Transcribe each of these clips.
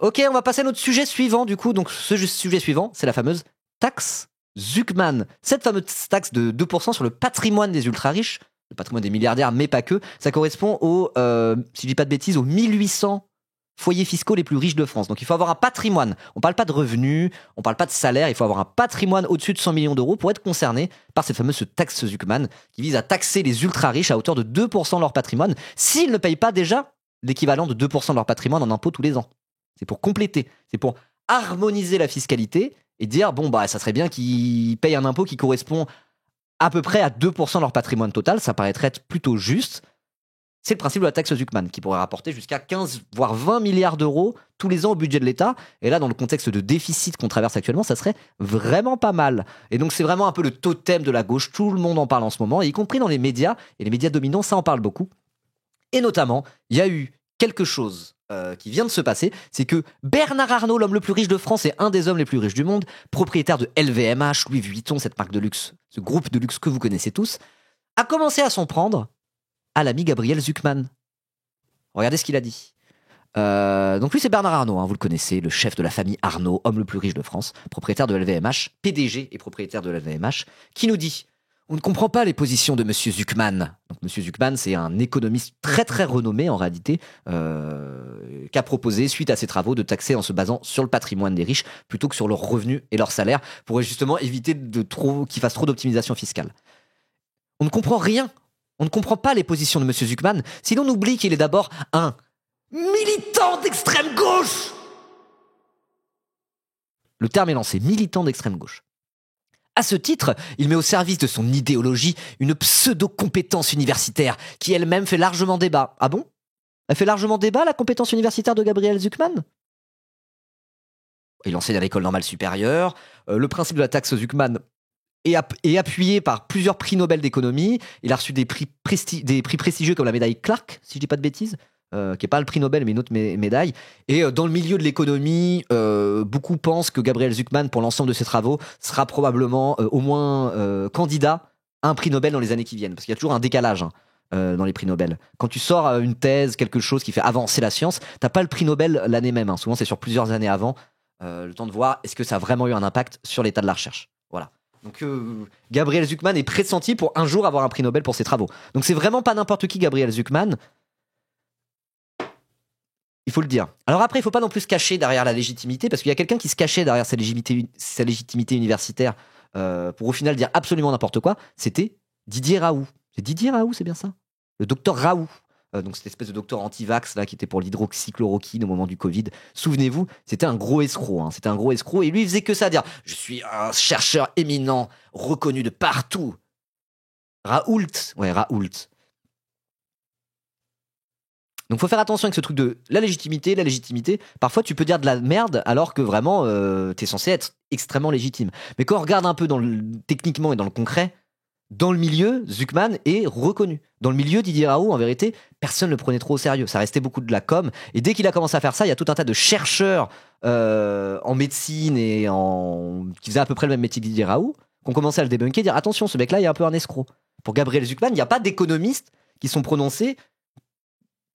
Ok, on va passer à notre sujet suivant, du coup. Donc, ce sujet suivant, c'est la fameuse taxe Zuckman. Cette fameuse taxe de 2% sur le patrimoine des ultra-riches, le patrimoine des milliardaires, mais pas que, ça correspond si je dis pas de bêtises, aux 1800 foyers fiscaux les plus riches de France. Donc, il faut avoir un patrimoine. On parle pas de revenus, on parle pas de salaire, il faut avoir un patrimoine au-dessus de 100 millions d'euros pour être concerné par cette fameuse taxe Zuckman qui vise à taxer les ultra-riches à hauteur de 2% de leur patrimoine s'ils ne payent pas déjà l'équivalent de 2% de leur patrimoine en impôts tous les ans. C'est pour compléter, c'est pour harmoniser la fiscalité et dire, bon, bah, ça serait bien qu'ils payent un impôt qui correspond à peu près à 2% de leur patrimoine total, ça paraîtrait être plutôt juste. C'est le principe de la taxe Zuckman, qui pourrait rapporter jusqu'à 15, voire 20 milliards d'euros tous les ans au budget de l'État. Et là, dans le contexte de déficit qu'on traverse actuellement, ça serait vraiment pas mal. Et donc, c'est vraiment un peu le totem de la gauche. Tout le monde en parle en ce moment, y compris dans les médias. Et les médias dominants, ça en parle beaucoup. Et notamment, il y a eu quelque chose qui vient de se passer, c'est que Bernard Arnault, l'homme le plus riche de France et un des hommes les plus riches du monde, propriétaire de LVMH, Louis Vuitton, cette marque de luxe, ce groupe de luxe que vous connaissez tous, a commencé à s'en prendre à l'ami Gabriel Zuckman. Regardez ce qu'il a dit. Donc lui, c'est Bernard Arnault, hein, vous le connaissez, le chef de la famille Arnault, homme le plus riche de France, propriétaire de LVMH, PDG et propriétaire de LVMH, qui nous dit: on ne comprend pas les positions de Monsieur Zuckman. Donc Monsieur Zuckman, c'est un économiste très très renommé en réalité, qui a proposé, suite à ses travaux, de taxer en se basant sur le patrimoine des riches plutôt que sur leurs revenus et leurs salaires, pour justement éviter qu'ils fassent trop d'optimisation fiscale. On ne comprend rien. On ne comprend pas les positions de Monsieur Zuckman si l'on oublie qu'il est d'abord un militant d'extrême gauche. Le terme est lancé, militant d'extrême gauche. À ce titre, il met au service de son idéologie une pseudo-compétence universitaire qui elle-même fait largement débat. Ah bon ? Elle fait largement débat, la compétence universitaire de Gabriel Zuckman ? Il enseigne à l'école normale supérieure. Le principe de la taxe Zuckman est appuyé par plusieurs prix Nobel d'économie. Il a reçu des prix prestigieux comme la médaille Clark, si je dis pas de bêtises, qui n'est pas le prix Nobel, mais une autre médaille. Et dans le milieu de l'économie, beaucoup pensent que Gabriel Zuckman, pour l'ensemble de ses travaux, sera probablement au moins candidat à un prix Nobel dans les années qui viennent. Parce qu'il y a toujours un décalage dans les prix Nobel. Quand tu sors une thèse, quelque chose qui fait avancer la science, t'as pas le prix Nobel l'année même. Souvent, c'est sur plusieurs années avant. Le temps de voir est-ce que ça a vraiment eu un impact sur l'état de la recherche. Voilà. Donc Gabriel Zuckman est pressenti pour un jour avoir un prix Nobel pour ses travaux. Donc c'est vraiment pas n'importe qui, Gabriel Zuckman. Il faut le dire. Alors après, il faut pas non plus se cacher derrière la légitimité, parce qu'il y a quelqu'un qui se cachait derrière sa légitimité universitaire pour au final dire absolument n'importe quoi. C'était Didier Raoult. C'est Didier Raoult, c'est bien ça ? Le docteur Raoult. Donc cette espèce de docteur anti-vax là, qui était pour l'hydroxychloroquine au moment du Covid. Souvenez-vous, c'était un gros escroc. C'était un gros escroc. Et lui, il faisait que ça, dire « Je suis un chercheur éminent, reconnu de partout. » Raoult. Ouais, Raoult. Donc faut faire attention avec ce truc de la légitimité. Parfois tu peux dire de la merde alors que vraiment t'es censé être extrêmement légitime. Mais quand on regarde un peu techniquement et dans le concret, dans le milieu, Zuckman est reconnu. Dans le milieu, Didier Raoult, en vérité, personne ne le prenait trop au sérieux. Ça restait beaucoup de la com. Et dès qu'il a commencé à faire ça, il y a tout un tas de chercheurs en médecine et qui faisaient à peu près le même métier que Didier Raoult, qui ont commencé à le débunker, dire attention, ce mec-là, il est un peu un escroc. Pour Gabriel Zuckman, il n'y a pas d'économistes qui sont prononcés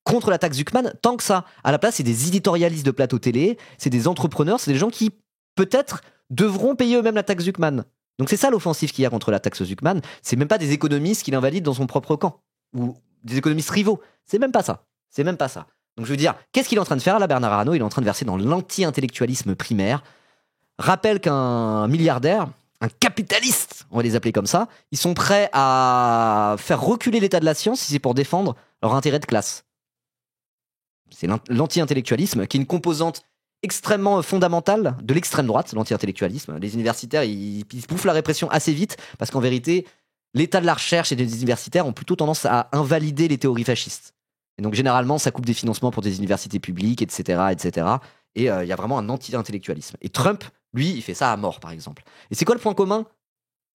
contre la taxe Zuckman tant que ça. À la place, c'est des éditorialistes de plateau télé, c'est des entrepreneurs, c'est des gens qui, peut-être, devront payer eux-mêmes la taxe Zuckman. Donc c'est ça l'offensive qu'il y a contre la taxe Zuckman. C'est même pas des économistes qui l'invalident dans son propre camp, ou des économistes rivaux. C'est même pas ça. Donc je veux dire, qu'est-ce qu'il est en train de faire là, Bernard Arnault ? Il est en train de verser dans l'anti-intellectualisme primaire. Rappelle qu'un milliardaire, un capitaliste, on va les appeler comme ça, ils sont prêts à faire reculer l'état de la science si c'est pour défendre leur intérêt de classe. C'est l'anti-intellectualisme, qui est une composante extrêmement fondamentale de l'extrême droite, l'anti-intellectualisme. Les universitaires, ils bouffent la répression assez vite, parce qu'en vérité, l'état de la recherche et des universitaires ont plutôt tendance à invalider les théories fascistes. Et donc généralement, ça coupe des financements pour des universités publiques, etc. Et il y a vraiment un anti-intellectualisme. Et Trump, lui, il fait ça à mort, par exemple. Et c'est quoi le point commun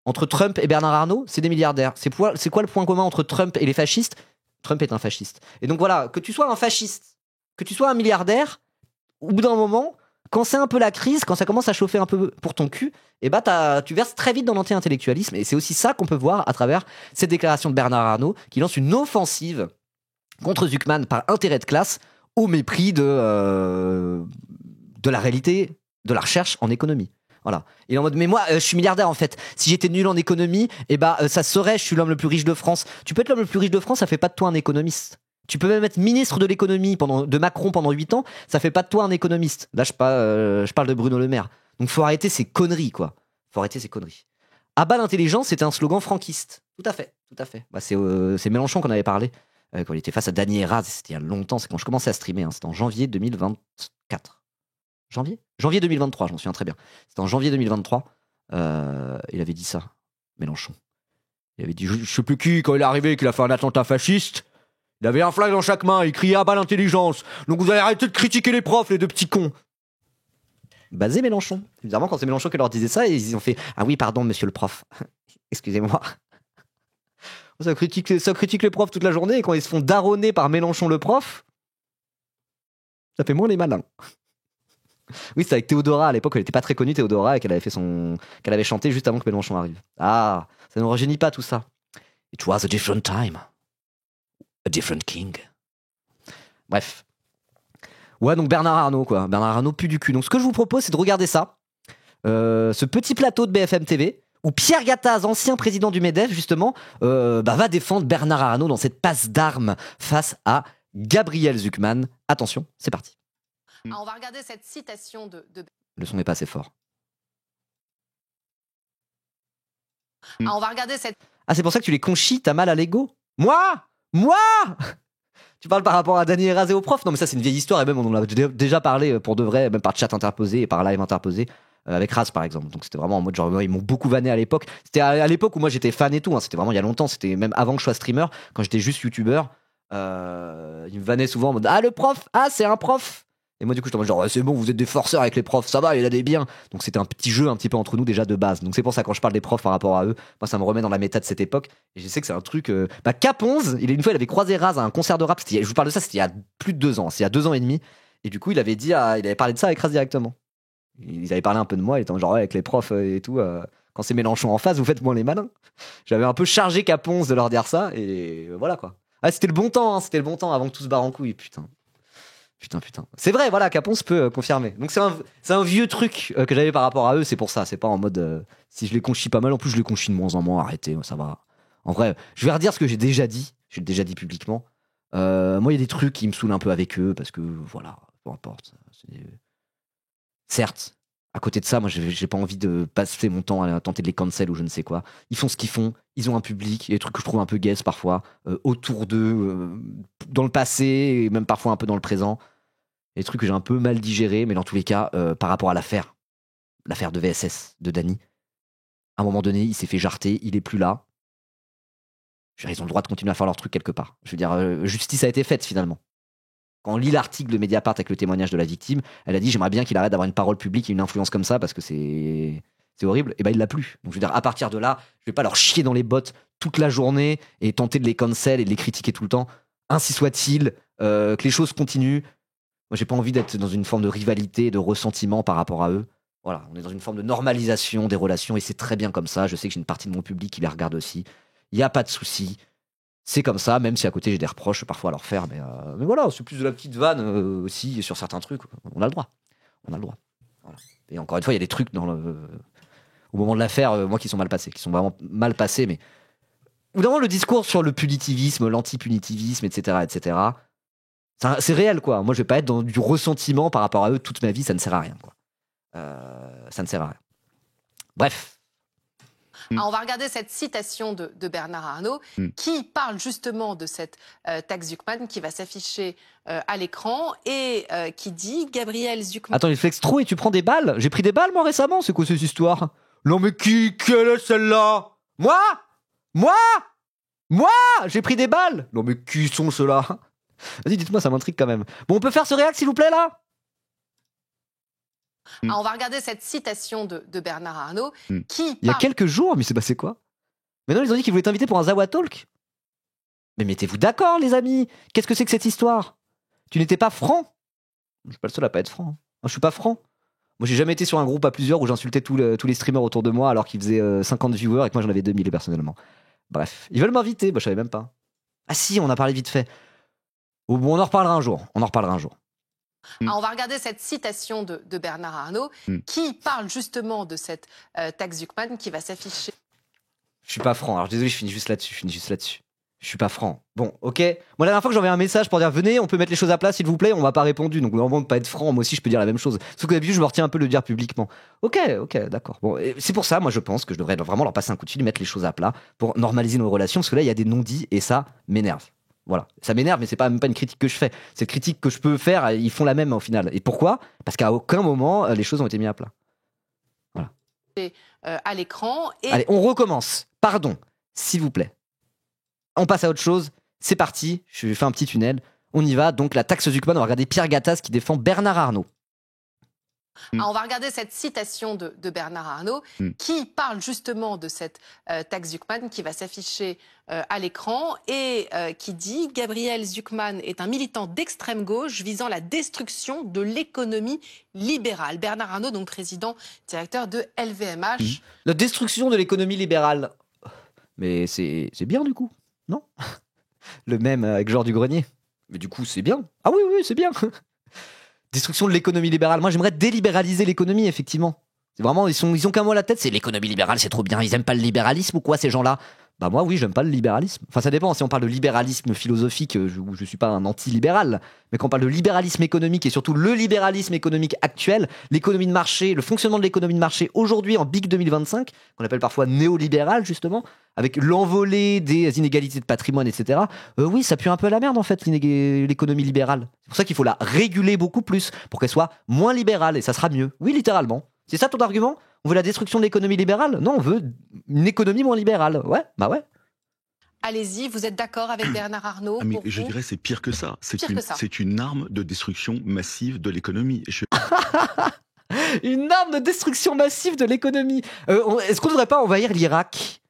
entre Trump et Bernard Arnault ? C'est des milliardaires. C'est quoi le point commun entre Trump et les fascistes ? Trump est un fasciste. Et donc voilà, que tu sois un fasciste, que tu sois un milliardaire, au bout d'un moment, quand c'est un peu la crise, quand ça commence à chauffer un peu pour ton cul, et tu verses très vite dans l'anti-intellectualisme. Et c'est aussi ça qu'on peut voir à travers cette déclaration de Bernard Arnault, qui lance une offensive contre Zuckman par intérêt de classe, au mépris de de la réalité de la recherche en économie. Voilà. Il est en mode, mais moi, je suis milliardaire en fait. Si j'étais nul en économie, ça serait, je suis l'homme le plus riche de France. Tu peux être l'homme le plus riche de France, ça fait pas de toi un économiste. Tu peux même être ministre de l'économie de Macron pendant 8 ans, ça fait pas de toi un économiste. Là, je parle de Bruno Le Maire. Donc, faut arrêter ces conneries, quoi. Faut arrêter ces conneries. À bas l'intelligence, c'était un slogan franquiste. Tout à fait, tout à fait. C'est Mélenchon qu'on avait parlé quand il était face à Dany Erraz. C'était il y a longtemps, c'est quand je commençais à streamer. C'était en janvier 2024. Janvier 2023, je m'en souviens très bien. C'était en janvier 2023. Il avait dit ça, Mélenchon. Il avait dit, je sais plus qui, quand il est arrivé, qu'il a fait un attentat fasciste. Il avait un flingue dans chaque main, il criait à bas l'intelligence. Donc vous allez arrêter de critiquer les profs, les deux petits cons. Basé Mélenchon. Évidemment, quand c'est Mélenchon qui leur disait ça, ils ont fait ah oui, pardon, monsieur le prof. Excusez-moi. Ça critique les profs toute la journée et quand ils se font daronner par Mélenchon le prof, ça fait moins les malins. Oui, c'était avec Théodora à l'époque, elle était pas très connue, Théodora, et qu'elle avait chanté juste avant que Mélenchon arrive. Ah, ça ne rajeunit pas tout ça. It was a different time. A different king. Bref. Ouais, donc Bernard Arnault, quoi. Bernard Arnault pue du cul. Donc ce que je vous propose, c'est de regarder ça. Ce petit plateau de BFM TV, où Pierre Gattaz, ancien président du MEDEF, justement, va défendre Bernard Arnault dans cette passe d'armes face à Gabriel Zucman. Attention, c'est parti. On va regarder cette citation de... Le son n'est pas assez fort. On va regarder cette... Ah, c'est pour ça que tu les conchis, t'as mal à l'ego? Moi Tu parles par rapport à Dany Erraz et aux profs? Non, mais ça, c'est une vieille histoire, et même on en a déjà parlé pour de vrai, même par chat interposé et par live interposé, avec Raz par exemple. Donc c'était vraiment en mode genre, ils m'ont beaucoup vanné à l'époque. C'était à l'époque où moi j'étais fan et tout, hein. C'était vraiment il y a longtemps, c'était même avant que je sois streamer, quand j'étais juste youtubeur. Ils me vannaient souvent en mode ah, le prof, ah, c'est un prof. Et moi, du coup, je suis en mode genre, c'est bon, vous êtes des forceurs avec les profs, ça va, il a des biens. Donc, c'était un petit jeu un petit peu entre nous déjà de base. Donc, c'est pour ça, quand je parle des profs par rapport à eux, moi, ça me remet dans la méta de cette époque. Et je sais que c'est un truc. Cap11, une fois, il avait croisé Raz à un concert de rap. Je vous parle de ça, c'était il y a plus de 2 ans. C'est il y a 2 ans et demi. Et du coup, il avait parlé de ça avec Raz directement. Ils avaient parlé un peu de moi, il était genre, ouais, avec les profs et tout. Quand c'est Mélenchon en face, vous faites moins les malins. J'avais un peu chargé Cap11 de leur dire ça. Et voilà, quoi. Ah, c'était le bon temps, hein, c'était le bon temps avant que tout se barre en couille, putain. Putain. C'est vrai, voilà, Cap11 peut confirmer. Donc c'est un vieux truc que j'avais par rapport à eux, c'est pour ça. C'est pas en mode si je les conchis pas mal, en plus je les conchis de moins en moins, arrêtez, ça va. En vrai, je vais redire ce que j'ai déjà dit publiquement. Moi, il y a des trucs qui me saoulent un peu avec eux, parce que voilà, peu importe. Certes, à côté de ça, moi j'ai pas envie de passer mon temps à tenter de les cancel ou je ne sais quoi. Ils font ce qu'ils font, ils ont un public, il y a des trucs que je trouve un peu gays parfois, autour d'eux, dans le passé, et même parfois un peu dans le présent. Des trucs que j'ai un peu mal digérés, mais dans tous les cas, par rapport à l'affaire de VSS, de Dany, à un moment donné, il s'est fait jarter, il est plus là. Je veux dire, ils ont le droit de continuer à faire leur truc quelque part. Je veux dire, justice a été faite finalement. Quand on lit l'article de Mediapart avec le témoignage de la victime, elle a dit j'aimerais bien qu'il arrête d'avoir une parole publique et une influence comme ça parce que c'est horrible. Et ben il l'a plus. Donc je veux dire, à partir de là, je vais pas leur chier dans les bottes toute la journée et tenter de les cancel et de les critiquer tout le temps. Ainsi soit-il, que les choses continuent. Moi, j'ai pas envie d'être dans une forme de rivalité, de ressentiment par rapport à eux. Voilà, on est dans une forme de normalisation des relations et c'est très bien comme ça. Je sais que j'ai une partie de mon public qui les regarde aussi. Il n'y a pas de souci. C'est comme ça, même si à côté j'ai des reproches parfois à leur faire. Mais voilà, c'est plus de la petite vanne aussi sur certains trucs. On a le droit. Voilà. Et encore une fois, il y a des trucs au moment de l'affaire, moi, qui sont mal passés, qui sont vraiment mal passés. Mais évidemment, le discours sur le punitivisme, l'anti-punitivisme, etc., c'est réel, quoi. Moi, je vais pas être dans du ressentiment par rapport à eux toute ma vie, ça ne sert à rien, quoi. Ça ne sert à rien. Bref. On va regarder cette citation de Bernard Arnault qui parle justement de cette taxe Zucman qui va s'afficher à l'écran et qui dit Gabriel Zucman. Attends, il flex trop et tu prends des balles? J'ai pris des balles, moi, récemment. C'est quoi cette histoire? Non, mais quelle est celle-là? Moi J'ai pris des balles? Non, mais qui sont ceux-là? Vas-y, dites-moi, ça m'intrigue quand même. Bon, on peut faire ce réact, s'il vous plaît, là? On va regarder cette citation de Bernard Arnault qui... Il y a quelques jours, mais c'est passé quoi? Mais non, ils ont dit qu'ils voulaient t'inviter pour un Zawa Talk. Mais mettez-vous d'accord, les amis. Qu'est-ce que c'est que cette histoire? Tu n'étais pas franc? Je suis pas le seul à pas être franc. Je suis pas franc. Moi, j'ai jamais été sur un groupe à plusieurs où j'insultais tous les streamers autour de moi alors qu'ils faisaient 50 viewers et que moi j'en avais 2000 personnellement. Bref, ils veulent m'inviter, je savais même pas. Ah si, on a parlé vite fait. Bon, on en reparlera un jour. On va regarder cette citation de Bernard Arnault qui parle justement de cette taxe Zuckman qui va s'afficher. Je suis pas franc, alors désolé, je finis juste là-dessus. Je suis pas franc. Bon, ok. Moi, la dernière fois que j'envoie un message pour dire venez, on peut mettre les choses à plat, s'il vous plaît, on m'a pas répondu. Donc, normalement, de pas être franc, moi aussi, je peux dire la même chose. Sauf que d'habitude, je me retiens un peu de le dire publiquement. Ok, d'accord. Bon, c'est pour ça, moi, je pense que je devrais vraiment leur passer un coup de fil, mettre les choses à plat pour normaliser nos relations, parce que là, il y a des non-dits et ça m'énerve. Voilà. Ça m'énerve, mais c'est même pas une critique que je fais. Cette critique que je peux faire, ils font la même au final. Et pourquoi ? Parce qu'à aucun moment, les choses ont été mises à plat. Voilà. À l'écran. Et... Allez, on recommence. Pardon, s'il vous plaît. On passe à autre chose. C'est parti. Je fais un petit tunnel. On y va. Donc, la taxe Zuckman, on va regarder Pierre Gattaz qui défend Bernard Arnault. On va regarder cette citation de Bernard Arnault qui parle justement de cette taxe Zuckman qui va s'afficher à l'écran et qui dit « Gabriel Zuckman est un militant d'extrême gauche visant la destruction de l'économie libérale ». Bernard Arnault, donc président directeur de LVMH. La destruction de l'économie libérale. Mais c'est bien du coup, non ? Le même avec Georges Dugrenier. Mais du coup, c'est bien. Ah oui, c'est bien. Destruction de l'économie libérale. Moi, j'aimerais délibéraliser l'économie, effectivement. C'est vraiment, ils ont qu'un mot à la tête, c'est l'économie libérale, c'est trop bien. Ils aiment pas le libéralisme ou quoi, ces gens-là ? Bah moi, oui, j'aime pas le libéralisme. Enfin, ça dépend. Si on parle de libéralisme philosophique, je suis pas un anti-libéral. Mais quand on parle de libéralisme économique et surtout le libéralisme économique actuel, l'économie de marché, le fonctionnement de l'économie de marché aujourd'hui en Big 2025, qu'on appelle parfois néolibéral justement, avec l'envolée des inégalités de patrimoine, etc. Oui, ça pue un peu la merde en fait, l'économie libérale. C'est pour ça qu'il faut la réguler beaucoup plus, pour qu'elle soit moins libérale et ça sera mieux. Oui, littéralement. C'est ça ton argument ? On veut la destruction de l'économie libérale ? Non, on veut une économie moins libérale. Ouais, bah ouais. Allez-y, vous êtes d'accord avec Bernard Arnault ? Mais je dirais c'est pire que ça. C'est une arme de destruction massive de l'économie. Une arme de destruction massive de l'économie. Est-ce qu'on ne devrait pas envahir l'Irak ?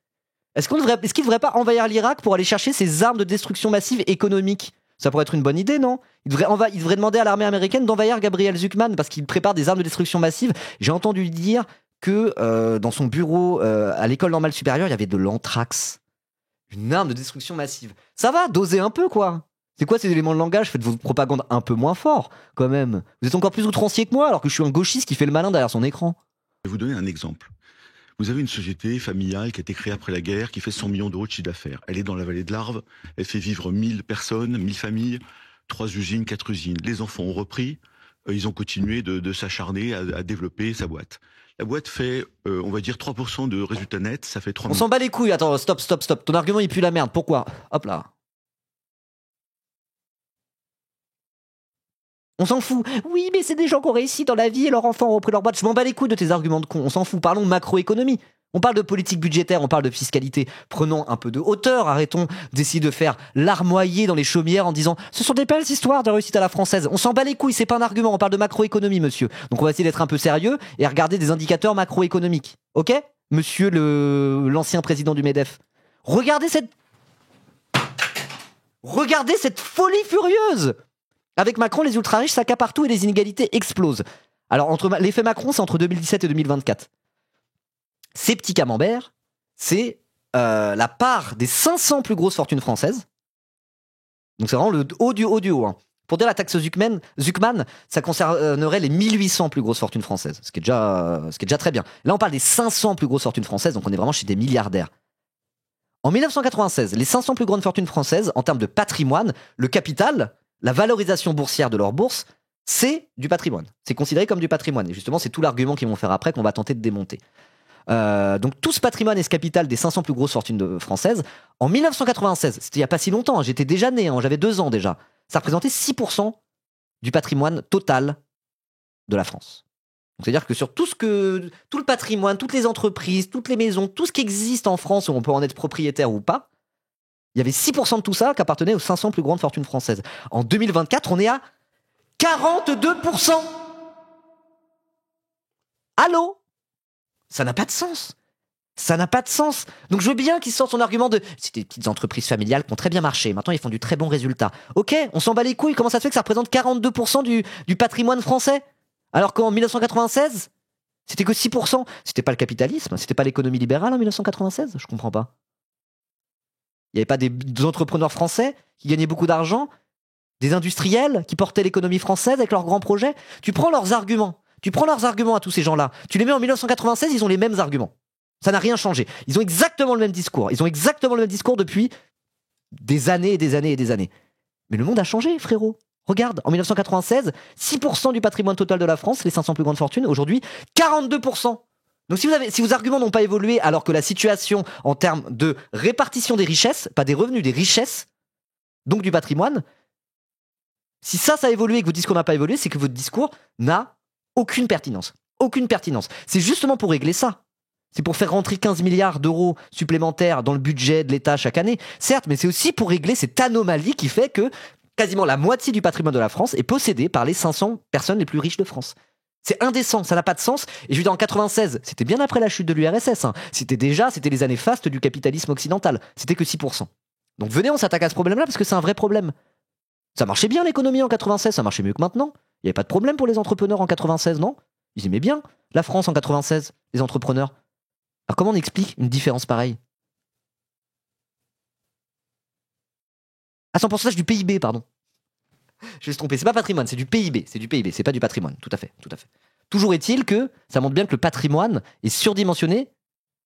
Est-ce qu'il ne devrait pas envahir l'Irak pour aller chercher ces armes de destruction massive économique ? Ça pourrait être une bonne idée, non ? Il devrait demander à l'armée américaine d'envahir Gabriel Zuckman parce qu'il prépare des armes de destruction massive. J'ai entendu dire que dans son bureau à l'école normale supérieure, il y avait de l'anthrax. Une arme de destruction massive. Ça va, dosez un peu, quoi. C'est quoi ces éléments de langage ? Faites votre propagande un peu moins fort, quand même. Vous êtes encore plus outrancier que moi, alors que je suis un gauchiste qui fait le malin derrière son écran. Je vais vous donner un exemple. Vous avez une société familiale qui a été créée après la guerre, qui fait 100 millions d'euros de chiffre d'affaires. Elle est dans la vallée de l'Arve, elle fait vivre 1000 personnes, 1000 familles, 3 usines, 4 usines. Les enfants ont repris, ils ont continué de s'acharner à développer sa boîte. La boîte fait, on va dire, 3% de résultats nets, ça fait 3 On s'en bat les couilles, attends, stop. Ton argument, il pue la merde, pourquoi ? Hop là. On s'en fout. Oui, mais c'est des gens qui ont réussi dans la vie et leurs enfants ont repris leur boîte. Je m'en bats les couilles de tes arguments de con. On s'en fout. Parlons de macroéconomie. On parle de politique budgétaire, on parle de fiscalité. Prenons un peu de hauteur. Arrêtons d'essayer de faire larmoyer dans les chaumières en disant ce sont des belles histoires de réussite à la française. On s'en bat les couilles, c'est pas un argument. On parle de macroéconomie, monsieur. Donc on va essayer d'être un peu sérieux et regarder des indicateurs macroéconomiques. Ok ? Monsieur l'ancien président du MEDEF. Regardez cette folie furieuse. Avec Macron, les ultra-riches s'accaparent tout et les inégalités explosent. Alors, l'effet Macron, c'est entre 2017 et 2024. Ces petits camemberts, c'est la part des 500 plus grosses fortunes françaises. Donc, c'est vraiment le haut du haut du haut. Hein. Pour dire la taxe Zuckman, ça concernerait les 1800 plus grosses fortunes françaises, ce qui est déjà très bien. Là, on parle des 500 plus grosses fortunes françaises, donc on est vraiment chez des milliardaires. En 1996, les 500 plus grandes fortunes françaises, en termes de patrimoine, le capital, la valorisation boursière de leur bourse, c'est du patrimoine. C'est considéré comme du patrimoine. Et justement, c'est tout l'argument qu'ils vont faire après qu'on va tenter de démonter. Donc tout ce patrimoine et ce capital des 500 plus grosses fortunes françaises, en 1996, c'était il n'y a pas si longtemps, hein, j'étais déjà né, j'avais 2 ans déjà, ça représentait 6% du patrimoine total de la France. Donc, c'est-à-dire que sur tout le patrimoine, toutes les entreprises, toutes les maisons, tout ce qui existe en France où on peut en être propriétaire ou pas, il y avait 6% de tout ça qui appartenait aux 500 plus grandes fortunes françaises. En 2024, on est à 42%. Allô ? Ça n'a pas de sens. Ça n'a pas de sens. Donc je veux bien qu'ils sortent son argument de c'est des petites entreprises familiales qui ont très bien marché. Maintenant, ils font du très bon résultat. Ok, on s'en bat les couilles. Comment ça se fait que ça représente 42% du patrimoine français ? Alors qu'en 1996, c'était que 6%. C'était pas le capitalisme, c'était pas l'économie libérale en 1996 ? Je comprends pas. Il n'y avait pas des entrepreneurs français qui gagnaient beaucoup d'argent, des industriels qui portaient l'économie française avec leurs grands projets. Tu prends leurs arguments à tous ces gens-là, tu les mets en 1996, ils ont les mêmes arguments. Ça n'a rien changé. Ils ont exactement le même discours. Ils ont exactement le même discours depuis des années et des années et des années. Mais le monde a changé, frérot. Regarde, en 1996, 6% du patrimoine total de la France, les 500 plus grandes fortunes, aujourd'hui, 42%. Donc si vos arguments n'ont pas évolué alors que la situation en termes de répartition des richesses, pas des revenus, des richesses, donc du patrimoine, si ça a évolué et que votre discours n'a pas évolué, c'est que votre discours n'a aucune pertinence. Aucune pertinence. C'est justement pour régler ça. C'est pour faire rentrer 15 milliards d'euros supplémentaires dans le budget de l'État chaque année, certes, mais c'est aussi pour régler cette anomalie qui fait que quasiment la moitié du patrimoine de la France est possédé par les 500 personnes les plus riches de France. C'est indécent, ça n'a pas de sens. Et je veux dire, en 96, c'était bien après la chute de l'URSS. C'était les années fastes du capitalisme occidental. C'était que 6%. Donc venez, on s'attaque à ce problème-là parce que c'est un vrai problème. Ça marchait bien l'économie en 96, ça marchait mieux que maintenant. Il n'y avait pas de problème pour les entrepreneurs en 96, non? Ils aimaient bien la France en 96, les entrepreneurs. Alors comment on explique une différence pareille? Ah, c'est en pourcentage du PIB, pardon. Je vais se tromper, c'est pas patrimoine, c'est du PIB, c'est pas du patrimoine, tout à fait. Toujours est-il que ça montre bien que le patrimoine est surdimensionné,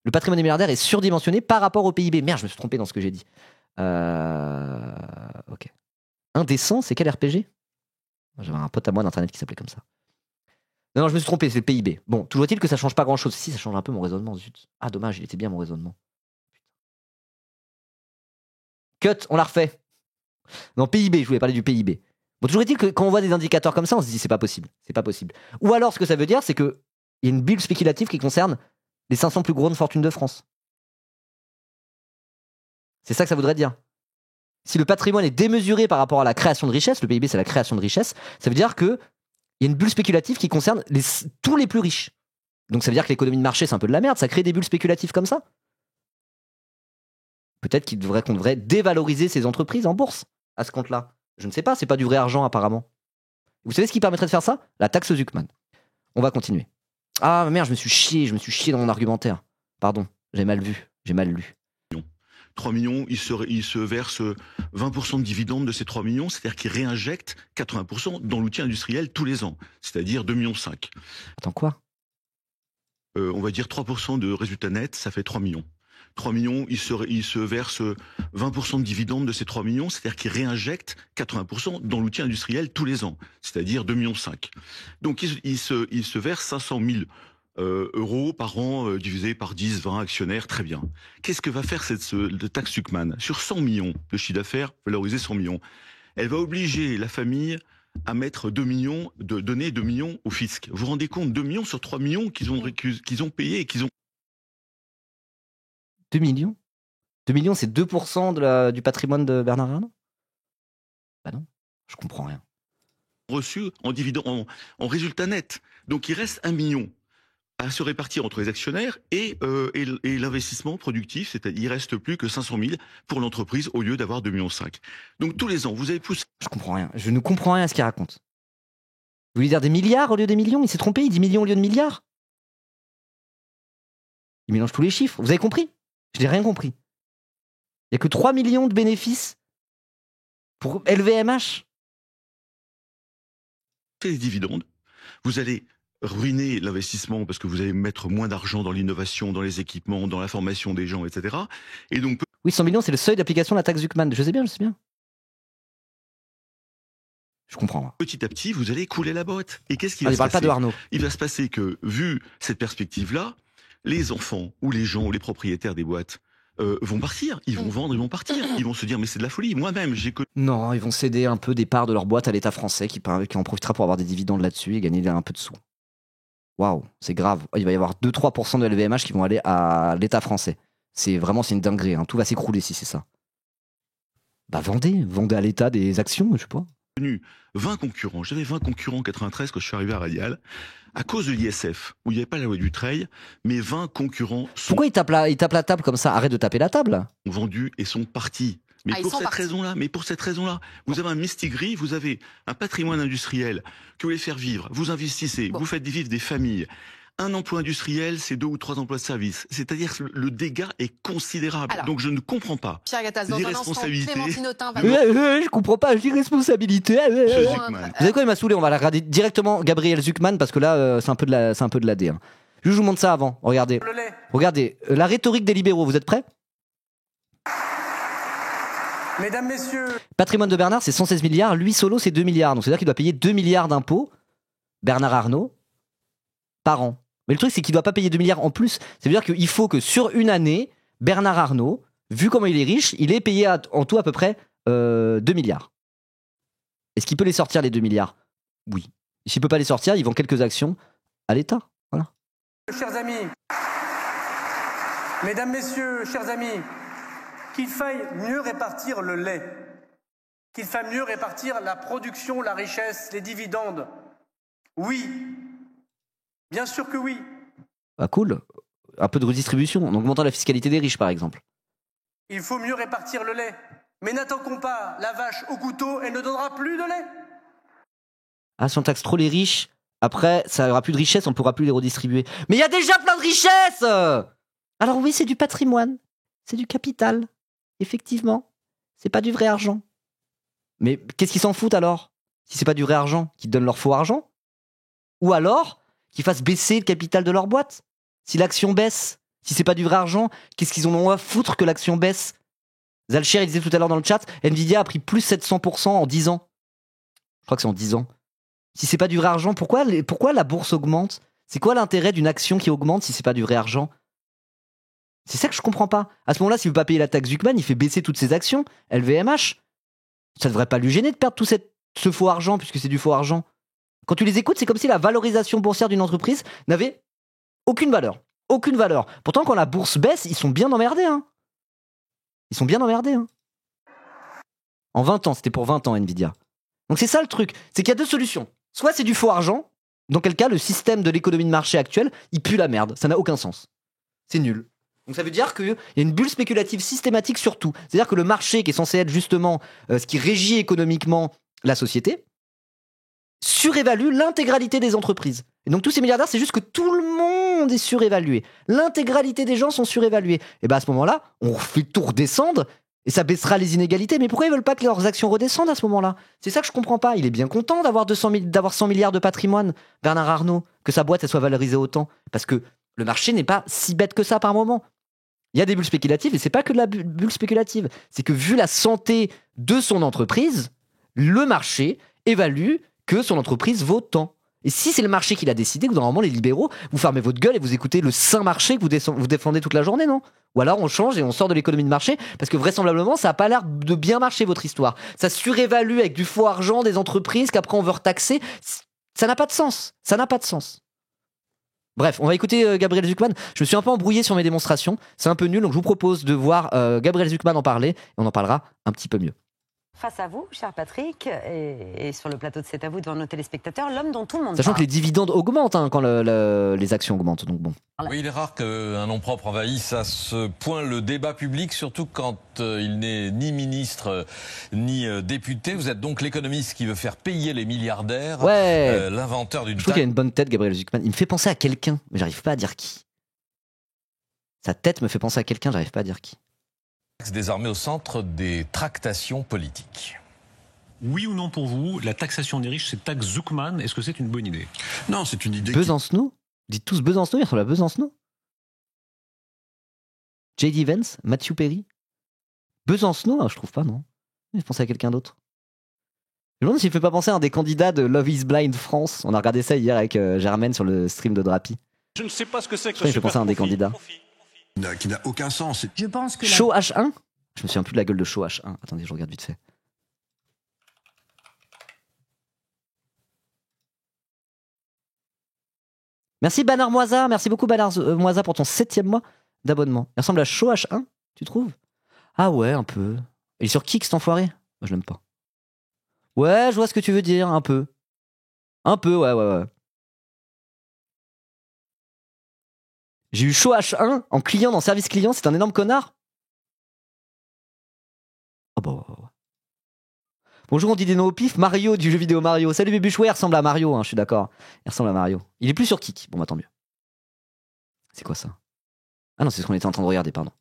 le patrimoine des milliardaires est surdimensionné par rapport au PIB. Merde, je me suis trompé dans ce que j'ai dit. Ok. Indécent, c'est quel RPG? J'avais un pote à moi d'internet qui s'appelait comme ça. Non, je me suis trompé, c'est le PIB. Bon, toujours est-il que ça change pas grand-chose. Si, ça change un peu mon raisonnement, zut. Ah, dommage, il était bien mon raisonnement. Cut, on l'a refait. Non, PIB, je voulais parler du PIB. Bon, toujours est-il que quand on voit des indicateurs comme ça, on se dit c'est pas possible. Ou alors, ce que ça veut dire, c'est qu'il y a une bulle spéculative qui concerne les 500 plus grandes fortunes de France. C'est ça que ça voudrait dire. Si le patrimoine est démesuré par rapport à la création de richesse, le PIB c'est la création de richesse, ça veut dire qu'il y a une bulle spéculative qui concerne tous les plus riches. Donc ça veut dire que l'économie de marché c'est un peu de la merde, ça crée des bulles spéculatives comme ça. Peut-être qu'on devrait dévaloriser ces entreprises en bourse à ce compte-là. Je ne sais pas, c'est pas du vrai argent apparemment. Vous savez ce qui permettrait de faire ça? La taxe Zuckman. On va continuer. Ah merde, je me suis chié dans mon argumentaire. Pardon, j'ai mal lu. 3 millions, il se verse 20% de dividendes de ces 3 millions, c'est-à-dire qu'il réinjecte 80% dans l'outil industriel tous les ans, c'est-à-dire 2,5 millions. Attends, quoi? On va dire 3% de résultat net, ça fait 3 millions. 3 millions, il se verse 20% de dividendes de ces 3 millions, c'est-à-dire qu'il réinjecte 80% dans l'outil industriel tous les ans, c'est-à-dire 2,5 millions. Donc il se verse 500 000 euros par an divisé par 10, 20 actionnaires, très bien. Qu'est-ce que va faire cette taxe Zuckman? Sur 100 millions de chiffre d'affaires, valorisé 100 millions, elle va obliger la famille à mettre 2 millions, donner 2 millions au fisc. Vous vous rendez compte, 2 millions sur 3 millions qu'ils ont payé et qu'ils ont... 2 millions? 2 millions, c'est 2% du patrimoine de Bernard Arnault? Bah non, je comprends rien. Reçu en dividende, en résultat net. Donc il reste 1 million à se répartir entre les actionnaires et l'investissement productif, c'est-à-dire il reste plus que 500 000 pour l'entreprise au lieu d'avoir 2,5 millions. Donc tous les ans, vous avez poussé... Je comprends rien, je ne comprends rien à ce qu'il raconte. Vous voulez dire des milliards au lieu des millions? Il s'est trompé, il dit millions au lieu de milliards? Il mélange tous les chiffres, vous avez compris? Je n'ai rien compris. Il n'y a que 3 millions de bénéfices pour LVMH. Les dividendes, vous allez ruiner l'investissement parce que vous allez mettre moins d'argent dans l'innovation, dans les équipements, dans la formation des gens, etc. Et donc... Oui, 100 millions, c'est le seuil d'application de la taxe Zuckman. Je sais bien. Je comprends. Petit à petit, vous allez couler la boîte. Et qu'est-ce qui va se passer? Pas de Arnaud. Il va se passer que, vu cette perspective-là, les enfants ou les gens ou les propriétaires des boîtes vont partir. Ils vont vendre, ils vont partir. Ils vont se dire, mais c'est de la folie. Moi-même, j'ai connu... Non, ils vont céder un peu des parts de leur boîte à l'État français qui en profitera pour avoir des dividendes là-dessus et gagner un peu de sous. Waouh, c'est grave. Il va y avoir 2-3% de LVMH qui vont aller à l'État français. C'est une dinguerie. Tout va s'écrouler si c'est ça. Bah vendez à l'État des actions, je sais pas. 20 concurrents. J'avais 20 concurrents en 93 quand je suis arrivé à Radial. À cause de l'ISF, où il n'y avait pas la loi du trail, mais 20 concurrents sont... Pourquoi il tape la table comme ça? Arrête de taper la table. ...vendus et sont partis. Mais pour cette raison-là, vous avez un mistigris, vous avez un patrimoine industriel que vous voulez faire vivre, vous investissez, vous faites vivre des familles. Un emploi industriel, c'est 2 ou 3 emplois de service. C'est-à-dire que le dégât est considérable. Alors, donc je ne comprends pas. Pierre Gattaz, dans un instant, Clémentine Autain va Je comprends pas, l'irresponsabilité. rejoindre. Vous savez quoi, il m'a saoulé, on va la regarder directement Gabriel Zucman parce que là, c'est un peu de la D. Hein. Je vous montre ça avant, regardez. Regardez, la rhétorique des libéraux, vous êtes prêts? Mesdames, messieurs. Patrimoine de Bernard, c'est 116 milliards, lui solo, c'est 2 milliards. Donc c'est-à-dire qu'il doit payer 2 milliards d'impôts, Bernard Arnault, par an. Mais le truc, c'est qu'il ne doit pas payer 2 milliards en plus. Ça veut dire qu'il faut que sur une année, Bernard Arnault, vu comment il est riche, il est payé en tout à peu près 2 milliards. Est-ce qu'il peut les sortir, les 2 milliards? Oui. Et s'il ne peut pas les sortir, il vend quelques actions à l'État. Voilà. Chers amis, mesdames, messieurs, chers amis, qu'il faille mieux répartir le lait, qu'il faille mieux répartir la production, la richesse, les dividendes. Oui, bien sûr que oui. Ah cool. Un peu de redistribution, en augmentant la fiscalité des riches, par exemple. Il faut mieux répartir le lait. Mais n'attaquons pas la vache au couteau, elle ne donnera plus de lait. Ah, si on taxe trop les riches, après, ça n'aura plus de richesse, on ne pourra plus les redistribuer. Mais il y a déjà plein de richesses! Alors oui, c'est du patrimoine. C'est du capital. Effectivement. C'est pas du vrai argent. Mais qu'est-ce qu'ils s'en foutent alors? Si c'est pas du vrai argent, qu'ils donnent leur faux argent? Ou alors, qu'ils fassent baisser le capital de leur boîte? Si l'action baisse, si c'est pas du vrai argent, qu'est-ce qu'ils en ont à foutre que l'action baisse? Zalcher, il disait tout à l'heure dans le chat, Nvidia a pris plus 700% en 10 ans. Je crois que c'est en 10 ans. Si c'est pas du vrai argent, pourquoi la bourse augmente? C'est quoi l'intérêt d'une action qui augmente si c'est pas du vrai argent? C'est ça que je comprends pas. À ce moment-là, s'il veut pas payer la taxe Zucman, il fait baisser toutes ses actions. LVMH, ça devrait pas lui gêner de perdre tout ce faux argent, puisque c'est du faux argent. Quand tu les écoutes, c'est comme si la valorisation boursière d'une entreprise n'avait aucune valeur. Aucune valeur. Pourtant, quand la bourse baisse, ils sont bien emmerdés. Hein. Ils sont bien emmerdés. Hein. En 20 ans, c'était pour 20 ans, Nvidia. Donc c'est ça le truc. C'est qu'il y a deux solutions. Soit c'est du faux argent, dans quel cas le système de l'économie de marché actuelle, il pue la merde. Ça n'a aucun sens. C'est nul. Donc ça veut dire qu'il y a une bulle spéculative systématique sur tout. C'est-à-dire que le marché, qui est censé être justement ce qui régit économiquement la société, surévalue l'intégralité des entreprises. Et donc tous ces milliardaires, c'est juste que tout le monde est surévalué. L'intégralité des gens sont surévalués. Et bien à ce moment-là, on fait tout redescendre et ça baissera les inégalités. Mais pourquoi ils veulent pas que leurs actions redescendent à ce moment-là? C'est ça que je comprends pas. Il est bien content d'avoir 100 milliards de patrimoine, Bernard Arnault, que sa boîte elle soit valorisée autant. Parce que le marché n'est pas si bête que ça par moment. Il y a des bulles spéculatives et c'est pas que de la bulle spéculative. C'est que vu la santé de son entreprise, le marché évalue que son entreprise vaut tant. Et si c'est le marché qui l'a décidé, que normalement les libéraux, vous fermez votre gueule et vous écoutez le saint marché que vous défendez toute la journée, non? Ou alors on change et on sort de l'économie de marché, parce que vraisemblablement ça n'a pas l'air de bien marcher votre histoire. Ça surévalue avec du faux argent des entreprises qu'après on veut retaxer. Ça n'a pas de sens. Ça n'a pas de sens. Bref, on va écouter Gabriel Zucman. Je me suis un peu embrouillé sur mes démonstrations. C'est un peu nul, donc je vous propose de voir Gabriel Zucman en parler, et on en parlera un petit peu mieux. Face à vous, cher Patrick, et sur le plateau de C'est à vous devant nos téléspectateurs, l'homme dont tout le monde Sachant parle. que les dividendes augmentent quand les actions augmentent, donc bon. Oui, il est rare qu'un nom propre envahisse à ce point le débat public, surtout quand il n'est ni ministre ni député. Vous êtes donc l'économiste qui veut faire payer les milliardaires, Ouais. L'inventeur d'une Je trouve qu'il a une bonne tête, Gabriel Zucman. Il me fait penser à quelqu'un, mais j'arrive pas à dire qui. Sa tête me fait penser à quelqu'un, j'arrive pas à dire qui. Désormais au centre des tractations politiques. Oui ou non pour vous, la taxation des riches, cette taxe Zucman, est-ce que c'est une bonne idée? Non, c'est une idée. Besancenot? Dites tous Besancenot, il ressemble à Besancenot. J.D. Vance, Matthew Perry. Besancenot, je trouve pas, non. Je pensais à quelqu'un d'autre. Je me demande s'il ne fait pas penser à un des candidats de Love is Blind France. On a regardé ça hier avec Germaine sur le stream de Drapi. Je ne sais pas ce que c'est que ce. Il fait penser à un des candidats. Qui n'a aucun sens. Je pense que Show H1. Je me souviens plus de la gueule de Show H1. Attendez, je regarde vite fait. Merci Banner Moisa, merci beaucoup Banner Moisa pour ton 7e mois d'abonnement. Il ressemble à Show H1, tu trouves? Ah ouais, un peu. Il est sur Kick cet enfoiré? Moi je l'aime pas. Ouais, je vois ce que tu veux dire, un peu. Un peu, ouais. J'ai eu Show H1 en client dans service client, c'est un énorme connard. Oh bah. Bonjour, on dit des noms au pif. Mario du jeu vidéo Mario. Salut Bébuche, ouais, il ressemble à Mario, hein, je suis d'accord. Il ressemble à Mario. Il est plus sur Kik. Bon, bah tant mieux. C'est quoi ça? Ah non, c'est ce qu'on était en train de regarder, pardon.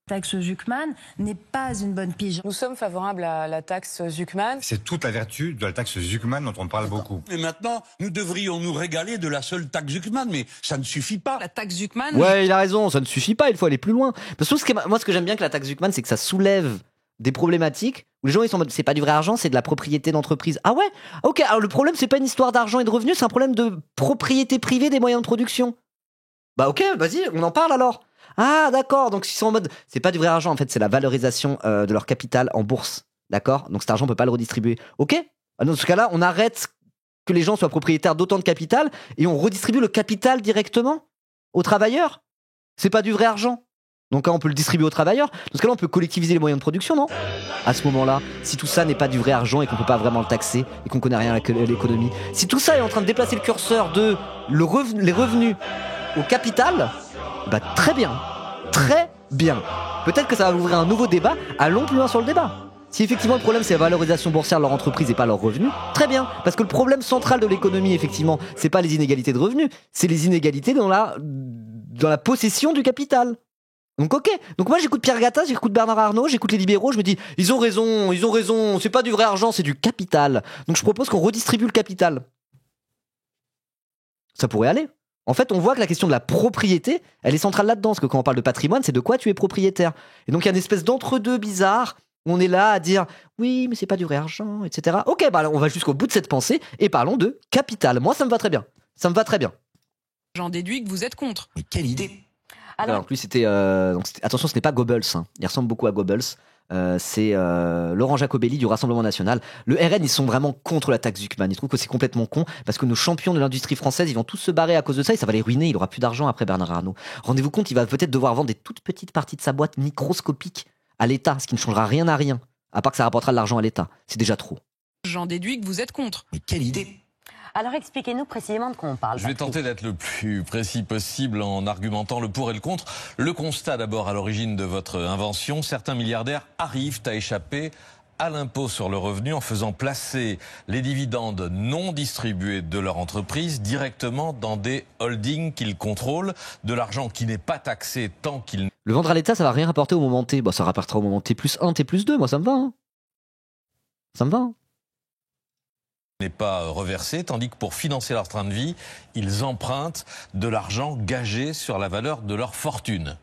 Taxe Zuckman n'est pas une bonne pige. Nous sommes favorables à la taxe Zuckman. C'est toute la vertu de la taxe Zuckman dont on parle beaucoup. Et maintenant, nous devrions nous régaler de la seule taxe Zuckman, mais ça ne suffit pas. La taxe Zuckman. Ouais, il a raison, ça ne suffit pas, il faut aller plus loin. Parce que moi, ce que j'aime bien avec la taxe Zuckman, c'est que ça soulève des problématiques où les gens ils sont en mode c'est pas du vrai argent, c'est de la propriété d'entreprise. Ah ouais? Ok, alors le problème, c'est pas une histoire d'argent et de revenus, c'est un problème de propriété privée des moyens de production. Bah ok, vas-y, on en parle alors. Ah d'accord, donc ils sont en mode c'est pas du vrai argent en fait, c'est la valorisation de leur capital en bourse, d'accord? Donc cet argent on peut pas le redistribuer. Ok? Dans ce cas-là, on arrête que les gens soient propriétaires d'autant de capital et on redistribue le capital directement aux travailleurs. C'est pas du vrai argent. Donc là, on peut le distribuer aux travailleurs. Dans ce cas-là, on peut collectiviser les moyens de production, non? À ce moment-là, si tout ça n'est pas du vrai argent et qu'on peut pas vraiment le taxer et qu'on connaît rien à l'économie, si tout ça est en train de déplacer le curseur de les revenus au capital, bah très bien. Très bien. Peut-être que ça va ouvrir un nouveau débat. Allons plus loin sur le débat. Si effectivement le problème c'est la valorisation boursière de leur entreprise et pas leurs revenus, très bien. Parce que le problème central de l'économie, effectivement, c'est pas les inégalités de revenus, c'est les inégalités dans la possession du capital. Donc ok. Donc moi j'écoute Pierre Gattaz, j'écoute Bernard Arnault, j'écoute les libéraux, je me dis ils ont raison, c'est pas du vrai argent, c'est du capital. Donc je propose qu'on redistribue le capital. Ça pourrait aller. En fait, on voit que la question de la propriété, elle est centrale là-dedans. Parce que quand on parle de patrimoine, c'est de quoi tu es propriétaire. Et donc, il y a une espèce d'entre-deux bizarre où on est là à dire oui, mais c'est pas du vrai argent, etc. Ok, bah alors on va jusqu'au bout de cette pensée et parlons de capital. Moi, ça me va très bien. Ça me va très bien. J'en déduis que vous êtes contre. Mais quelle idée! Alors, lui, c'était. Attention, ce n'est pas Goebbels. Hein. Il ressemble beaucoup à Goebbels. C'est Laurent Jacobelli du Rassemblement National. Le RN, ils sont vraiment contre la taxe Zuckman. Ils trouvent que c'est complètement con parce que nos champions de l'industrie française, ils vont tous se barrer à cause de ça et ça va les ruiner. Il aura plus d'argent après Bernard Arnault. Rendez-vous compte, il va peut-être devoir vendre des toutes petites parties de sa boîte microscopiques à l'État, ce qui ne changera rien à rien, à part que ça rapportera de l'argent à l'État. C'est déjà trop. J'en déduis que vous êtes contre. Mais quelle idée! Alors expliquez-nous précisément de quoi on parle. Je vais tenter d'être le plus précis possible en argumentant le pour et le contre. Le constat d'abord à l'origine de votre invention, certains milliardaires arrivent à échapper à l'impôt sur le revenu en faisant placer les dividendes non distribués de leur entreprise directement dans des holdings qu'ils contrôlent, de l'argent qui n'est pas taxé tant qu'il... Le vendre à l'État, ça va rien rapporter au moment T. Bah, ça rapportera au moment T+1, T+2. Moi, ça me va. Hein. Ça me va. Hein. N'est pas reversé, tandis que pour financer leur train de vie, ils empruntent de l'argent gagé sur la valeur de leur fortune.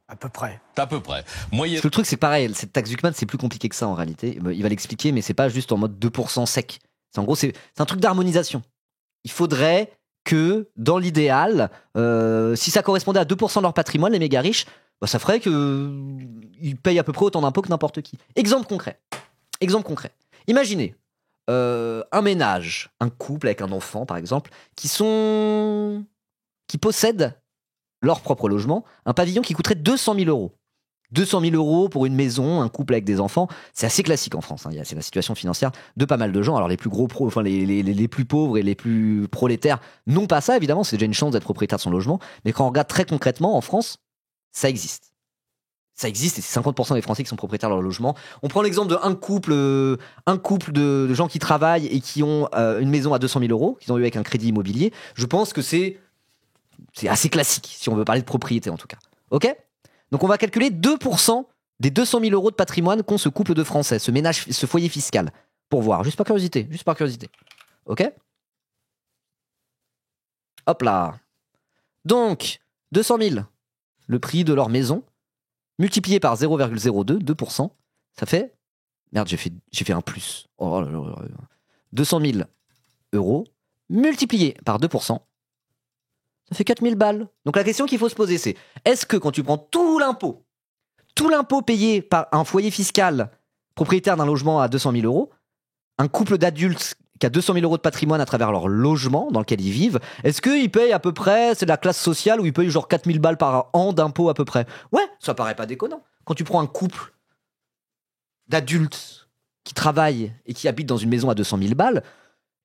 À peu près. À peu près. Parce que le truc, c'est pareil, cette taxe Zuckman, c'est plus compliqué que ça en réalité. Il va l'expliquer, mais c'est pas juste en mode 2% sec. En gros, c'est un truc d'harmonisation. Il faudrait que, dans l'idéal, si ça correspondait à 2% de leur patrimoine, les méga riches, bah, ça ferait qu'ils payent à peu près autant d'impôts que n'importe qui. Exemple concret. Imaginez. Un ménage, un couple avec un enfant par exemple, qui possèdent leur propre logement, un pavillon qui coûterait 200 000 euros. 200 000 euros pour une maison, un couple avec des enfants, c'est assez classique en France. Hein. C'est la situation financière de pas mal de gens. Alors les plus gros les plus pauvres et les plus prolétaires n'ont pas ça évidemment, c'est déjà une chance d'être propriétaire de son logement. Mais quand on regarde très concrètement en France, ça existe. Ça existe et c'est 50% des Français qui sont propriétaires de leur logement. On prend l'exemple d'un couple de gens qui travaillent et qui ont une maison à 200 000 euros, qu'ils ont eu avec un crédit immobilier. Je pense que c'est assez classique, si on veut parler de propriété en tout cas. Ok ? Donc on va calculer 2% des 200 000 euros de patrimoine qu'ont ce couple de Français, ce foyer fiscal. Pour voir, juste par curiosité. Ok ? Hop là. Donc, 200 000, le prix de leur maison, multiplié par 0,02, 2%, ça fait... Merde, j'ai fait un plus. Oh là là là là. 200 000 euros, multiplié par 2%, ça fait 4 000 balles. Donc la question qu'il faut se poser, c'est est-ce que quand tu prends tout l'impôt payé par un foyer fiscal propriétaire d'un logement à 200 000 euros, un couple d'adultes qui a 200 000 euros de patrimoine à travers leur logement dans lequel ils vivent, est-ce qu'ils payent à peu près, c'est de la classe sociale où ils payent genre 4 000 balles par an d'impôts à peu près? Ouais, ça paraît pas déconnant. Quand tu prends un couple d'adultes qui travaillent et qui habitent dans une maison à 200 000 balles,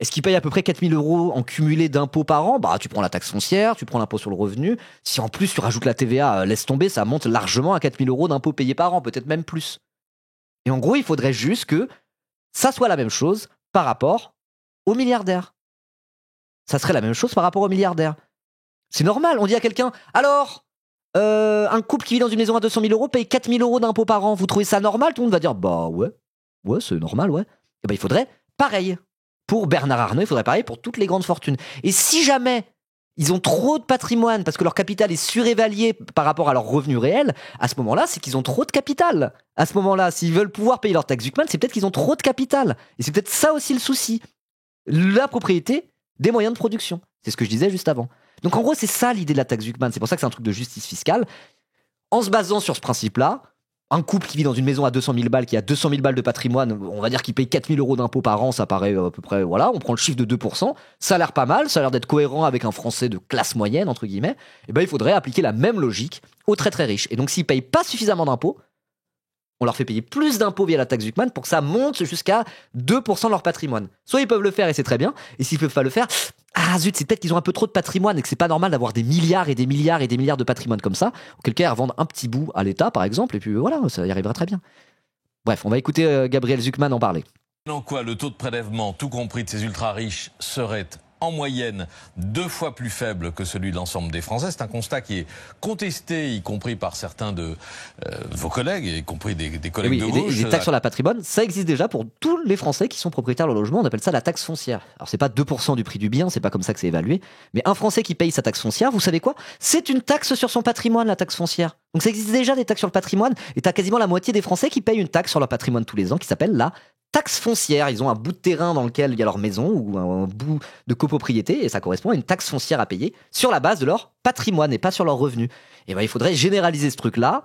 est-ce qu'ils payent à peu près 4 000 euros en cumulé d'impôts par an? Bah, tu prends la taxe foncière, tu prends l'impôt sur le revenu. Si en plus tu rajoutes la TVA, laisse tomber, ça monte largement à 4 000 euros d'impôts payés par an, peut-être même plus. Et en gros, il faudrait juste que ça soit la même chose par rapport aux milliardaires. Ça serait la même chose par rapport aux milliardaires. C'est normal. On dit à quelqu'un, alors, un couple qui vit dans une maison à 200 000 euros paye 4 000 euros d'impôts par an. Vous trouvez ça normal? Tout le monde va dire, bah ouais, c'est normal, ouais. Et ben il faudrait pareil. Pour Bernard Arnault, il faudrait pareil pour toutes les grandes fortunes. Et si jamais ils ont trop de patrimoine parce que leur capital est surévalué par rapport à leurs revenus réels, à ce moment-là, c'est qu'ils ont trop de capital. À ce moment-là, s'ils veulent pouvoir payer leur taxe Zuckman, c'est peut-être qu'ils ont trop de capital. Et c'est peut-être ça aussi le souci. La propriété des moyens de production. C'est ce que je disais juste avant. Donc en gros, c'est ça l'idée de la taxe Zuckman. C'est pour ça que c'est un truc de justice fiscale. En se basant sur ce principe-là, un couple qui vit dans une maison à 200 000 balles, qui a 200 000 balles de patrimoine, on va dire qu'il paye 4 000 euros d'impôts par an, ça paraît à peu près, voilà, on prend le chiffre de 2%, ça a l'air pas mal, ça a l'air d'être cohérent avec un Français de classe moyenne, entre guillemets, et ben il faudrait appliquer la même logique aux très très riches. Et donc s'ils payent pas suffisamment d'impôts, on leur fait payer plus d'impôts via la taxe Zuckman pour que ça monte jusqu'à 2% de leur patrimoine. Soit ils peuvent le faire et c'est très bien, et s'ils peuvent pas le faire, ah zut, c'est peut-être qu'ils ont un peu trop de patrimoine et que c'est pas normal d'avoir des milliards et des milliards et des milliards de patrimoine comme ça. Auquel cas, ils revendent un petit bout à l'État, par exemple, et puis voilà, ça y arrivera très bien. Bref, on va écouter Gabriel Zuckman en parler. En quoi le taux de prélèvement, tout compris de ces ultra-riches, serait en moyenne 2 fois plus faible que celui de l'ensemble des Français. C'est un constat qui est contesté, y compris par certains de vos collègues, y compris des collègues de gauche. Les taxes sur la patrimoine, ça existe déjà pour tous les Français qui sont propriétaires de leur logement. On appelle ça la taxe foncière. Alors c'est pas 2% du prix du bien, c'est pas comme ça que c'est évalué. Mais un Français qui paye sa taxe foncière, vous savez quoi? C'est une taxe sur son patrimoine, la taxe foncière. Donc ça existe déjà des taxes sur le patrimoine. Et t'as quasiment la moitié des Français qui payent une taxe sur leur patrimoine tous les ans qui s'appelle la taxe foncière. Ils ont un bout de terrain dans lequel il y a leur maison ou un bout de copropriété et ça correspond à une taxe foncière à payer sur la base de leur patrimoine et pas sur leurs revenus. Et ben il faudrait généraliser ce truc-là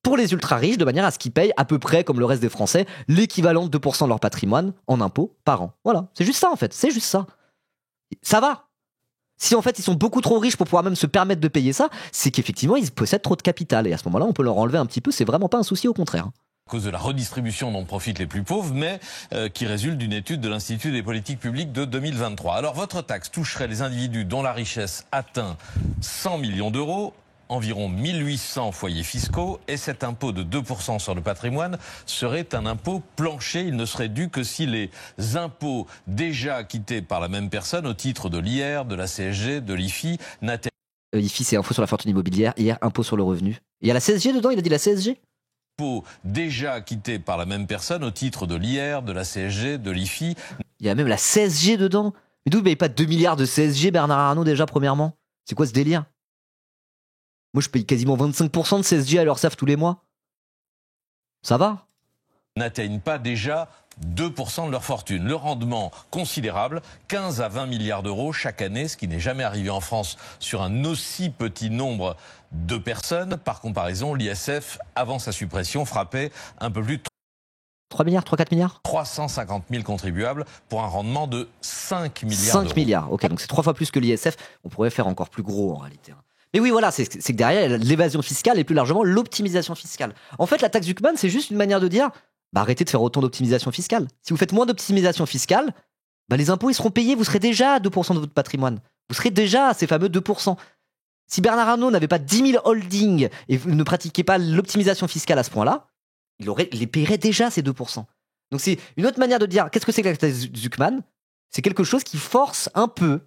pour les ultra riches de manière à ce qu'ils payent à peu près comme le reste des Français l'équivalent de 2% de leur patrimoine en impôts par an. Voilà, c'est juste ça en fait, c'est juste ça. Ça va. Si en fait ils sont beaucoup trop riches pour pouvoir même se permettre de payer ça, c'est qu'effectivement ils possèdent trop de capital et à ce moment-là on peut leur enlever un petit peu, c'est vraiment pas un souci, au contraire. À cause de la redistribution dont profitent les plus pauvres, mais qui résulte d'une étude de l'Institut des politiques publiques de 2023. Alors votre taxe toucherait les individus dont la richesse atteint 100 millions d'euros, environ 1800 foyers fiscaux, et cet impôt de 2% sur le patrimoine serait un impôt plancher. Il ne serait dû que si les impôts déjà acquittés par la même personne au titre de l'IR, de la CSG, de l'IFI n'atteignent... IFI c'est impôt sur la fortune immobilière, IR impôt sur le revenu. Il y a la CSG dedans, il a dit la CSG déjà acquitté par la même personne au titre de l'IR, de la CSG, de l'IFI. Il y a même la CSG dedans. Mais d'où vous payez pas 2 milliards de CSG, Bernard Arnault, déjà, premièrement? C'est quoi ce délire? Moi, je paye quasiment 25% de CSG à l'URSSAF tous les mois. Ça va? N'atteignent pas déjà 2% de leur fortune. Le rendement considérable, 15 à 20 milliards d'euros chaque année, ce qui n'est jamais arrivé en France sur un aussi petit nombre de personnes. Par comparaison, l'ISF, avant sa suppression, frappait un peu plus de 3 milliards, 3-4 milliards 350 000 contribuables pour un rendement de 5 milliards 5 milliards, ok, donc c'est 3 fois plus que l'ISF. On pourrait faire encore plus gros en réalité. Mais oui, voilà, c'est que derrière, l'évasion fiscale et plus largement l'optimisation fiscale. En fait, la taxe Zuckman, c'est juste une manière de dire, bah arrêtez de faire autant d'optimisation fiscale. Si vous faites moins d'optimisation fiscale, bah les impôts ils seront payés, vous serez déjà à 2% de votre patrimoine. Vous serez déjà à ces fameux 2%. Si Bernard Arnault n'avait pas 10 000 holdings et ne pratiquait pas l'optimisation fiscale à ce point-là, il les paierait déjà ces 2%. Donc c'est une autre manière de dire, qu'est-ce que c'est que la taxe Zuckman? C'est quelque chose qui force un peu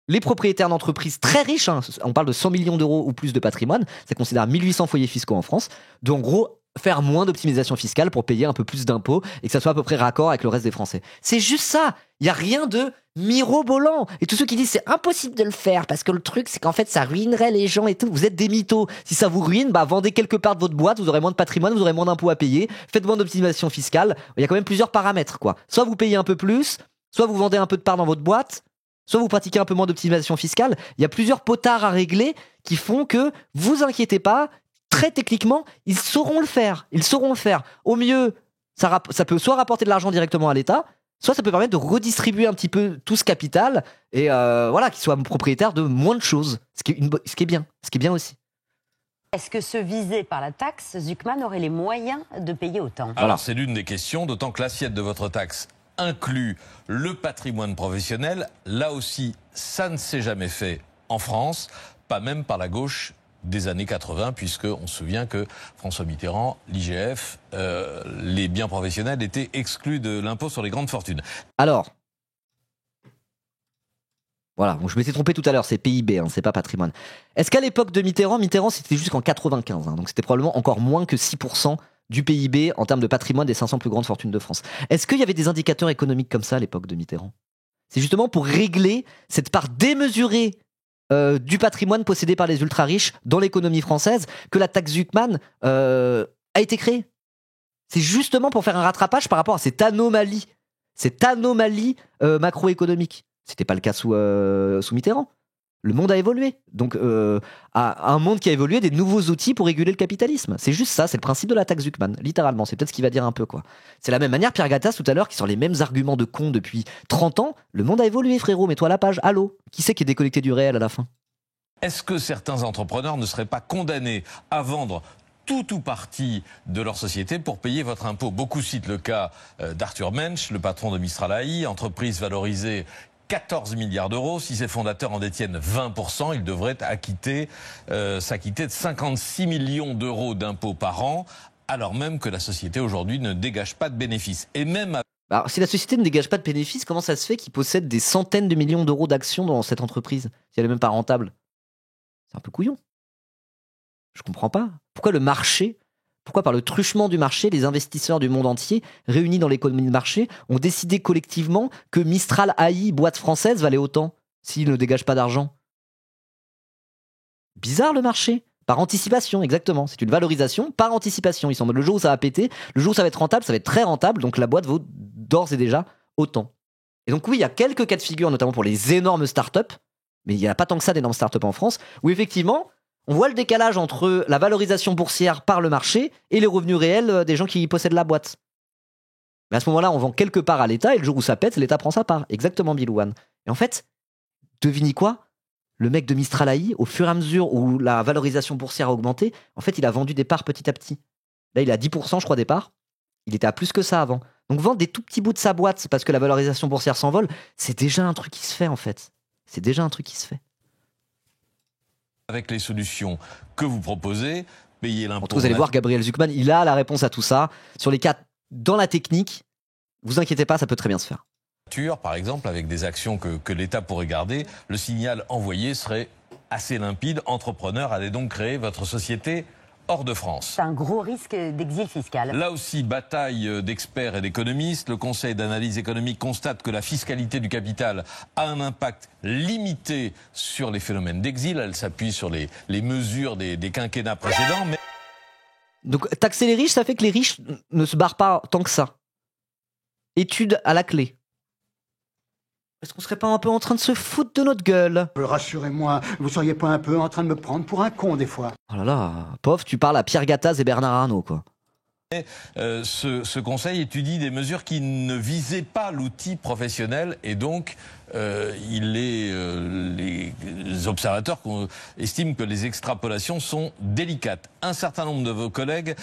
les propriétaires d'entreprises très riches, hein, on parle de 100 millions d'euros ou plus de patrimoine, ça considère 1800 foyers fiscaux en France, de en gros faire moins d'optimisation fiscale pour payer un peu plus d'impôts et que ça soit à peu près raccord avec le reste des Français. C'est juste ça. Il n'y a rien de mirobolant. Et tous ceux qui disent c'est impossible de le faire parce que le truc c'est qu'en fait ça ruinerait les gens et tout, vous êtes des mythos. Si ça vous ruine, bah vendez quelque part de votre boîte, vous aurez moins de patrimoine, vous aurez moins d'impôts à payer, faites moins d'optimisation fiscale. Il y a quand même plusieurs paramètres, quoi. Soit vous payez un peu plus, soit vous vendez un peu de part dans votre boîte, soit vous pratiquez un peu moins d'optimisation fiscale. Il y a plusieurs potards à régler qui font que, vous inquiétez pas, très techniquement, ils sauront le faire. Ils sauront le faire. Au mieux, ça peut soit rapporter de l'argent directement à l'État, soit ça peut permettre de redistribuer un petit peu tout ce capital et voilà, qu'ils soient propriétaires de moins de choses. Ce qui est bien aussi. Est-ce que ceux visés par la taxe Zuckman auraient les moyens de payer autant? Alors c'est l'une des questions, d'autant que l'assiette de votre taxe inclut le patrimoine professionnel. Là aussi, ça ne s'est jamais fait en France, pas même par la gauche des années 80, puisqu'on se souvient que François Mitterrand, l'IGF, les biens professionnels étaient exclus de l'impôt sur les grandes fortunes. Alors, Voilà, donc je m'étais trompé tout à l'heure, c'est PIB, c'est pas patrimoine. Est-ce qu'à l'époque de Mitterrand, c'était jusqu'en 95, donc c'était probablement encore moins que 6% du PIB en termes de patrimoine des 500 plus grandes fortunes de France. Est-ce qu'il y avait des indicateurs économiques comme ça à l'époque de Mitterrand? C'est justement pour régler cette part démesurée du patrimoine possédé par les ultra-riches dans l'économie française que la taxe Zuckman a été créée. C'est justement pour faire un rattrapage par rapport à cette anomalie macroéconomique. C'était pas le cas sous Mitterrand. Le monde a évolué. Donc, à un monde qui a évolué, des nouveaux outils pour réguler le capitalisme. C'est juste ça, c'est le principe de la taxe Zuckman, littéralement. C'est peut-être ce qu'il va dire un peu, quoi. C'est la même manière, Pierre Gattaz, tout à l'heure, qui sort les mêmes arguments de con depuis 30 ans. Le monde a évolué, frérot, mets-toi à la page. Allô? Qui c'est qui est déconnecté du réel à la fin? Est-ce que certains entrepreneurs ne seraient pas condamnés à vendre tout ou partie de leur société pour payer votre impôt? Beaucoup citent le cas d'Arthur Mensch, le patron de Mistral AI, entreprise valorisée 14 milliards d'euros. Si ses fondateurs en détiennent 20%, ils devraient s'acquitter de 56 millions d'euros d'impôts par an, alors même que la société aujourd'hui ne dégage pas de bénéfices. Et même alors, si la société ne dégage pas de bénéfices, comment ça se fait qu'il possède des centaines de millions d'euros d'actions dans cette entreprise, si elle n'est même pas rentable? C'est un peu couillon. Je comprends pas. Pourquoi par le truchement du marché, les investisseurs du monde entier, réunis dans l'économie de marché, ont décidé collectivement que Mistral AI, boîte française, valait autant, s'il ne dégage pas d'argent? Bizarre le marché. Par anticipation, exactement. C'est une valorisation par anticipation. Ils sont en mode, le jour où ça va péter, le jour où ça va être rentable, ça va être très rentable, donc la boîte vaut d'ores et déjà autant. Et donc oui, il y a quelques cas de figure, notamment pour les énormes startups, mais il n'y a pas tant que ça d'énormes startups en France, où effectivement, on voit le décalage entre la valorisation boursière par le marché et les revenus réels des gens qui possèdent la boîte. Mais à ce moment-là, on vend quelque part à l'État et le jour où ça pète, l'État prend sa part. Exactement, Bilouane. Et en fait, devinez quoi? Le mec de Mistral AI, au fur et à mesure où la valorisation boursière a augmenté, en fait, il a vendu des parts petit à petit. Là, il est à 10%, je crois, des parts. Il était à plus que ça avant. Donc, vendre des tout petits bouts de sa boîte parce que la valorisation boursière s'envole, c'est déjà un truc qui se fait, en fait. C'est déjà un truc qui se fait. avec les solutions que vous proposez, payer l'impôt. Vous allez voir, Gabriel Zuckman, il a la réponse à tout ça. Sur les cas dans la technique, vous inquiétez pas, ça peut très bien se faire. Par exemple, avec des actions que l'État pourrait garder, le signal envoyé serait assez limpide. Entrepreneur, allez donc créer votre société hors de France. C'est un gros risque d'exil fiscal. Là aussi, bataille d'experts et d'économistes. Le Conseil d'analyse économique constate que la fiscalité du capital a un impact limité sur les phénomènes d'exil. Elle s'appuie sur les mesures des quinquennats précédents. Mais... Donc, taxer les riches, ça fait que les riches ne se barrent pas tant que ça. Étude à la clé. Est-ce qu'on serait pas un peu en train de se foutre de notre gueule? Rassurez-moi, vous seriez pas un peu en train de me prendre pour un con des fois? Oh là là, pauvre, tu parles à Pierre Gattaz et Bernard Arnault, quoi. Ce conseil étudie des mesures qui ne visaient pas l'outil professionnel et donc les observateurs estiment que les extrapolations sont délicates. Un certain nombre de vos collègues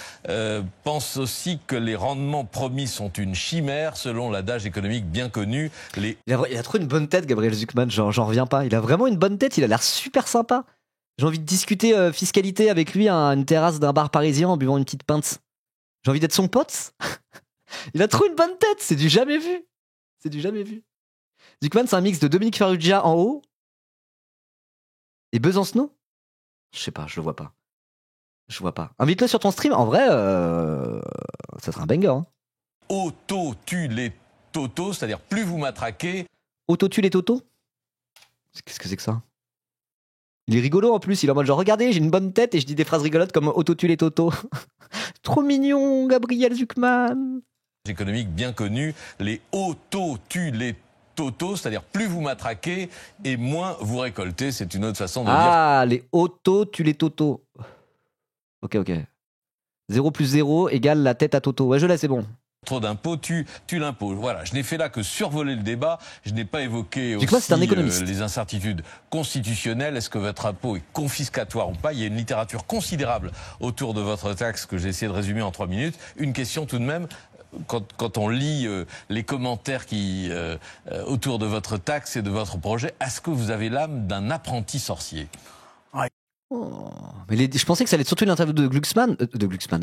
pensent aussi que les rendements promis sont une chimère selon l'adage économique bien connu. Il a trop une bonne tête, Gabriel Zuckman, j'en reviens pas. Il a vraiment une bonne tête, il a l'air super sympa. J'ai envie de discuter fiscalité avec lui à une terrasse d'un bar parisien en buvant une petite pinte. J'ai envie d'être son pote. Il a trop une bonne tête, c'est du jamais vu. C'est du jamais vu. Zuckman, c'est un mix de Dominique Farrugia en haut et Besancenot. Je sais pas, je le vois pas. Je vois pas. Invite-le sur ton stream, en vrai, ça sera un banger. Hein. Auto-tue les totos, c'est-à-dire plus vous matraquez. Auto-tue les totos? Qu'est-ce que c'est que ça? Il est rigolo en plus, il est en mode genre regardez, j'ai une bonne tête et je dis des phrases rigolotes comme auto-tue les totos. Trop mignon, Gabriel Zuckman. Économique bien connu, les auto-tue les totos, c'est-à-dire plus vous matraquez et moins vous récoltez. C'est une autre façon de dire. Ah, les auto-tue les totos. Ok. 0 plus 0 égale la tête à Toto. Ouais, je l'ai, c'est bon. Trop d'impôts, tu l'impôt. Voilà, je n'ai fait là que survoler le débat. Je n'ai pas évoqué aussi c'est un économiste. Les incertitudes constitutionnelles. Est-ce que votre impôt est confiscatoire ou pas? Il y a une littérature considérable autour de votre taxe que j'ai essayé de résumer en 3 minutes. Une question tout de même. Quand on lit les commentaires autour de votre taxe et de votre projet, est-ce que vous avez l'âme d'un apprenti sorcier? Mais je pensais que ça allait être surtout une interview de Glucksmann,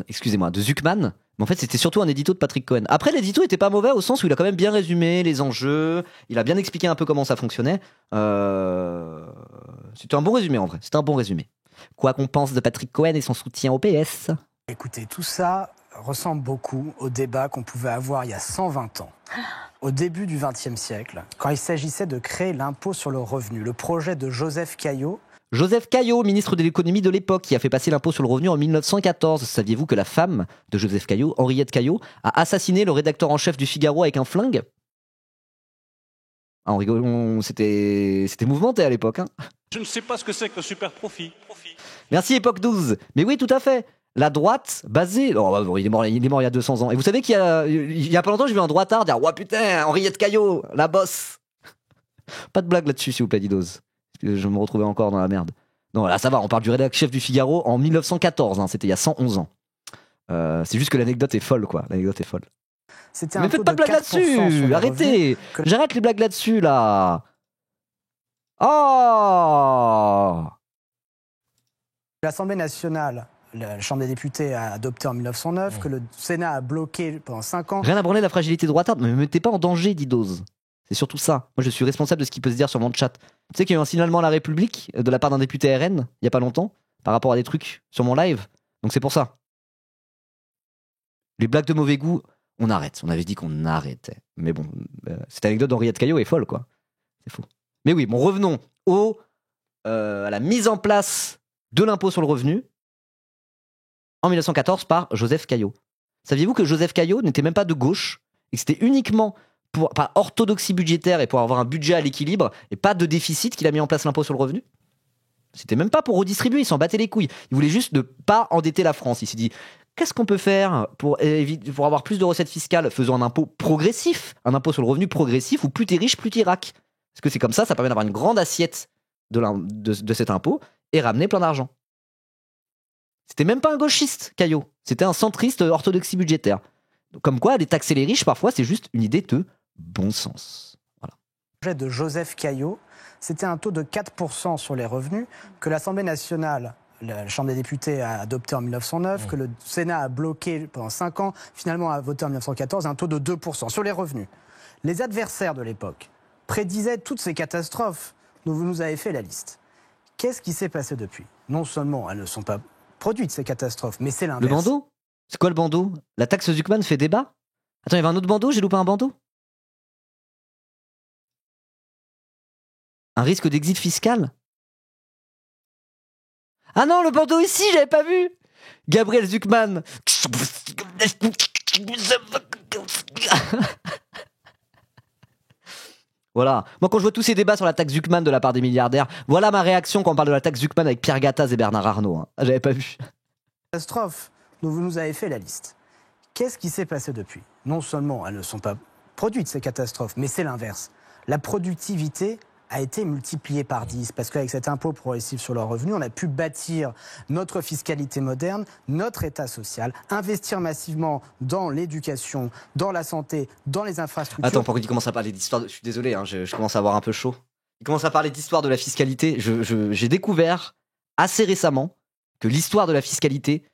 excusez-moi, de Zuckman. Mais en fait, c'était surtout un édito de Patrick Cohen. Après, l'édito était pas mauvais au sens où il a quand même bien résumé les enjeux, il a bien expliqué un peu comment ça fonctionnait. C'était un bon résumé en vrai, c'était un bon résumé. Quoi qu'on pense de Patrick Cohen et son soutien au PS. Écoutez, tout ça ressemble beaucoup au débat qu'on pouvait avoir il y a 120 ans. Au début du XXe siècle, quand il s'agissait de créer l'impôt sur le revenu, le projet de Joseph Caillaux. Joseph Caillaux, ministre de l'économie de l'époque, qui a fait passer l'impôt sur le revenu en 1914. Saviez-vous que la femme de Joseph Caillaux, Henriette Caillaux, a assassiné le rédacteur en chef du Figaro avec un flingue? Ah, on rigole, c'était mouvementé à l'époque. Hein. Je ne sais pas ce que c'est que super profit. Merci Époque 12. Mais oui, tout à fait. La droite basée... Oh, il est mort il y a 200 ans. Et vous savez qu'il y a pas longtemps, j'ai vu un droitard dire « Ouah putain, Henriette Caillaux, la bosse !» Pas de blague là-dessus, s'il vous plaît, Didos. Je me retrouvais encore dans la merde. Non, là, ça va, on parle du rédacteur chef du Figaro en 1914. Hein, c'était il y a 111 ans. C'est juste que l'anecdote est folle, quoi. L'anecdote est folle. Mais faites pas de blague là-dessus. Arrêtez. J'arrête les blagues là-dessus, là. Oh. L'Assemblée nationale, la Chambre des députés a adopté en 1909, que le Sénat a bloqué pendant 5 ans. Rien à branler la fragilité droitarde, mais ne me mettez pas en danger, Didos. C'est surtout ça. Moi, je suis responsable de ce qui peut se dire sur mon chat. Tu sais qu'il y a eu un signalement à la République de la part d'un député RN, il y a pas longtemps, par rapport à des trucs sur mon live. Donc c'est pour ça. Les blagues de mauvais goût, on arrête. On avait dit qu'on arrêtait. Mais bon, cette anecdote d'Henriette Caillaux est folle, quoi. C'est fou. Mais oui, bon, revenons à la mise en place de l'impôt sur le revenu en 1914 par Joseph Caillaux. Saviez-vous que Joseph Caillaux n'était même pas de gauche et que c'était uniquement par orthodoxie budgétaire et pour avoir un budget à l'équilibre et pas de déficit qu'il a mis en place l'impôt sur le revenu? C'était même pas pour redistribuer, il s'en battait les couilles. Il voulait juste ne pas endetter la France. Il s'est dit, qu'est-ce qu'on peut faire pour avoir plus de recettes fiscales? Faisons un impôt progressif, un impôt sur le revenu progressif où plus t'es riche, plus t'es rack. Parce que c'est comme ça permet d'avoir une grande assiette de cet impôt et ramener plein d'argent. C'était même pas un gauchiste, Caillaux. C'était un centriste orthodoxie budgétaire. Comme quoi, les taxer les riches, parfois, c'est juste une idée de bon sens. Voilà. Le projet de Joseph Caillaux, c'était un taux de 4% sur les revenus que l'Assemblée nationale, la Chambre des députés a adopté en 1909, que le Sénat a bloqué pendant 5 ans, finalement a voté en 1914, un taux de 2% sur les revenus. Les adversaires de l'époque prédisaient toutes ces catastrophes dont vous nous avez fait la liste. Qu'est-ce qui s'est passé depuis? Non seulement elles ne sont pas produites, ces catastrophes, mais c'est l'inverse. Le bandeau? C'est quoi le bandeau? La taxe Zuckman fait débat? Attends, il y avait un autre bandeau? J'ai loupé un bandeau? Un risque d'exit fiscal? Ah non, le bandeau ici, j'avais pas vu! Gabriel Zuckman. Voilà. Moi, quand je vois tous ces débats sur la taxe Zuckman de la part des milliardaires, voilà ma réaction quand on parle de la taxe Zuckman avec Pierre Gattaz et Bernard Arnault. Hein. J'avais pas vu. Catastrophe dont vous nous avez fait la liste. Qu'est-ce qui s'est passé depuis? Non seulement elles ne sont pas produites, ces catastrophes, mais c'est l'inverse. La productivité a été multipliée par 10, parce qu'avec cet impôt progressif sur leurs revenus, on a pu bâtir notre fiscalité moderne, notre État social, investir massivement dans l'éducation, dans la santé, dans les infrastructures. Attends, pour qu'il commence à parler d'histoire, je suis désolé, hein, je commence à avoir un peu chaud. Il commence à parler d'histoire de la fiscalité. J'ai découvert assez récemment que l'histoire de la fiscalité,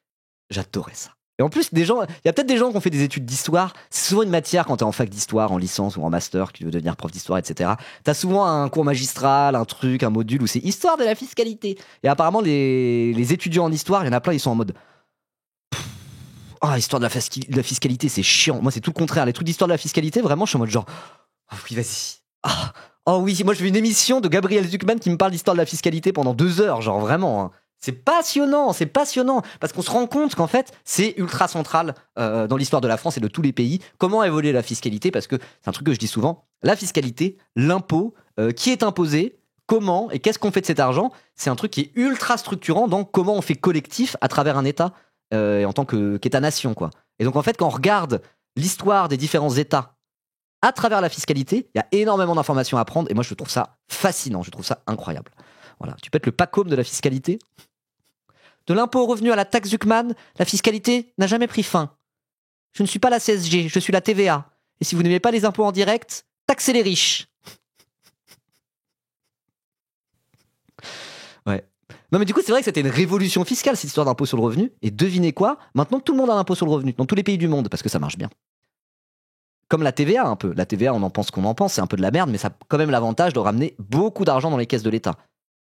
j'adorais ça. Et en plus, il y a peut-être des gens qui ont fait des études d'histoire. C'est souvent une matière quand t'es en fac d'histoire, en licence ou en master, que tu veux devenir prof d'histoire, etc. T'as souvent un cours magistral, un truc, un module où c'est histoire de la fiscalité. Et apparemment, les étudiants en histoire, il y en a plein, ils sont en mode histoire de la fiscalité, c'est chiant. Moi, c'est tout le contraire. Les trucs d'histoire de la fiscalité, vraiment, je suis en mode genre oui, vas-y. Oh oui, moi, je veux une émission de Gabriel Zuckman qui me parle d'histoire de la fiscalité pendant 2 heures, genre vraiment. Hein. C'est passionnant, parce qu'on se rend compte qu'en fait, c'est ultra central dans l'histoire de la France et de tous les pays. Comment évoluer la fiscalité? Parce que c'est un truc que je dis souvent, la fiscalité, l'impôt, qui est imposé, comment et qu'est-ce qu'on fait de cet argent, c'est un truc qui est ultra structurant dans comment on fait collectif à travers un État, et en tant qu'État-nation, quoi. Et donc en fait, quand on regarde l'histoire des différents États à travers la fiscalité, il y a énormément d'informations à prendre, et moi je trouve ça fascinant, je trouve ça incroyable. Voilà, tu peux être le pacôme de la fiscalité. De l'impôt au revenu à la taxe Zuckman, la fiscalité n'a jamais pris fin. Je ne suis pas la CSG, je suis la TVA. Et si vous n'aimez pas les impôts en direct, taxez les riches. Ouais. Non mais du coup c'est vrai que c'était une révolution fiscale cette histoire d'impôt sur le revenu. Et devinez quoi? Maintenant tout le monde a un impôt sur le revenu dans tous les pays du monde parce que ça marche bien. Comme la TVA un peu. La TVA on en pense qu'on en pense, c'est un peu de la merde, mais ça a quand même l'avantage de ramener beaucoup d'argent dans les caisses de l'État.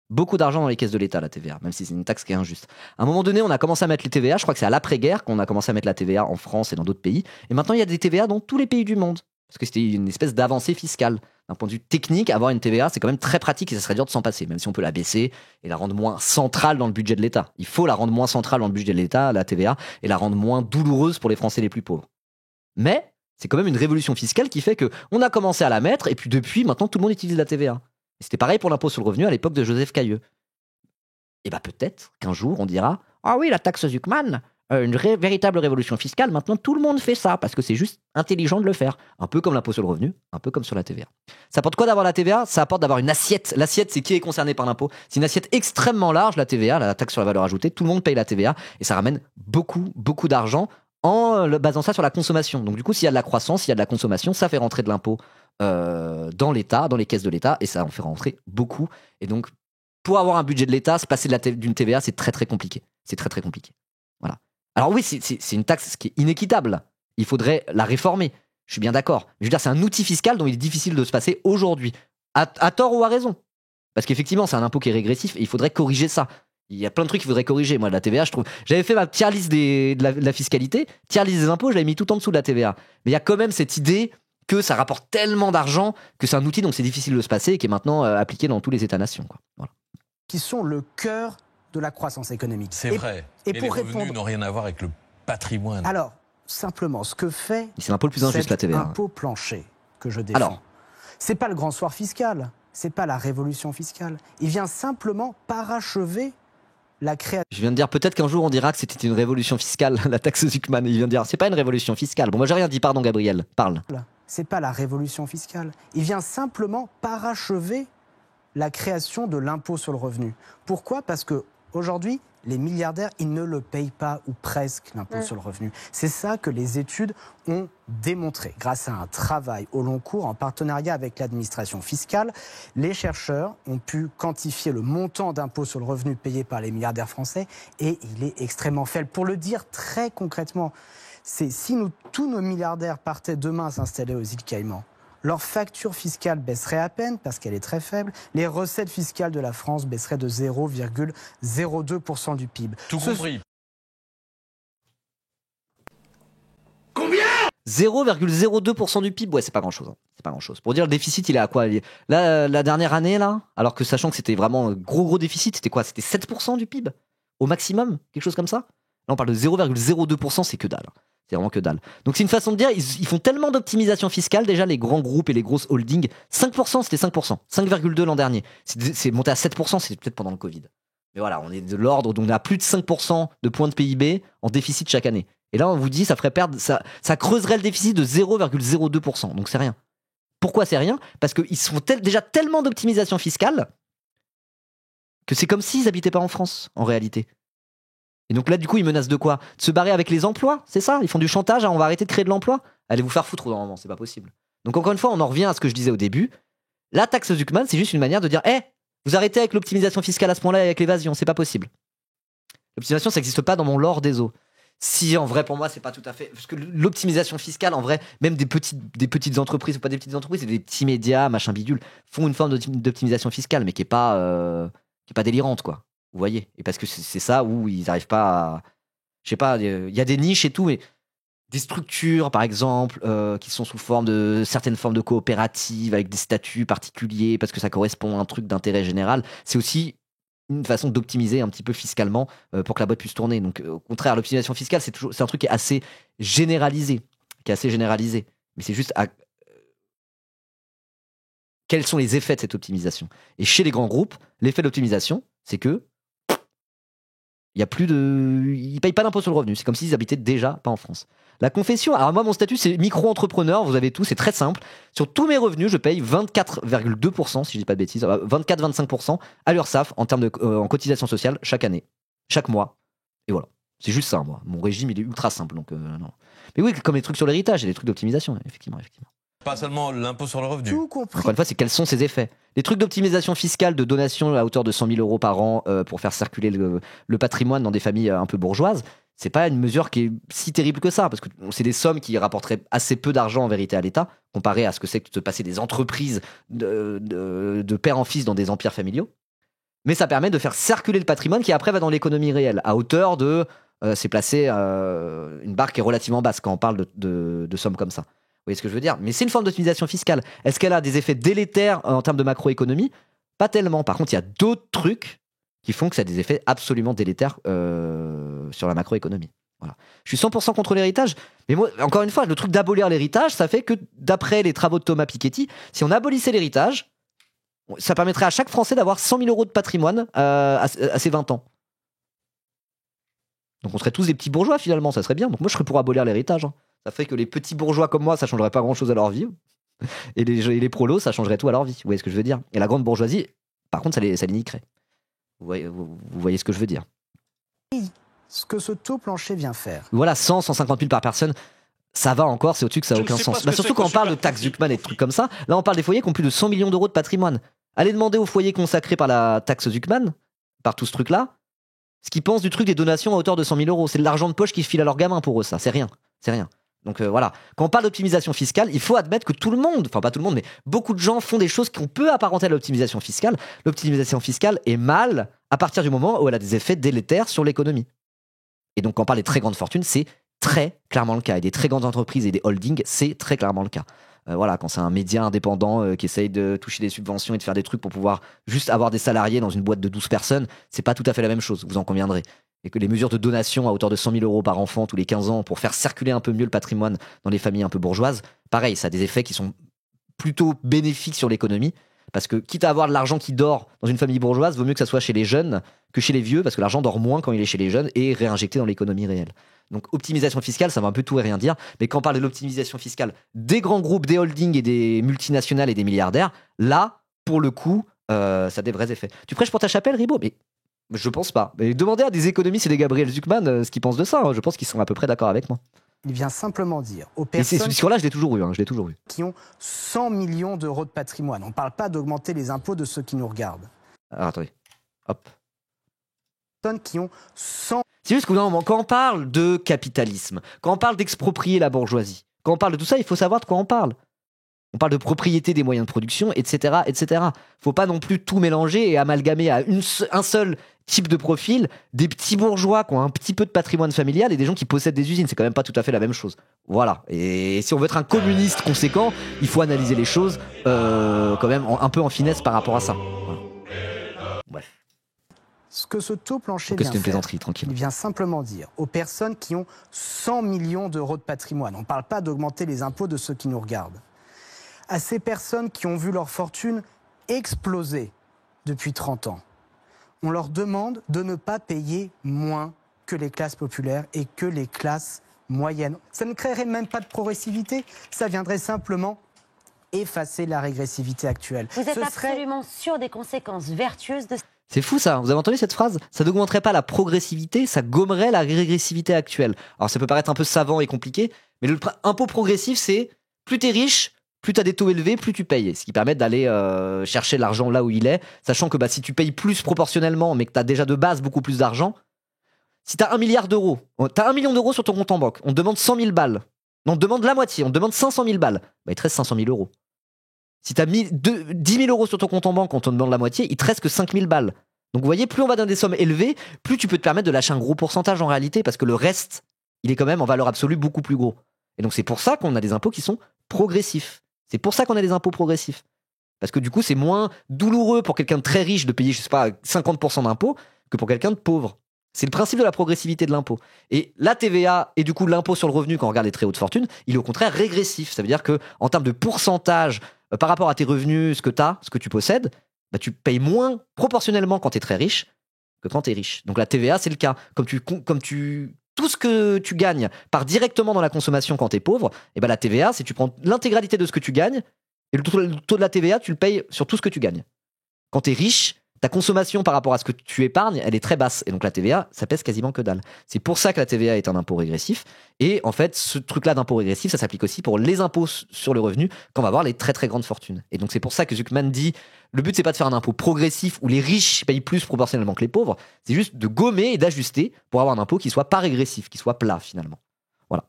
Beaucoup d'argent dans les caisses de l'État la TVA, même si c'est une taxe qui est injuste. À un moment donné on a commencé à mettre les TVA, je crois que c'est à l'après-guerre qu'on a commencé à mettre la TVA en France et dans d'autres pays. Et maintenant il y a des TVA dans tous les pays du monde. Parce que c'était une espèce d'avancée fiscale. D'un point de vue technique, avoir une TVA, c'est quand même très pratique et ça serait dur de s'en passer, même si on peut la baisser et la rendre moins centrale dans le budget de l'État. Il faut la rendre moins centrale dans le budget de l'État, la TVA, et la rendre moins douloureuse pour les Français les plus pauvres. Mais c'est quand même une révolution fiscale qui fait qu'on a commencé à la mettre et puis depuis, maintenant, tout le monde utilise la TVA. Et c'était pareil pour l'impôt sur le revenu à l'époque de Joseph Cailleux. Et bah peut-être qu'un jour, on dira « Ah oui, la taxe Zuckman !» véritable révolution fiscale, maintenant tout le monde fait ça parce que c'est juste intelligent de le faire. Un peu comme l'impôt sur le revenu, un peu comme sur la TVA. Ça apporte quoi d'avoir la TVA? Ça apporte d'avoir une assiette. L'assiette, c'est qui est concerné par l'impôt. C'est une assiette extrêmement large, la TVA, la taxe sur la valeur ajoutée. Tout le monde paye la TVA et ça ramène beaucoup d'argent en basant ça sur la consommation. Donc du coup, s'il y a de la croissance, s'il y a de la consommation, ça fait rentrer de l'impôt dans l'État, dans les caisses de l'État et ça en fait rentrer beaucoup. Et donc, pour avoir un budget de l'État, se passer d'une TVA, c'est très compliqué. C'est très compliqué. Voilà. Alors oui, c'est une taxe qui est inéquitable. Il faudrait la réformer. Je suis bien d'accord. Je veux dire, c'est un outil fiscal dont il est difficile de se passer aujourd'hui. À tort ou à raison. Parce qu'effectivement, c'est un impôt qui est régressif et il faudrait corriger ça. Il y a plein de trucs qu'il faudrait corriger. Moi, la TVA, je trouve... J'avais fait ma tier list de la fiscalité. Tier list des impôts, je l'avais mis tout en dessous de la TVA. Mais il y a quand même cette idée que ça rapporte tellement d'argent que c'est un outil dont c'est difficile de se passer et qui est maintenant appliqué dans tous les États-nations. Voilà. Qui sont le cœur de la croissance économique. C'est vrai. Et pour les revenus n'ont rien à voir avec le patrimoine. Alors, simplement, ce que fait c'est l'impôt le plus injuste, la TVA. L'impôt plancher que je défends, c'est pas le grand soir fiscal, c'est pas la révolution fiscale. Il vient simplement parachever la création. Je viens de dire, peut-être qu'un jour on dira que c'était une révolution fiscale, la taxe Zuckman. Il vient de dire, c'est pas une révolution fiscale. Bon, moi j'ai rien dit, pardon Gabriel, parle. C'est pas la révolution fiscale. Il vient simplement parachever la création de l'impôt sur le revenu. Pourquoi? Parce que aujourd'hui, les milliardaires, ils ne le payent pas, ou presque, l'impôt sur le revenu. C'est ça que les études ont démontré. Grâce à un travail au long cours, en partenariat avec l'administration fiscale, les chercheurs ont pu quantifier le montant d'impôt sur le revenu payé par les milliardaires français, et il est extrêmement faible. Pour le dire très concrètement, c'est si tous nos milliardaires partaient demain s'installer aux îles Caïmans, leur facture fiscale baisserait à peine parce qu'elle est très faible. Les recettes fiscales de la France baisseraient de 0,02% du PIB. Tout compris. Combien? 0,02% du PIB, ouais, c'est pas grand-chose. Hein. C'est pas grand-chose. Pour dire, le déficit, il est à quoi? Là, la dernière année, là, alors que sachant que c'était vraiment un gros déficit, c'était quoi? C'était 7% du PIB au maximum, quelque chose comme ça. Là, on parle de 0,02%, c'est que dalle. C'est vraiment que dalle. Donc c'est une façon de dire, ils font tellement d'optimisation fiscale, déjà les grands groupes et les grosses holdings, 5% c'était 5%, 5,2 l'an dernier. C'est monté à 7%, c'était peut-être pendant le Covid. Mais voilà, on est de l'ordre, donc on a plus de 5% de points de PIB en déficit chaque année. Et là on vous dit, ça ferait perdre, ça creuserait le déficit de 0,02%, donc c'est rien. Pourquoi c'est rien? Parce qu'ils font déjà tellement d'optimisation fiscale que c'est comme s'ils habitaient pas en France, en réalité. Et donc là, du coup, ils menacent de quoi? De se barrer avec les emplois, c'est ça? Ils font du chantage, on va arrêter de créer de l'emploi? Allez vous faire foutre, normalement, c'est pas possible. Donc encore une fois, on en revient à ce que je disais au début. La taxe Zuckman, c'est juste une manière de dire, vous arrêtez avec l'optimisation fiscale à ce point-là et avec l'évasion, c'est pas possible. L'optimisation, ça n'existe pas dans mon lore des eaux. Si, en vrai, pour moi, c'est pas tout à fait... Parce que l'optimisation fiscale, en vrai, même des petites entreprises, ou pas des petites entreprises, des petits médias, machin bidule, font une forme d'optimisation fiscale, mais qui est pas délirante, quoi. Vous voyez? Et parce que c'est ça où ils n'arrivent pas à... Je sais pas, il y a des niches et tout, mais des structures, par exemple, qui sont sous forme de certaines formes de coopératives, avec des statuts particuliers, parce que ça correspond à un truc d'intérêt général, c'est aussi une façon d'optimiser un petit peu fiscalement pour que la boîte puisse tourner. Donc, au contraire, l'optimisation fiscale, c'est un truc qui est assez généralisé. Mais c'est juste... Quels sont les effets de cette optimisation? Et chez les grands groupes, l'effet de l'optimisation, c'est que ils payent pas d'impôt sur le revenu. C'est comme s'ils habitaient déjà pas en France. La confession, alors moi mon statut c'est micro-entrepreneur, vous avez tout, c'est très simple. Sur tous mes revenus, je paye 24,2%, si je dis pas de bêtises, 24-25% à l'URSSAF en termes en cotisation sociale chaque année, chaque mois. Et voilà. C'est juste ça, moi. Mon régime, il est ultra simple. Donc, non. Mais oui, comme les trucs sur l'héritage, il y a des trucs d'optimisation, effectivement. Pas seulement l'impôt sur le revenu. Tout compris. Encore une fois, c'est quels sont ses effets. Les trucs d'optimisation fiscale, de donation à hauteur de 100 000 euros par an pour faire circuler le patrimoine dans des familles un peu bourgeoises, c'est pas une mesure qui est si terrible que ça, parce que c'est des sommes qui rapporteraient assez peu d'argent en vérité à l'État, comparé à ce que c'est que de passer des entreprises de père en fils dans des empires familiaux. Mais ça permet de faire circuler le patrimoine qui après va dans l'économie réelle, à hauteur de... c'est placé une barre qui est relativement basse quand on parle de sommes comme ça. Vous voyez ce que je veux dire? Mais c'est une forme d'optimisation fiscale. Est-ce qu'elle a des effets délétères en termes de macroéconomie? Pas tellement. Par contre, il y a d'autres trucs qui font que ça a des effets absolument délétères sur la macroéconomie. Voilà. Je suis 100% contre l'héritage, mais moi, encore une fois, le truc d'abolir l'héritage, ça fait que, d'après les travaux de Thomas Piketty, si on abolissait l'héritage, ça permettrait à chaque Français d'avoir 100 000 euros de patrimoine à ses 20 ans. Donc on serait tous des petits bourgeois finalement, ça serait bien. Donc moi je serais pour abolir l'héritage. Hein. Ça ferait que les petits bourgeois comme moi, ça changerait pas grand chose à leur vie. Et les prolos, ça changerait tout à leur vie. Vous voyez ce que je veux dire? Et la grande bourgeoisie, par contre, ça les niquerait. Vous voyez ce que je veux dire? Ce que ce taux plancher vient faire. Voilà, 150 000 par personne, ça va encore, c'est au-dessus que ça n'a aucun sens. Surtout quand on parle de taxe Zuckman et de trucs comme ça, là on parle des foyers qui ont plus de 100 millions d'euros de patrimoine. Allez demander aux foyers consacrés par la taxe Zuckman, par tout ce truc-là, ce qu'ils pensent du truc des donations à hauteur de 100 000 euros. C'est de l'argent de poche qu'ils filent à leurs gamins pour eux, ça. C'est rien. C'est rien. Donc voilà. Quand on parle d'optimisation fiscale, il faut admettre que tout le monde, enfin pas tout le monde, mais beaucoup de gens font des choses qu'on peut apparenter à l'optimisation fiscale. L'optimisation fiscale est mal à partir du moment où elle a des effets délétères sur l'économie. Et donc quand on parle des très grandes fortunes, c'est très clairement le cas. Et des très grandes entreprises et des holdings, c'est très clairement le cas. Voilà, quand c'est un média indépendant qui essaye de toucher des subventions et de faire des trucs pour pouvoir juste avoir des salariés dans une boîte de 12 personnes, c'est pas tout à fait la même chose, vous en conviendrez. Et que les mesures de donation à hauteur de 100 000 euros par enfant tous les 15 ans pour faire circuler un peu mieux le patrimoine dans les familles un peu bourgeoises, pareil, ça a des effets qui sont plutôt bénéfiques sur l'économie, parce que quitte à avoir de l'argent qui dort dans une famille bourgeoise, vaut mieux que ça soit chez les jeunes que chez les vieux, parce que l'argent dort moins quand il est chez les jeunes et réinjecté dans l'économie réelle. Donc optimisation fiscale, ça va un peu tout et rien dire, mais quand on parle de l'optimisation fiscale des grands groupes, des holdings et des multinationales et des milliardaires, là, pour le coup, ça a des vrais effets. Tu prêches pour ta chapelle, Ribot? Mais je pense pas. Mais demandez à des économistes et des Gabriel Zuckman ce qu'ils pensent de ça, hein. Je pense qu'ils sont à peu près d'accord avec moi. Il vient simplement dire aux personnes... Et ce discours-là, je l'ai toujours eu, qui ont 100 millions d'euros de patrimoine. On ne parle pas d'augmenter les impôts de ceux qui nous regardent. Alors attendez, hop. Personnes qui ont 100... C'est juste que quand on parle de capitalisme, quand on parle d'exproprier la bourgeoisie, quand on parle de tout ça, il faut savoir de quoi on parle. On parle de propriété des moyens de production, etc., etc. Faut pas non plus tout mélanger et amalgamer à un seul type de profil des petits bourgeois qui ont un petit peu de patrimoine familial et des gens qui possèdent des usines. C'est quand même pas tout à fait la même chose. Voilà. Et si on veut être un communiste conséquent, il faut analyser les choses quand même un peu en finesse par rapport à ça. Voilà. Bref. Ce que ce taux plancher vient faire, il vient simplement dire aux personnes qui ont 100 millions d'euros de patrimoine, on ne parle pas d'augmenter les impôts de ceux qui nous regardent, à ces personnes qui ont vu leur fortune exploser depuis 30 ans, on leur demande de ne pas payer moins que les classes populaires et que les classes moyennes. Ça ne créerait même pas de progressivité, ça viendrait simplement effacer la régressivité actuelle. Vous êtes absolument sûr des conséquences vertueuses de... C'est fou ça, vous avez entendu cette phrase? Ça n'augmenterait pas la progressivité, ça gommerait la régressivité actuelle. Alors ça peut paraître un peu savant et compliqué, mais l'impôt progressif c'est plus t'es riche, plus t'as des taux élevés, plus tu payes. Ce qui permet d'aller chercher l'argent là où il est, sachant que si tu payes plus proportionnellement, mais que t'as déjà de base beaucoup plus d'argent, si t'as 1 milliard d'euros, t'as 1 million d'euros sur ton compte en banque, on te demande 100 000 balles, on te demande la moitié, on te demande 500 000 balles, il te reste 500 000 euros. Si t'as 10 000 euros sur ton compte en banque, on te demande la moitié, il te reste que 5 000 balles. Donc vous voyez, plus on va dans des sommes élevées, plus tu peux te permettre de lâcher un gros pourcentage en réalité, parce que le reste, il est quand même en valeur absolue beaucoup plus gros. Et donc c'est pour ça qu'on a des impôts qui sont progressifs. C'est pour ça qu'on a des impôts progressifs. Parce que du coup, c'est moins douloureux pour quelqu'un de très riche de payer, 50% d'impôts que pour quelqu'un de pauvre. C'est le principe de la progressivité de l'impôt. Et la TVA et du coup l'impôt sur le revenu, quand on regarde les très hautes fortunes, il est au contraire régressif. Ça veut dire qu'en termes de pourcentage par rapport à tes revenus, ce que tu as, ce que tu possèdes, tu payes moins proportionnellement quand tu es très riche que quand tu es riche. Donc la TVA, c'est le cas. Tout ce que tu gagnes part directement dans la consommation quand tu es pauvre, et la TVA, c'est tu prends l'intégralité de ce que tu gagnes, et le taux de la TVA, tu le payes sur tout ce que tu gagnes. Quand tu es riche, ta consommation par rapport à ce que tu épargnes, elle est très basse. Et donc la TVA, ça pèse quasiment que dalle. C'est pour ça que la TVA est un impôt régressif. Et en fait, ce truc-là d'impôt régressif, ça s'applique aussi pour les impôts sur le revenu quand on va avoir les très très grandes fortunes. Et donc c'est pour ça que Zuckman dit, le but c'est pas de faire un impôt progressif où les riches payent plus proportionnellement que les pauvres, c'est juste de gommer et d'ajuster pour avoir un impôt qui soit pas régressif, qui soit plat finalement. Voilà.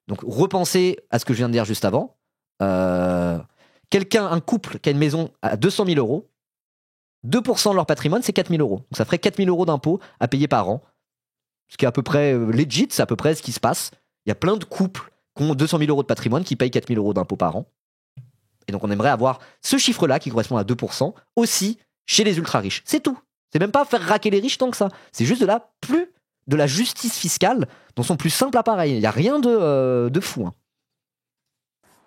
Donc repensez à ce que je viens de dire juste avant. Un couple qui a une maison à 200 000 euros, 2% de leur patrimoine, c'est 4 000 euros. Donc ça ferait 4 000 euros d'impôts à payer par an. Ce qui est à peu près legit, c'est à peu près ce qui se passe. Il y a plein de couples qui ont 200 000 euros de patrimoine qui payent 4 000 euros d'impôts par an. Et donc on aimerait avoir ce chiffre-là qui correspond à 2% aussi chez les ultra-riches. C'est tout. C'est même pas faire raquer les riches tant que ça. C'est juste de la justice fiscale dans son plus simple appareil. Il n'y a rien de fou. Hein.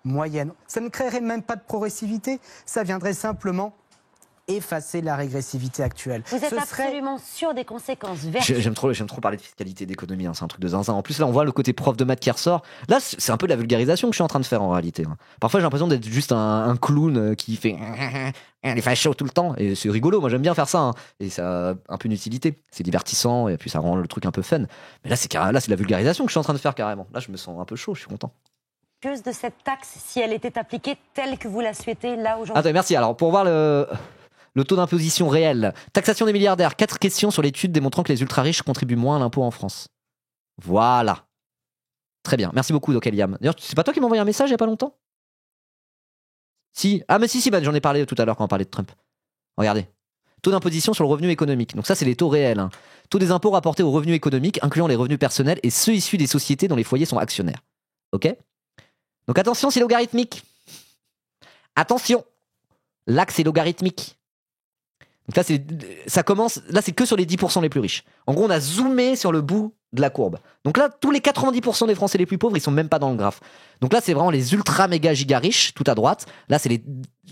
Moyenne. Ça ne créerait même pas de progressivité. Ça viendrait simplement effacer la régressivité actuelle. Vous êtes absolument sûr des conséquences vertes. J'aime trop parler de fiscalité, d'économie, hein, c'est un truc de zinzin. En plus, là, on voit le côté prof de maths qui ressort. Là, c'est un peu de la vulgarisation que je suis en train de faire en réalité. Hein. Parfois, j'ai l'impression d'être juste un clown qui fait les fachos tout le temps. Et c'est rigolo, moi j'aime bien faire ça. Hein. Et ça a un peu une utilité. C'est divertissant et puis ça rend le truc un peu fun. Mais là, c'est de la vulgarisation que je suis en train de faire carrément. Là, je me sens un peu chaud, je suis content. De cette taxe, si elle était appliquée telle que vous la souhaitez là aujourd'hui. Attends, merci. Alors, pour voir le taux d'imposition réel. Taxation des milliardaires. 4 questions sur l'étude démontrant que les ultra-riches contribuent moins à l'impôt en France. Voilà. Très bien. Merci beaucoup, Doc Eliam. D'ailleurs, c'est pas toi qui m'as envoyé un message il y a pas longtemps ? Si. Ah, mais si, j'en ai parlé tout à l'heure quand on parlait de Trump. Regardez. Taux d'imposition sur le revenu économique. Donc ça, c'est les taux réels. Hein. Taux des impôts rapportés aux revenus économiques, incluant les revenus personnels et ceux issus des sociétés dont les foyers sont actionnaires. Ok ? Donc attention, c'est logarithmique. Attention. L'axe c'est logarithmique. Donc là, ça commence. Là, c'est que sur les 10% les plus riches. En gros, on a zoomé sur le bout de la courbe. Donc là, tous les 90% des Français les plus pauvres, ils sont même pas dans le graphe. Donc là, c'est vraiment les ultra méga giga riches, tout à droite. Là, c'est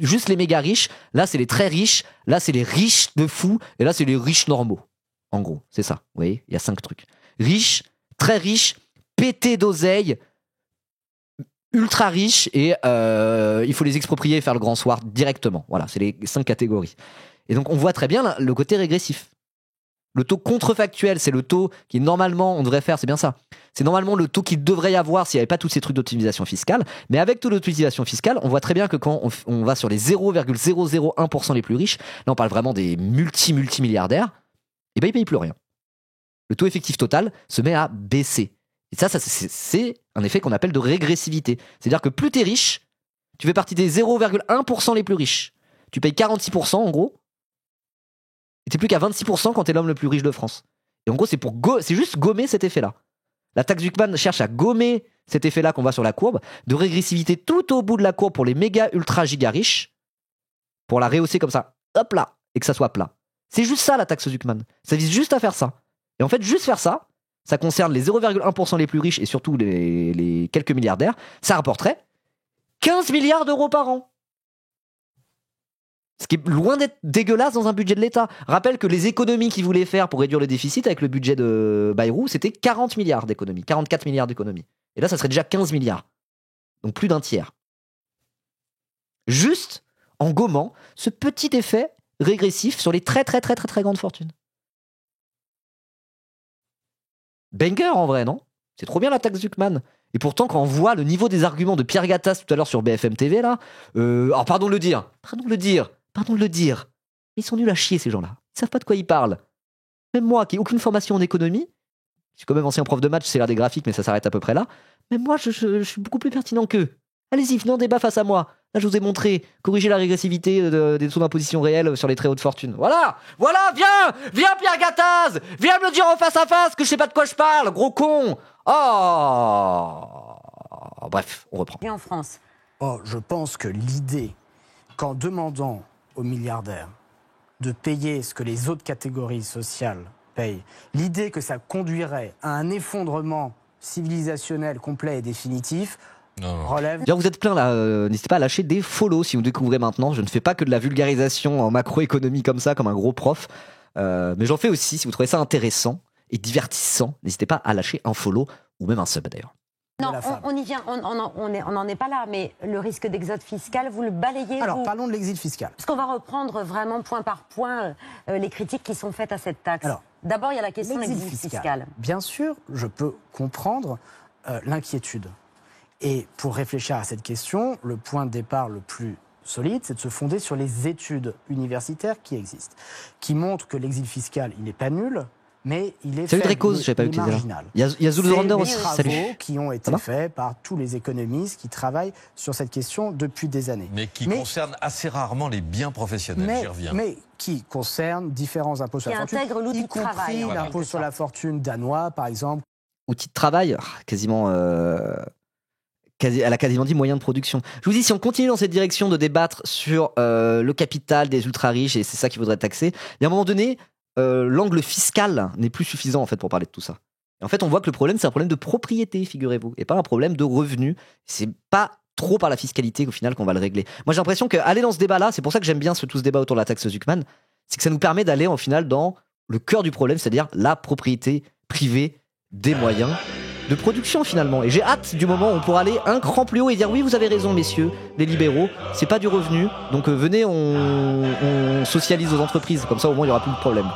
juste les méga riches. Là, c'est les très riches. Là, c'est les riches de fou. Et là, c'est les riches normaux. En gros, c'est ça. Vous voyez, il y a 5 trucs. Riches, très riches, pétés d'oseille, ultra riches et il faut les exproprier et faire le grand soir directement. Voilà, c'est les 5 catégories. Et donc on voit très bien le côté régressif. Le taux contrefactuel, c'est le taux qui normalement on devrait faire, c'est bien ça. C'est normalement le taux qu'il devrait y avoir s'il n'y avait pas tous ces trucs d'optimisation fiscale. Mais avec toute l'optimisation fiscale, on voit très bien que quand on va sur les 0,001% les plus riches, là on parle vraiment des multimilliardaires, et ben ils payent plus rien. Le taux effectif total se met à baisser. Et ça c'est un effet qu'on appelle de régressivité. C'est-à-dire que plus t'es riche, tu fais partie des 0,1% les plus riches. Tu payes 46% en gros. Et t'es plus qu'à 26% quand t'es l'homme le plus riche de France. Et en gros, c'est juste gommer cet effet-là. La taxe Zuckman cherche à gommer cet effet-là qu'on voit sur la courbe, de régressivité tout au bout de la courbe pour les méga ultra giga riches, pour la rehausser comme ça, hop là, et que ça soit plat. C'est juste ça la taxe Zuckman. Ça vise juste à faire ça. Et en fait, juste faire ça, ça concerne les 0,1% les plus riches et surtout les quelques milliardaires, ça rapporterait 15 milliards d'euros par an. Ce qui est loin d'être dégueulasse dans un budget de l'État. Rappelle que les économies qu'ils voulaient faire pour réduire le déficit avec le budget de Bayrou, c'était 40 milliards d'économies, 44 milliards d'économies. Et là, ça serait déjà 15 milliards. Donc plus d'un tiers. Juste en gommant ce petit effet régressif sur les très grandes fortunes. Banger en vrai, non ? C'est trop bien la taxe Zuckman. Et pourtant, quand on voit le niveau des arguments de Pierre Gattaz tout à l'heure sur BFM TV, là, alors pardon de le dire, ils sont nuls à chier ces gens-là. Ils savent pas de quoi ils parlent. Même moi, qui n'ai aucune formation en économie, je suis quand même ancien prof de maths, je sais lire des graphiques, mais ça s'arrête à peu près là. Même moi, je suis beaucoup plus pertinent qu'eux. Allez-y, venez en débat face à moi. Là, je vous ai montré, corriger la régressivité des taux d'imposition réels sur les très hautes fortunes. Voilà, viens Pierre Gattaz, viens me le dire en face à face que je sais pas de quoi je parle, gros con. Oh, bref, on reprend. Et en France ? Je pense que l'idée qu'en demandant aux milliardaires de payer ce que les autres catégories sociales payent, l'idée que ça conduirait à un effondrement civilisationnel complet et définitif, relève... D'ailleurs, vous êtes plein là, n'hésitez pas à lâcher des follow si vous découvrez maintenant. Je ne fais pas que de la vulgarisation en macroéconomie comme ça, comme un gros prof, mais j'en fais aussi si vous trouvez ça intéressant et divertissant. N'hésitez pas à lâcher un follow ou même un sub d'ailleurs. Non, de la femme. on y vient, on n'en est pas là, mais le risque d'exode fiscal, vous le balayez. Alors, parlons de l'exil fiscal. Parce qu'on va reprendre vraiment point par point les critiques qui sont faites à cette taxe. Alors, d'abord, il y a la question de l'exil fiscal. Bien sûr, je peux comprendre l'inquiétude. Et pour réfléchir à cette question, le point de départ le plus solide, c'est de se fonder sur les études universitaires qui existent, qui montrent que l'exil fiscal, il n'est pas nul, mais il est marginal. Il y a Zulrander aussi. C'est des travaux qui ont été faits par tous les économistes qui travaillent sur cette question depuis des années. Mais qui concernent assez rarement les biens professionnels, j'y reviens. Mais qui concernent différents impôts sur la fortune, y compris l'impôt sur la fortune danois, par exemple. Outil de travail, quasiment... Elle a quasiment dit moyen de production. Je vous dis, si on continue dans cette direction de débattre sur le capital des ultra-riches, et c'est ça qu'il faudrait taxer, il y a un moment donné, l'angle fiscal n'est plus suffisant en fait pour parler de tout ça. Et en fait, on voit que le problème, c'est un problème de propriété, figurez-vous, et pas un problème de revenu. C'est pas trop par la fiscalité qu'au final qu'on va le régler. Moi, j'ai l'impression qu'aller dans ce débat-là, c'est pour ça que j'aime bien tout ce débat autour de la taxe Zuckman, c'est que ça nous permet d'aller au final dans le cœur du problème, c'est-à-dire la propriété privée des moyens de production finalement. Et j'ai hâte du moment où on pourra aller un cran plus haut et dire oui, vous avez raison messieurs, les libéraux, c'est pas du revenu, donc venez, on socialise aux entreprises, comme ça au moins il n'y aura plus de problème.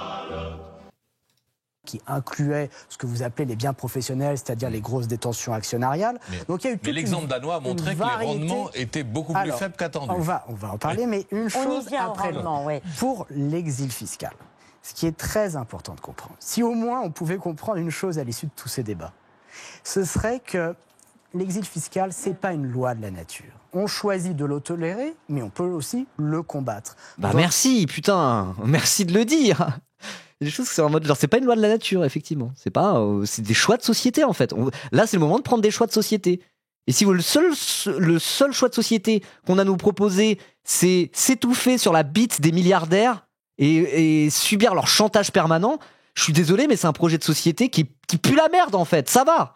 Qui incluait ce que vous appelez les biens professionnels, c'est-à-dire les grosses détentions actionnariales. Donc, il y a eu l'exemple danois a montré que les rendements étaient beaucoup plus faibles qu'attendus. On va en parler, mais une chose après l'autre. Pour l'exil fiscal, ce qui est très important de comprendre, si au moins on pouvait comprendre une chose à l'issue de tous ces débats, ce serait que l'exil fiscal, c'est pas une loi de la nature. On choisit de le tolérer, mais on peut aussi le combattre. Bah merci, putain, merci de le dire. Il y a des choses qui sont en mode genre c'est pas une loi de la nature, effectivement. C'est pas, c'est des choix de société en fait. Là, c'est le moment de prendre des choix de société. Et si le seul choix de société qu'on a à nous proposer, c'est s'étouffer sur la bite des milliardaires et subir leur chantage permanent, je suis désolé, mais c'est un projet de société qui pue la merde en fait. Ça va.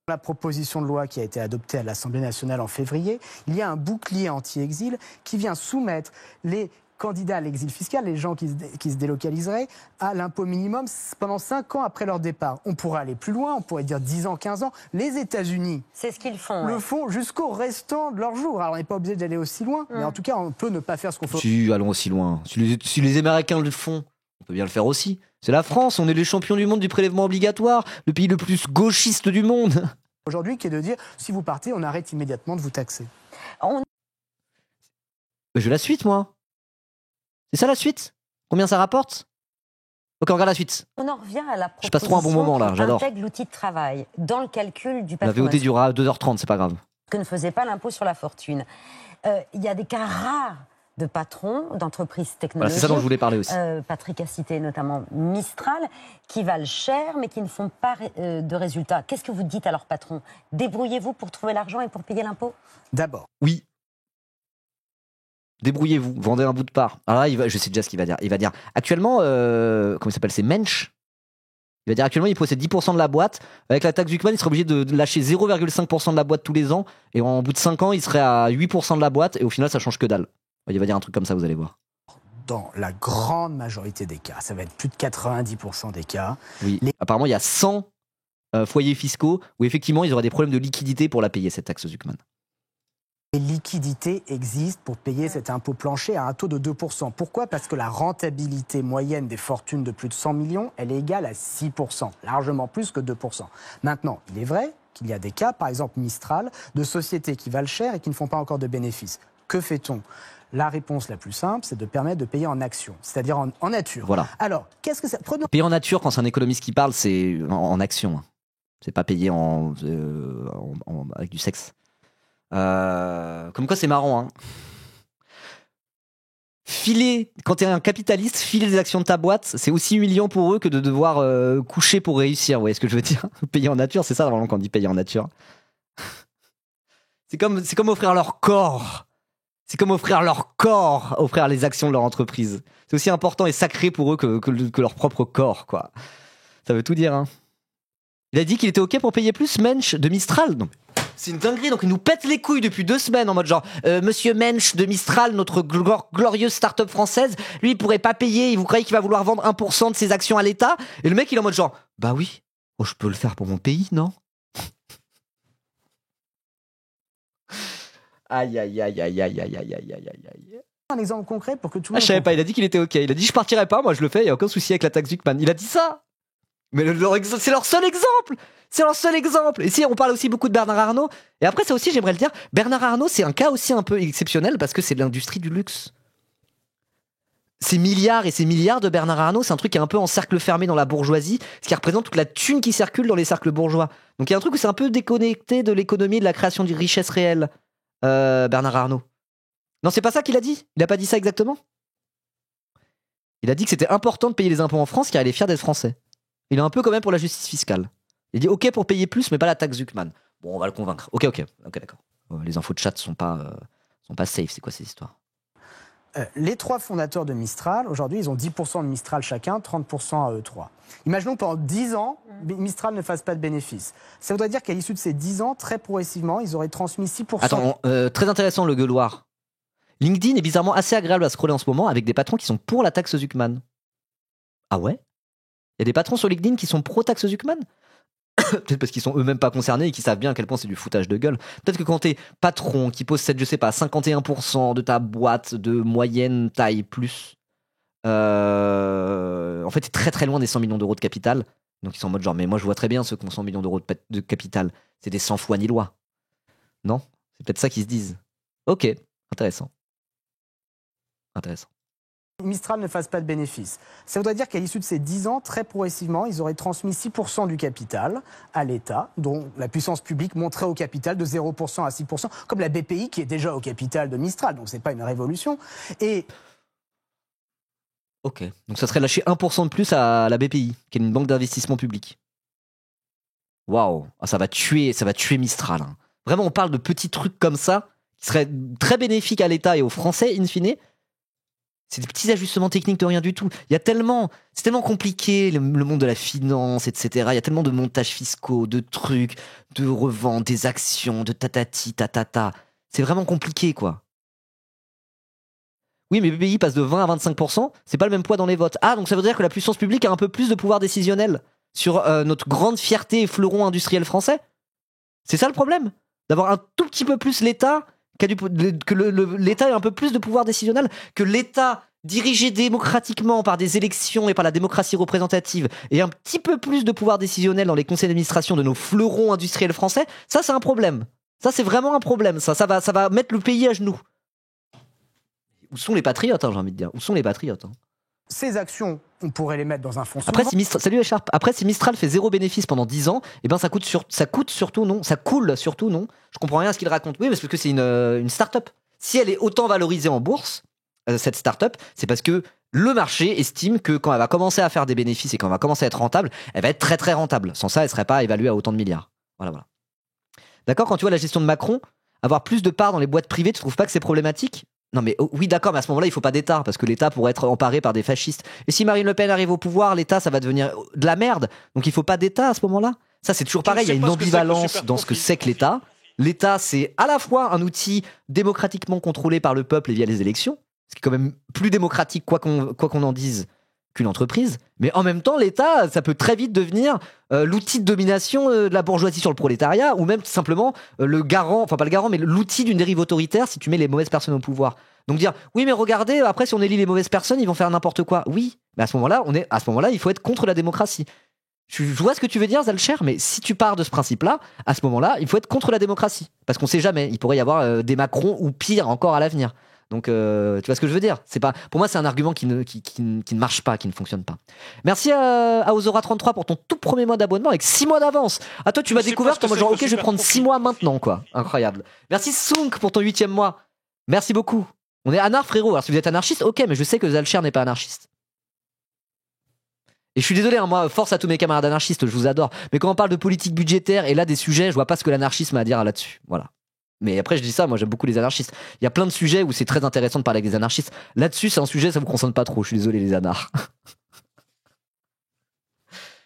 La proposition de loi qui a été adoptée à l'Assemblée nationale en février, il y a un bouclier anti-exil qui vient soumettre les candidats à l'exil fiscal, les gens qui se délocaliseraient, à l'impôt minimum pendant 5 ans après leur départ. On pourrait aller plus loin, on pourrait dire 10 ans, 15 ans. Les États-Unis c'est ce qu'ils font, le font jusqu'au restant de leur jour. Alors on n'est pas obligé d'aller aussi loin, mais en tout cas on peut ne pas faire ce qu'on fait. Si, allons aussi loin. Si les Américains le font, on peut bien le faire aussi. C'est la France, on est les champions du monde du prélèvement obligatoire, le pays le plus gauchiste du monde. Aujourd'hui, qui est de dire, si vous partez, on arrête immédiatement de vous taxer. Je veux la suite, moi. C'est ça la suite? Combien ça rapporte? Ok, on regarde la suite. On en revient à la proposition. Je passe trop un bon moment là, j'adore. Intègre l'outil de travail dans le calcul du patrimoine. La VOD durera 2h30, c'est pas grave. Que ne faisait pas l'impôt sur la fortune. Il y a des cas rares de patrons d'entreprises technologiques. Voilà, c'est ça dont je voulais parler aussi. Patrick a cité notamment Mistral, qui valent cher mais qui ne font pas de résultats. Qu'est-ce que vous dites à leurs patrons? Débrouillez-vous pour trouver l'argent et pour payer l'impôt? D'abord. Oui. Débrouillez-vous, vendez un bout de part. Alors là, je sais déjà ce qu'il va dire. Il va dire, actuellement, comment il s'appelle? C'est Mensch. Il va dire, actuellement, il possède 10% de la boîte. Avec la taxe Zuckman, il serait obligé de lâcher 0,5% de la boîte tous les ans. Et en bout de 5 ans, il serait à 8% de la boîte. Et au final, ça change que dalle. Il va dire un truc comme ça, vous allez voir. Dans la grande majorité des cas, ça va être plus de 90% des cas. Oui, apparemment, il y a 100 foyers fiscaux où effectivement, ils auraient des problèmes de liquidité pour la payer, cette taxe Zuckman. Les liquidités existent pour payer cet impôt plancher à un taux de 2%. Pourquoi? Parce que la rentabilité moyenne des fortunes de plus de 100 millions, elle est égale à 6%, largement plus que 2%. Maintenant, il est vrai qu'il y a des cas, par exemple Mistral, de sociétés qui valent cher et qui ne font pas encore de bénéfices. Que fait-on? La réponse la plus simple, c'est de permettre de payer en action, c'est-à-dire en nature. Voilà. Alors, qu'est-ce que ça... Payer en nature, quand c'est un économiste qui parle, c'est en action. C'est pas payer avec du sexe. Comme quoi, c'est marrant. Hein. Quand t'es un capitaliste, filer des actions de ta boîte, c'est aussi humiliant pour eux que de devoir coucher pour réussir. Vous voyez ce que je veux dire? Payer en nature, c'est ça normalement quand on dit payer en nature. C'est comme offrir leur corps. C'est comme offrir leur corps, offrir les actions de leur entreprise. C'est aussi important et sacré pour eux que leur propre corps, quoi. Ça veut tout dire, hein. Il a dit qu'il était OK pour payer plus, Mensch, de Mistral. Non. C'est une dinguerie, donc il nous pète les couilles depuis 2 semaines en mode genre Monsieur Mensch de Mistral, notre glorieuse start-up française, lui il pourrait pas payer, vous croyez qu'il va vouloir vendre 1% de ses actions à l'État? Et le mec il est en mode genre bah oui, je peux le faire pour mon pays, non? Aïe, aïe, aïe, aïe, aïe, aïe, aïe, aïe, aïe, aïe. Un exemple concret pour que tout le Ah, monde... je savais pas, il a dit qu'il était OK. Il a dit je partirai pas, moi je le fais, il y a aucun souci avec la taxe Zuckman. Il a dit ça. Mais c'est leur seul exemple. C'est leur seul exemple. Et si on parle aussi beaucoup de Bernard Arnault, et après ça aussi j'aimerais le dire, Bernard Arnault c'est un cas aussi un peu exceptionnel parce que c'est de l'industrie du luxe. Ces milliards et ces milliards de Bernard Arnault, c'est un truc qui est un peu en cercle fermé dans la bourgeoisie, ce qui représente toute la thune qui circule dans les cercles bourgeois. Donc il y a un truc où c'est un peu déconnecté de l'économie, de la création de richesse réelle, Bernard Arnault. Non, c'est pas ça qu'il a dit. Il a pas dit ça exactement. Il a dit que c'était important de payer les impôts en France car il est fier d'être français. Il est un peu quand même pour la justice fiscale. Il dit OK pour payer plus mais pas la taxe Zuckman. Bon, on va le convaincre. OK, d'accord. Les infos de chat sont pas safe, c'est quoi ces histoires? Les 3 fondateurs de Mistral, aujourd'hui, ils ont 10% de Mistral chacun, 30% à eux 3. Imaginons que pendant 10 ans, Mistral ne fasse pas de bénéfices. Ça voudrait dire qu'à l'issue de ces 10 ans, très progressivement, ils auraient transmis 6%. Attends, très intéressant le gueuloir. LinkedIn est bizarrement assez agréable à scroller en ce moment avec des patrons qui sont pour la taxe Zuckman. Ah ouais? Il y a des patrons sur LinkedIn qui sont pro-taxe Zuckman? Peut-être parce qu'ils sont eux-mêmes pas concernés et qu'ils savent bien à quel point c'est du foutage de gueule. Peut-être que quand t'es patron qui possède, je sais pas, 51% de ta boîte de moyenne taille plus, en fait, t'es très très loin des 100 millions d'euros de capital. Donc ils sont en mode genre, mais moi je vois très bien ceux qui ont 100 millions d'euros de capital. C'est des sans foi ni loi. Non? C'est peut-être ça qu'ils se disent. Ok, intéressant. Mistral ne fasse pas de bénéfices. Ça voudrait dire qu'à l'issue de ces 10 ans, très progressivement, ils auraient transmis 6% du capital à l'État, dont la puissance publique monterait au capital de 0% à 6%, comme la BPI qui est déjà au capital de Mistral, donc c'est pas une révolution. Et... Ok, donc ça serait lâcher 1% de plus à la BPI, qui est une banque d'investissement public. Waouh, ça va tuer Mistral. Hein. Vraiment, on parle de petits trucs comme ça, qui seraient très bénéfiques à l'État et aux Français, in fine. C'est des petits ajustements techniques de rien du tout. C'est tellement compliqué, le monde de la finance, etc. Il y a tellement de montages fiscaux, de trucs, de revente, des actions, de tatati, tatata. C'est vraiment compliqué, quoi. Oui, mais BPI passe de 20 à 25%, c'est pas le même poids dans les votes. Ah, donc ça veut dire que la puissance publique a un peu plus de pouvoir décisionnel sur notre grande fierté et fleuron industriel français? C'est ça le problème? D'avoir un tout petit peu plus l'État, que l'État ait un peu plus de pouvoir décisionnel, que l'État dirigé démocratiquement par des élections et par la démocratie représentative ait un petit peu plus de pouvoir décisionnel dans les conseils d'administration de nos fleurons industriels français, ça c'est un problème. Ça c'est vraiment un problème, ça va mettre le pays à genoux. Où sont les patriotes, hein, j'ai envie de dire? Où sont les patriotes, hein? Ces actions, on pourrait les mettre dans un fonds. Après, salut Echarpe. Après, si Mistral fait 0 bénéfice pendant 10 ans, eh ben ça coule surtout non. Je comprends rien à ce qu'il raconte. Oui, mais c'est parce que c'est une start-up. Si elle est autant valorisée en bourse, cette start-up, c'est parce que le marché estime que quand elle va commencer à faire des bénéfices et quand elle va commencer à être rentable, elle va être très très rentable. Sans ça, elle serait pas évaluée à autant de milliards. Voilà. D'accord, quand tu vois la gestion de Macron, avoir plus de parts dans les boîtes privées, tu trouves pas que c'est problématique? Non mais oui d'accord, mais à ce moment-là il faut pas d'État parce que l'État pourrait être emparé par des fascistes. Et si Marine Le Pen arrive au pouvoir, l'État ça va devenir de la merde. Donc il faut pas d'État à ce moment-là. Ça c'est toujours pareil, il y a une ambivalence dans ce que c'est que l'État. L'État c'est à la fois un outil démocratiquement contrôlé par le peuple et via les élections, ce qui est quand même plus démocratique quoi qu'on en dise qu'une entreprise, mais en même temps l'État ça peut très vite devenir l'outil de domination de la bourgeoisie sur le prolétariat ou même tout simplement le garant, enfin pas le garant mais l'outil d'une dérive autoritaire si tu mets les mauvaises personnes au pouvoir. Donc dire oui mais regardez après si on élit les mauvaises personnes ils vont faire n'importe quoi. Oui, mais à ce moment-là il faut être contre la démocratie. Je vois ce que tu veux dire Zalcher, mais si tu pars de ce principe-là, à ce moment-là il faut être contre la démocratie parce qu'on sait jamais, il pourrait y avoir des Macron ou pire encore à l'avenir. Donc, tu vois ce que je veux dire? C'est pas, pour moi, c'est un argument qui ne marche pas, qui ne fonctionne pas. Merci à Ozora33 pour ton tout premier mois d'abonnement avec 6 mois d'avance. À toi, tu m'as découvert comme genre, ok, je vais prendre 6 mois maintenant, quoi. Incroyable. Merci Sunk pour ton 8e mois. Merci beaucoup. On est anarch, frérot. Alors, si vous êtes anarchiste, ok, mais je sais que Zalcher n'est pas anarchiste. Et je suis désolé, hein, moi, force à tous mes camarades anarchistes, je vous adore. Mais quand on parle de politique budgétaire et là des sujets, je vois pas ce que l'anarchisme a à dire là-dessus. Voilà. Mais après, je dis ça, moi j'aime beaucoup les anarchistes. Il y a plein de sujets où c'est très intéressant de parler avec des anarchistes. Là-dessus, c'est un sujet, ça vous concerne pas trop. Je suis désolé, les anards.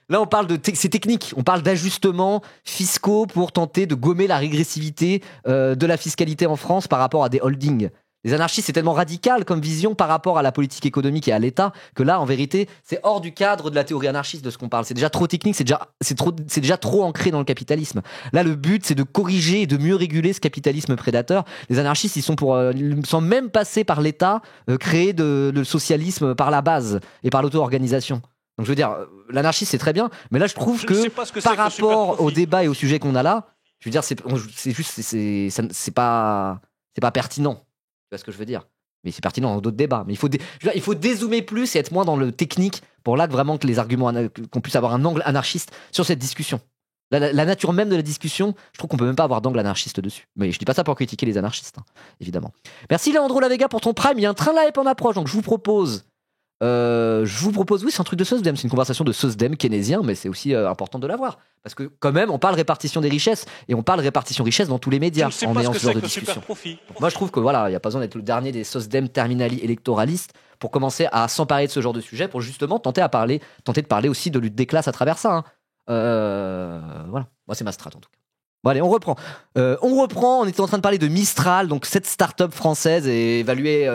Là, on parle c'est technique. On parle d'ajustements fiscaux pour tenter de gommer la régressivité de la fiscalité en France par rapport à des holdings. Les anarchistes, c'est tellement radical comme vision par rapport à la politique économique et à l'État que là, en vérité, c'est hors du cadre de la théorie anarchiste de ce qu'on parle. C'est déjà trop technique, c'est déjà trop ancré dans le capitalisme. Là, le but, c'est de corriger et de mieux réguler ce capitalisme prédateur. Les anarchistes, ils sont sans même passer par l'État, créer le socialisme par la base et par l'auto-organisation. Donc je veux dire, l'anarchisme, c'est très bien, mais là, je trouve que par rapport au débat et au sujet qu'on a là, je veux dire, c'est pas pertinent. Tu vois ce que je veux dire? Mais c'est pertinent dans d'autres débats. Mais il faut dézoomer plus et être moins dans le technique pour là vraiment que les arguments, qu'on puisse avoir un angle anarchiste sur cette discussion. La nature même de la discussion, je trouve qu'on peut même pas avoir d'angle anarchiste dessus. Mais je dis pas ça pour critiquer les anarchistes, hein, évidemment. Merci Leandro Lavega pour ton prime. Il y a un train live en approche, donc je vous propose, oui, c'est un truc de SOSDEM, c'est une conversation de SOSDEM keynésien, mais c'est aussi important de l'avoir. Parce que quand même, on parle répartition des richesses, et on parle répartition richesse dans tous les médias, en ayant ce genre de discussion. Donc moi je trouve que voilà, il n'y a pas besoin d'être le dernier des SOSDEM terminali électoralistes pour commencer à s'emparer de ce genre de sujet, pour justement tenter de parler aussi de lutte des classes à travers ça. Hein. Voilà, moi c'est ma strat en tout cas. Bon allez, on reprend. On était en train de parler de Mistral, donc cette start-up française est évaluée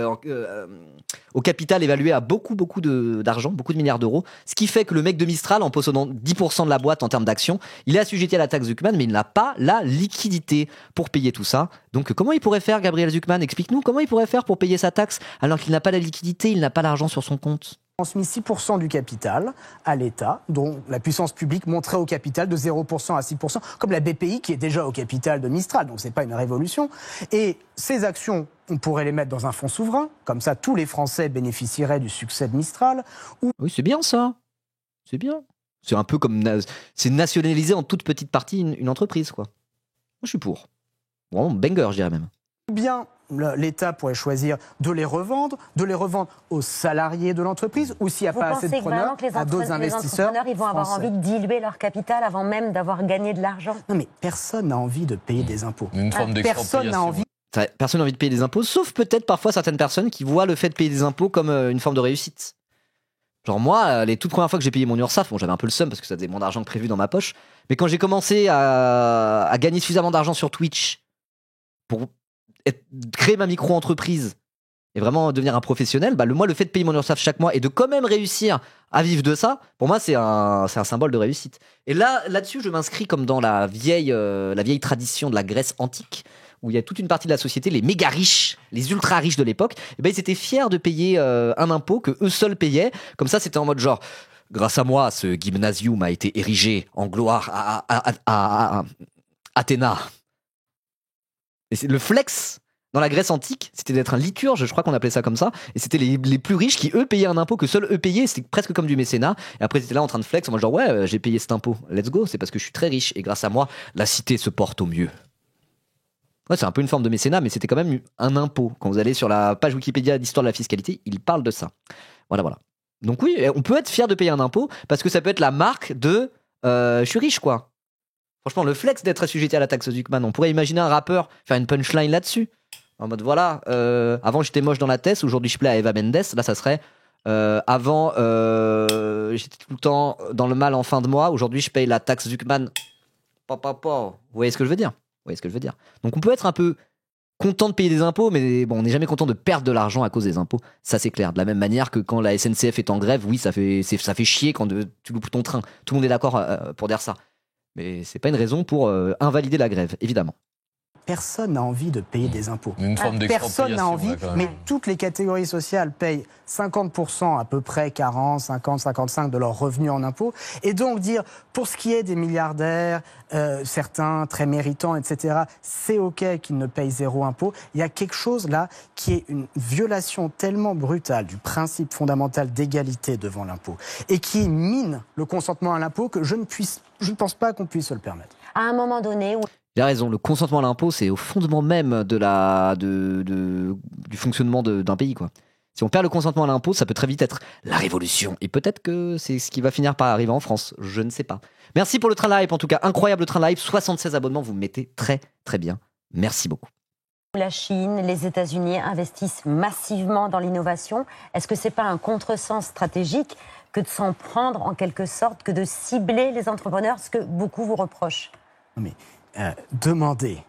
au capital évalué à beaucoup d'argent, beaucoup de milliards d'euros. Ce qui fait que le mec de Mistral, en possédant 10% de la boîte en termes d'actions, il est assujetti à la taxe Zucman, mais il n'a pas la liquidité pour payer tout ça. Donc comment il pourrait faire, Gabriel Zucman? Explique-nous comment il pourrait faire pour payer sa taxe alors qu'il n'a pas la liquidité, il n'a pas l'argent sur son compte. Transmis 6% du capital à l'État, dont la puissance publique monterait au capital de 0% à 6%, comme la BPI qui est déjà au capital de Mistral, donc c'est pas une révolution. Et ces actions, on pourrait les mettre dans un fonds souverain, comme ça tous les Français bénéficieraient du succès de Mistral. Oui, c'est bien ça, c'est bien. C'est un peu comme, c'est nationaliser en toute petite partie une entreprise, quoi. Moi je suis pour. Bon, banger, je dirais même. Bien, l'État pourrait choisir de les revendre aux salariés de l'entreprise, ou s'il n'y a pas assez de preneurs, à d'autres investisseurs. Les entrepreneurs, ils vont avoir envie de diluer leur capital avant même d'avoir gagné de l'argent. Non mais personne n'a envie de payer des impôts. Une forme Personne n'a envie. Personne n'a envie de payer des impôts, sauf peut-être parfois certaines personnes qui voient le fait de payer des impôts comme une forme de réussite. Genre moi, les toutes premières fois que j'ai payé mon URSSAF, bon j'avais un peu le seum parce que ça faisait moins d'argent que prévu dans ma poche, mais quand j'ai commencé à gagner suffisamment d'argent sur Twitch pour créer ma micro-entreprise et vraiment devenir un professionnel, bah le fait de payer mon URSSAF chaque mois et de quand même réussir à vivre de ça, pour moi c'est un symbole de réussite. Et là-dessus je m'inscris comme dans la vieille tradition de la Grèce antique, où il y a toute une partie de la société, les méga riches, les ultra riches de l'époque, et ben ils étaient fiers de payer un impôt que eux seuls payaient. Comme ça c'était en mode genre, grâce à moi ce gymnasium a été érigé en gloire à Athéna. Et c'est le flex dans la Grèce antique, c'était d'être un lycurge, je crois qu'on appelait ça comme ça, et c'était les plus riches qui eux payaient un impôt que seuls eux payaient, c'était presque comme du mécénat, et après ils étaient là en train de flex, en mode genre ouais j'ai payé cet impôt, let's go, c'est parce que je suis très riche, et grâce à moi la cité se porte au mieux. Ouais, c'est un peu une forme de mécénat, mais c'était quand même un impôt. Quand vous allez sur la page Wikipédia d'histoire de la fiscalité, il parle de ça. Voilà. Donc oui, on peut être fier de payer un impôt, parce que ça peut être la marque de je suis riche quoi. Franchement, le flex d'être assujetti à la taxe Zucman, on pourrait imaginer un rappeur faire une punchline là-dessus. En mode voilà, avant j'étais moche dans la tête, aujourd'hui je plais à Eva Mendes. Là ça serait avant j'étais tout le temps dans le mal en fin de mois, aujourd'hui je paye la taxe Zucman. Vous voyez ce que je veux dire? Donc on peut être un peu content de payer des impôts, mais bon, on n'est jamais content de perdre de l'argent à cause des impôts. Ça c'est clair. De la même manière que quand la SNCF est en grève, oui ça fait chier quand tu loupes ton train. Tout le monde est d'accord pour dire ça. Mais c'est pas une raison pour invalider la grève, évidemment. Personne n'a envie de payer des impôts. Une forme Personne n'a envie, mais toutes les catégories sociales payent 50% à peu près, 40, 50, 55 de leurs revenus en impôts. Et donc dire, pour ce qui est des milliardaires, certains très méritants, etc., c'est OK qu'ils ne payent zéro impôt. Il y a quelque chose là qui est une violation tellement brutale du principe fondamental d'égalité devant l'impôt et qui mine le consentement à l'impôt que je ne pense pas qu'on puisse se le permettre. À un moment donné... Il a raison, le consentement à l'impôt, c'est au fondement même du fonctionnement d'un pays, quoi. Si on perd le consentement à l'impôt, ça peut très vite être la révolution. Et peut-être que c'est ce qui va finir par arriver en France, je ne sais pas. Merci pour le train live, en tout cas, incroyable train live, 76 abonnements, vous me mettez très très bien. Merci beaucoup. La Chine, les États-Unis investissent massivement dans l'innovation. Est-ce que c'est pas un contresens stratégique que de s'en prendre en quelque sorte, que de cibler les entrepreneurs, ce que beaucoup vous reprochent? Mais demandez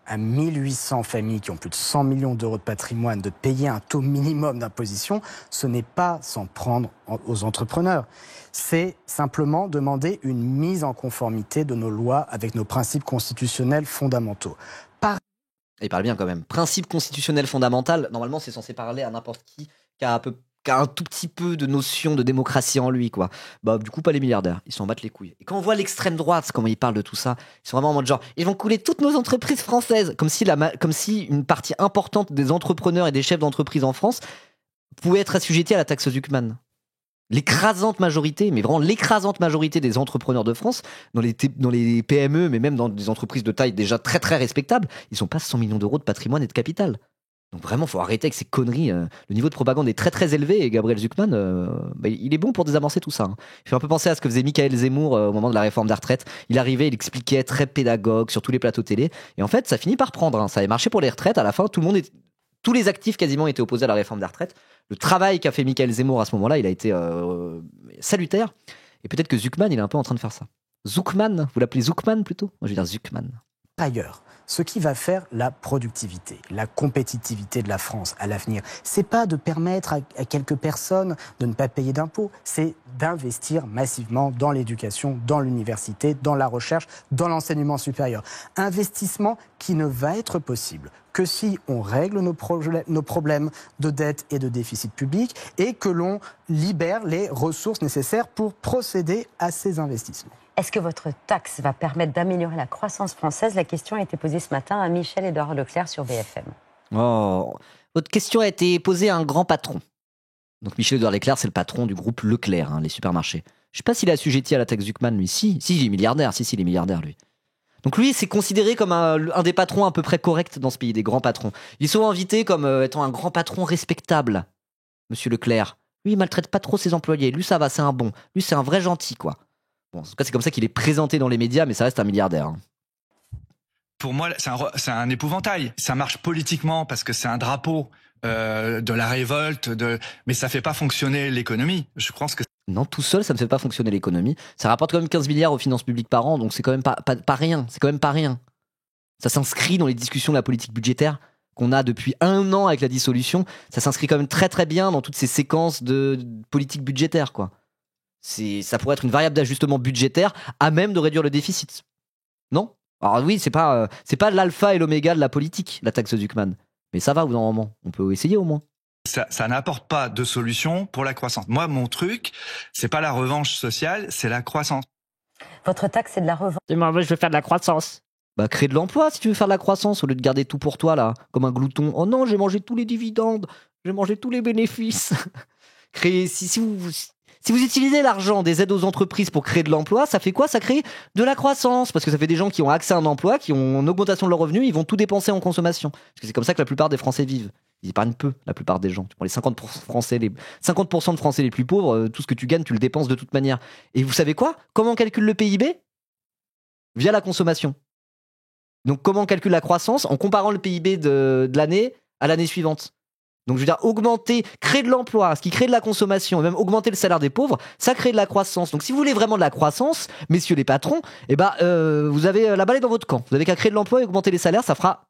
à 1800 familles qui ont plus de 100 millions d'euros de patrimoine de payer un taux minimum d'imposition, ce n'est pas s'en prendre aux entrepreneurs. C'est simplement demander une mise en conformité de nos lois avec nos principes constitutionnels fondamentaux. Il parle bien quand même. Principe constitutionnel fondamental, normalement c'est censé parler à n'importe qui a un tout petit peu de notion de démocratie en lui, quoi. Bah, du coup, pas les milliardaires. Ils s'en battent les couilles. Et quand on voit l'extrême droite, comment ils parlent de tout ça, ils sont vraiment en mode genre, ils vont couler toutes nos entreprises françaises. Comme si une partie importante des entrepreneurs et des chefs d'entreprise en France pouvait être assujettie à la taxe Zuckman. L'écrasante majorité, mais vraiment l'écrasante majorité des entrepreneurs de France, dans les PME, mais même dans des entreprises de taille déjà très très respectables, ils n'ont pas 100 millions d'euros de patrimoine et de capital. Donc vraiment, il faut arrêter avec ces conneries. Le niveau de propagande est très très élevé et Gabriel Zuckman, il est bon pour désamorcer tout ça. Il fait un peu penser à ce que faisait Michael Zemmour au moment de la réforme des retraites. Il arrivait, il expliquait très pédagogue sur tous les plateaux télé. Et en fait, ça finit par prendre. Ça avait marché pour les retraites. À la fin, tous les actifs quasiment étaient opposés à la réforme des retraites. Le travail qu'a fait Michael Zemmour à ce moment-là, il a été salutaire. Et peut-être que Zuckman, il est un peu en train de faire ça. Zuckman, vous l'appelez Zuckman plutôt ? Moi, je vais dire Zuckman. Ailleurs. Ce qui va faire la productivité, la compétitivité de la France à l'avenir, c'est pas de permettre à quelques personnes de ne pas payer d'impôts, c'est d'investir massivement dans l'éducation, dans l'université, dans la recherche, dans l'enseignement supérieur. Investissement qui ne va être possible que si on règle nos problèmes de dette et de déficit public et que l'on libère les ressources nécessaires pour procéder à ces investissements. Est-ce que votre taxe va permettre d'améliorer la croissance française ? La question a été posée ce matin à Michel-Édouard Leclerc sur BFM. Oh, votre question a été posée à un grand patron. Donc Michel-Édouard Leclerc, c'est le patron du groupe Leclerc, les supermarchés. Je ne sais pas s'il est assujetti à la taxe Zuckman, lui. Si, il est milliardaire. Il est milliardaire, lui. Donc lui, c'est considéré comme un des patrons à peu près corrects dans ce pays, des grands patrons. Il est souvent invité comme étant un grand patron respectable, Monsieur Leclerc. Lui, il maltraite pas trop ses employés. Lui, ça va, c'est un bon. Lui, c'est un vrai gentil, quoi. Bon, en tout cas, c'est comme ça qu'il est présenté dans les médias, mais ça reste un milliardaire. Pour moi, c'est un épouvantail. Ça marche politiquement parce que c'est un drapeau de la révolte, mais ça fait pas fonctionner l'économie. Je pense que non, tout seul, ça ne fait pas fonctionner l'économie. Ça rapporte quand même 15 milliards aux finances publiques par an, donc c'est quand même pas rien. C'est quand même pas rien. Ça s'inscrit dans les discussions de la politique budgétaire qu'on a depuis 1 an avec la dissolution. Ça s'inscrit quand même très très bien dans toutes ces séquences de politique budgétaire, quoi. Ça pourrait être une variable d'ajustement budgétaire à même de réduire le déficit. Non ? Alors oui, c'est pas l'alpha et l'oméga de la politique, la taxe Zuckman. Mais ça va au bout d'un moment. On peut essayer au moins. Ça n'apporte pas de solution pour la croissance. Moi, mon truc, c'est pas la revanche sociale, c'est la croissance. Votre taxe, c'est de la revanche. Moi, je veux faire de la croissance. Bah, créer de l'emploi si tu veux faire de la croissance au lieu de garder tout pour toi, là, comme un glouton. Oh non, j'ai mangé tous les dividendes, j'ai mangé tous les bénéfices. Si vous utilisez l'argent des aides aux entreprises pour créer de l'emploi, ça fait quoi ? Ça crée de la croissance. Parce que ça fait des gens qui ont accès à un emploi, qui ont une augmentation de leurs revenus, ils vont tout dépenser en consommation. Parce que c'est comme ça que la plupart des Français vivent. Ils épargnent peu, la plupart des gens. Tu prends les 50% de Français les plus pauvres, tout ce que tu gagnes, tu le dépenses de toute manière. Et vous savez quoi ? Comment on calcule le PIB ? Via la consommation. Donc comment on calcule la croissance ? En comparant le PIB de l'année à l'année suivante. Donc je veux dire, créer de l'emploi, ce qui crée de la consommation, et même augmenter le salaire des pauvres, ça crée de la croissance. Donc si vous voulez vraiment de la croissance, messieurs les patrons, vous avez la balle est dans votre camp. Vous avez qu'à créer de l'emploi et augmenter les salaires, ça fera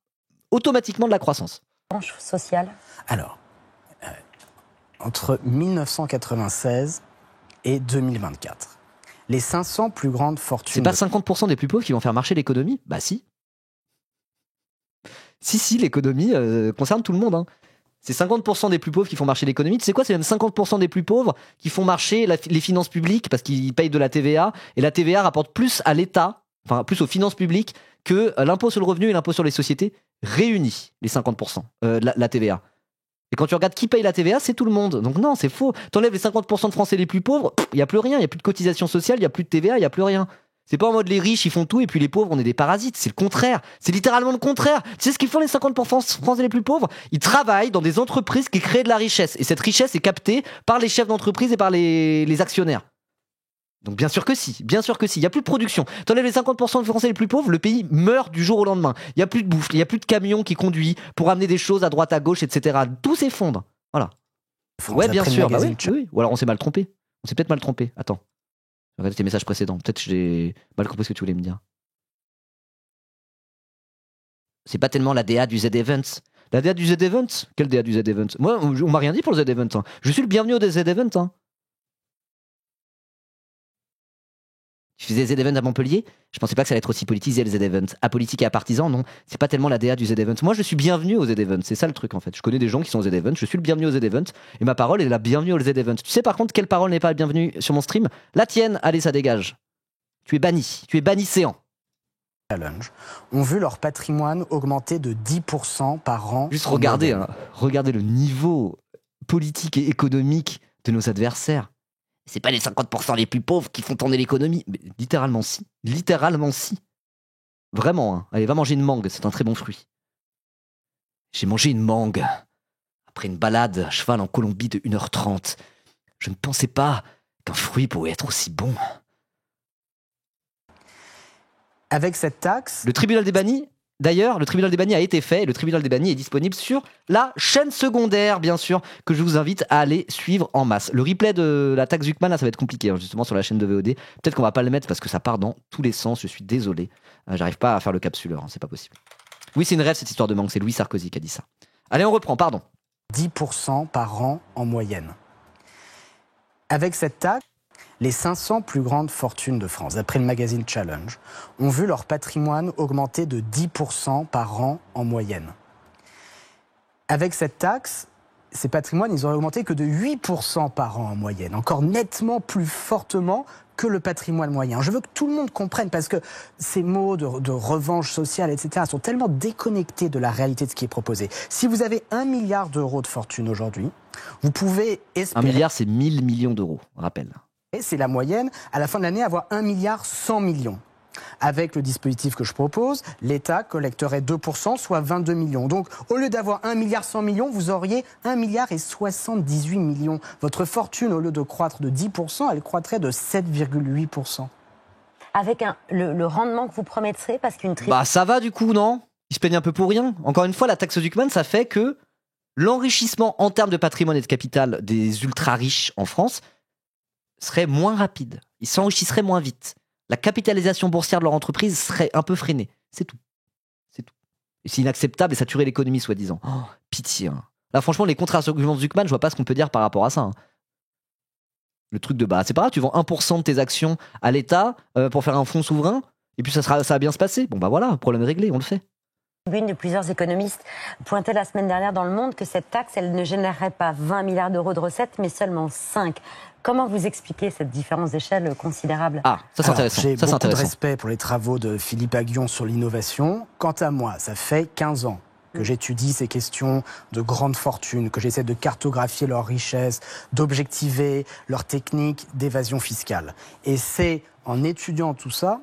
automatiquement de la croissance. Branche sociale. Alors, entre 1996 et 2024, les 500 plus grandes fortunes... C'est pas 50% des plus pauvres qui vont faire marcher l'économie ? Bah si. Si, l'économie concerne tout le monde, C'est 50% des plus pauvres qui font marcher l'économie. Tu sais quoi ? C'est même 50% des plus pauvres qui font marcher les finances publiques parce qu'ils payent de la TVA. Et la TVA rapporte plus à l'État, enfin plus aux finances publiques, que l'impôt sur le revenu et l'impôt sur les sociétés réunis, les 50%, la TVA. Et quand tu regardes qui paye la TVA, c'est tout le monde. Donc non, c'est faux. T'enlèves les 50% de Français les plus pauvres, il n'y a plus rien. Il n'y a plus de cotisation sociale, il n'y a plus de TVA, il n'y a plus rien. C'est pas en mode les riches ils font tout et puis les pauvres on est des parasites, c'est le contraire, c'est littéralement le contraire. Tu sais ce qu'ils font les 50% français les plus pauvres ? Ils travaillent dans des entreprises qui créent de la richesse et cette richesse est captée par les chefs d'entreprise et par les actionnaires. Donc bien sûr que si, il n'y a plus de production. T'enlèves les 50% de Français les plus pauvres, le pays meurt du jour au lendemain. Il n'y a plus de bouffe, il n'y a plus de camions qui conduisent pour amener des choses à droite à gauche, etc. Tout s'effondre. Voilà. Ouais bien sûr, bah oui. Ou alors on s'est mal trompé. On s'est peut-être mal trompé. Attends. Regardez tes messages précédents. Peut-être que j'ai mal compris ce que tu voulais me dire. c'est pas tellement la DA du Z-Event. La DA du Z-Event? Quelle DA du Z-Event? Moi, on m'a rien dit pour le Z-Event. Hein. Je suis le bienvenu au Z-Event. Hein. Je faisais Z-Event à Montpellier, je pensais pas que ça allait être aussi politisé le Z-Event. Apolitique et apartisan, non. C'est pas tellement la DA du Z-Event. Moi, je suis bienvenu au Z-Event. C'est ça le truc en fait. Je connais des gens qui sont au Z-Event. Je suis le bienvenu au Z-Event. Et ma parole est la bienvenue au Z-Event. Tu sais par contre quelle parole n'est pas la bienvenue sur mon stream? La tienne, allez, ça dégage. Tu es banni. Tu es bannisséant. Challenge ont vu leur patrimoine augmenter de 10% par an. Juste regardez, hein, regardez le niveau politique et économique de nos adversaires. C'est pas les 50% les plus pauvres qui font tourner l'économie. Mais littéralement si. Littéralement si. Vraiment, hein. Allez, va manger une mangue, c'est un très bon fruit. J'ai mangé une mangue. Après une balade à cheval en Colombie de 1h30. Je ne pensais pas qu'un fruit pouvait être aussi bon. Avec cette taxe... Le tribunal des bannis, d'ailleurs, le tribunal des bannis a été fait et le tribunal des bannis est disponible sur la chaîne secondaire, bien sûr, que je vous invite à aller suivre en masse. Le replay de la taxe Zuckman, là, ça va être compliqué, hein, justement, sur la chaîne de VOD. Peut-être qu'on va pas le mettre parce que ça part dans tous les sens, je suis désolé. J'arrive pas à faire le capsuleur, hein, c'est pas possible. Oui, c'est une rêve cette histoire de manque, c'est Louis Sarkozy qui a dit ça. Allez, on reprend, pardon. 10% par an en moyenne. Avec cette taxe, les 500 plus grandes fortunes de France, d'après le magazine Challenge, ont vu leur patrimoine augmenter de 10% par an en moyenne. Avec cette taxe, ces patrimoines, ils auraient augmenté que de 8% par an en moyenne, encore nettement plus fortement que le patrimoine moyen. Je veux que tout le monde comprenne, parce que ces mots de revanche sociale, etc., sont tellement déconnectés de la réalité de ce qui est proposé. Si vous avez 1 milliard d'euros de fortune aujourd'hui, vous pouvez espérer... 1 milliard, c'est 1000 millions d'euros, rappel. Et c'est la moyenne, à la fin de l'année, avoir 1 milliard 100 millions. Avec le dispositif que je propose, l'État collecterait 2%, soit 22 millions. Donc, au lieu d'avoir 1 milliard 100 millions, vous auriez 1 milliard et 78 millions. Votre fortune, au lieu de croître de 10%, elle croîtrait de 7,8%. Avec le rendement que vous promettrez, parce qu'une Bah ça va du coup, non? Ils se plaignent un peu pour rien. Encore une fois, la taxe Zuckman, ça fait que l'enrichissement en termes de patrimoine et de capital des ultra-riches en France serait moins rapide. Ils s'enrichisseraient moins vite. La capitalisation boursière de leur entreprise serait un peu freinée. C'est tout. C'est tout. Et c'est inacceptable et ça tuerait l'économie, soi-disant. Oh, pitié. Hein. Là, franchement, les contre-arguments de Zuckman, je vois pas ce qu'on peut dire par rapport à ça. Hein. Le truc de bah, c'est pas grave, tu vends 1% de tes actions à l'État pour faire un fonds souverain, et puis ça va bien se passer. Bon bah voilà, problème réglé, on le fait. Une de plusieurs économistes pointait la semaine dernière dans Le Monde que cette taxe, elle ne générerait pas 20 milliards d'euros de recettes, mais seulement 5. Comment vous expliquez cette différence d'échelle considérable? Ah, ça c'est intéressant. J'ai beaucoup de respect pour les travaux de Philippe Aghion sur l'innovation. Quant à moi, ça fait 15 ans que j'étudie ces questions de grande fortune, que j'essaie de cartographier leur richesse, d'objectiver leurs techniques d'évasion fiscale. Et c'est en étudiant tout ça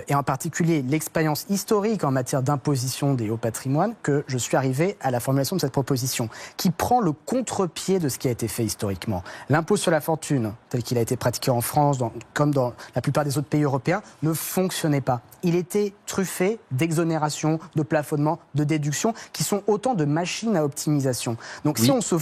et en particulier l'expérience historique en matière d'imposition des hauts patrimoines, que je suis arrivé à la formulation de cette proposition, qui prend le contre-pied de ce qui a été fait historiquement. L'impôt sur la fortune, tel qu'il a été pratiqué en France, comme dans la plupart des autres pays européens, ne fonctionnait pas. Il était truffé d'exonérations, de plafonnements, de déductions, qui sont autant de machines à optimisation. Donc si on se...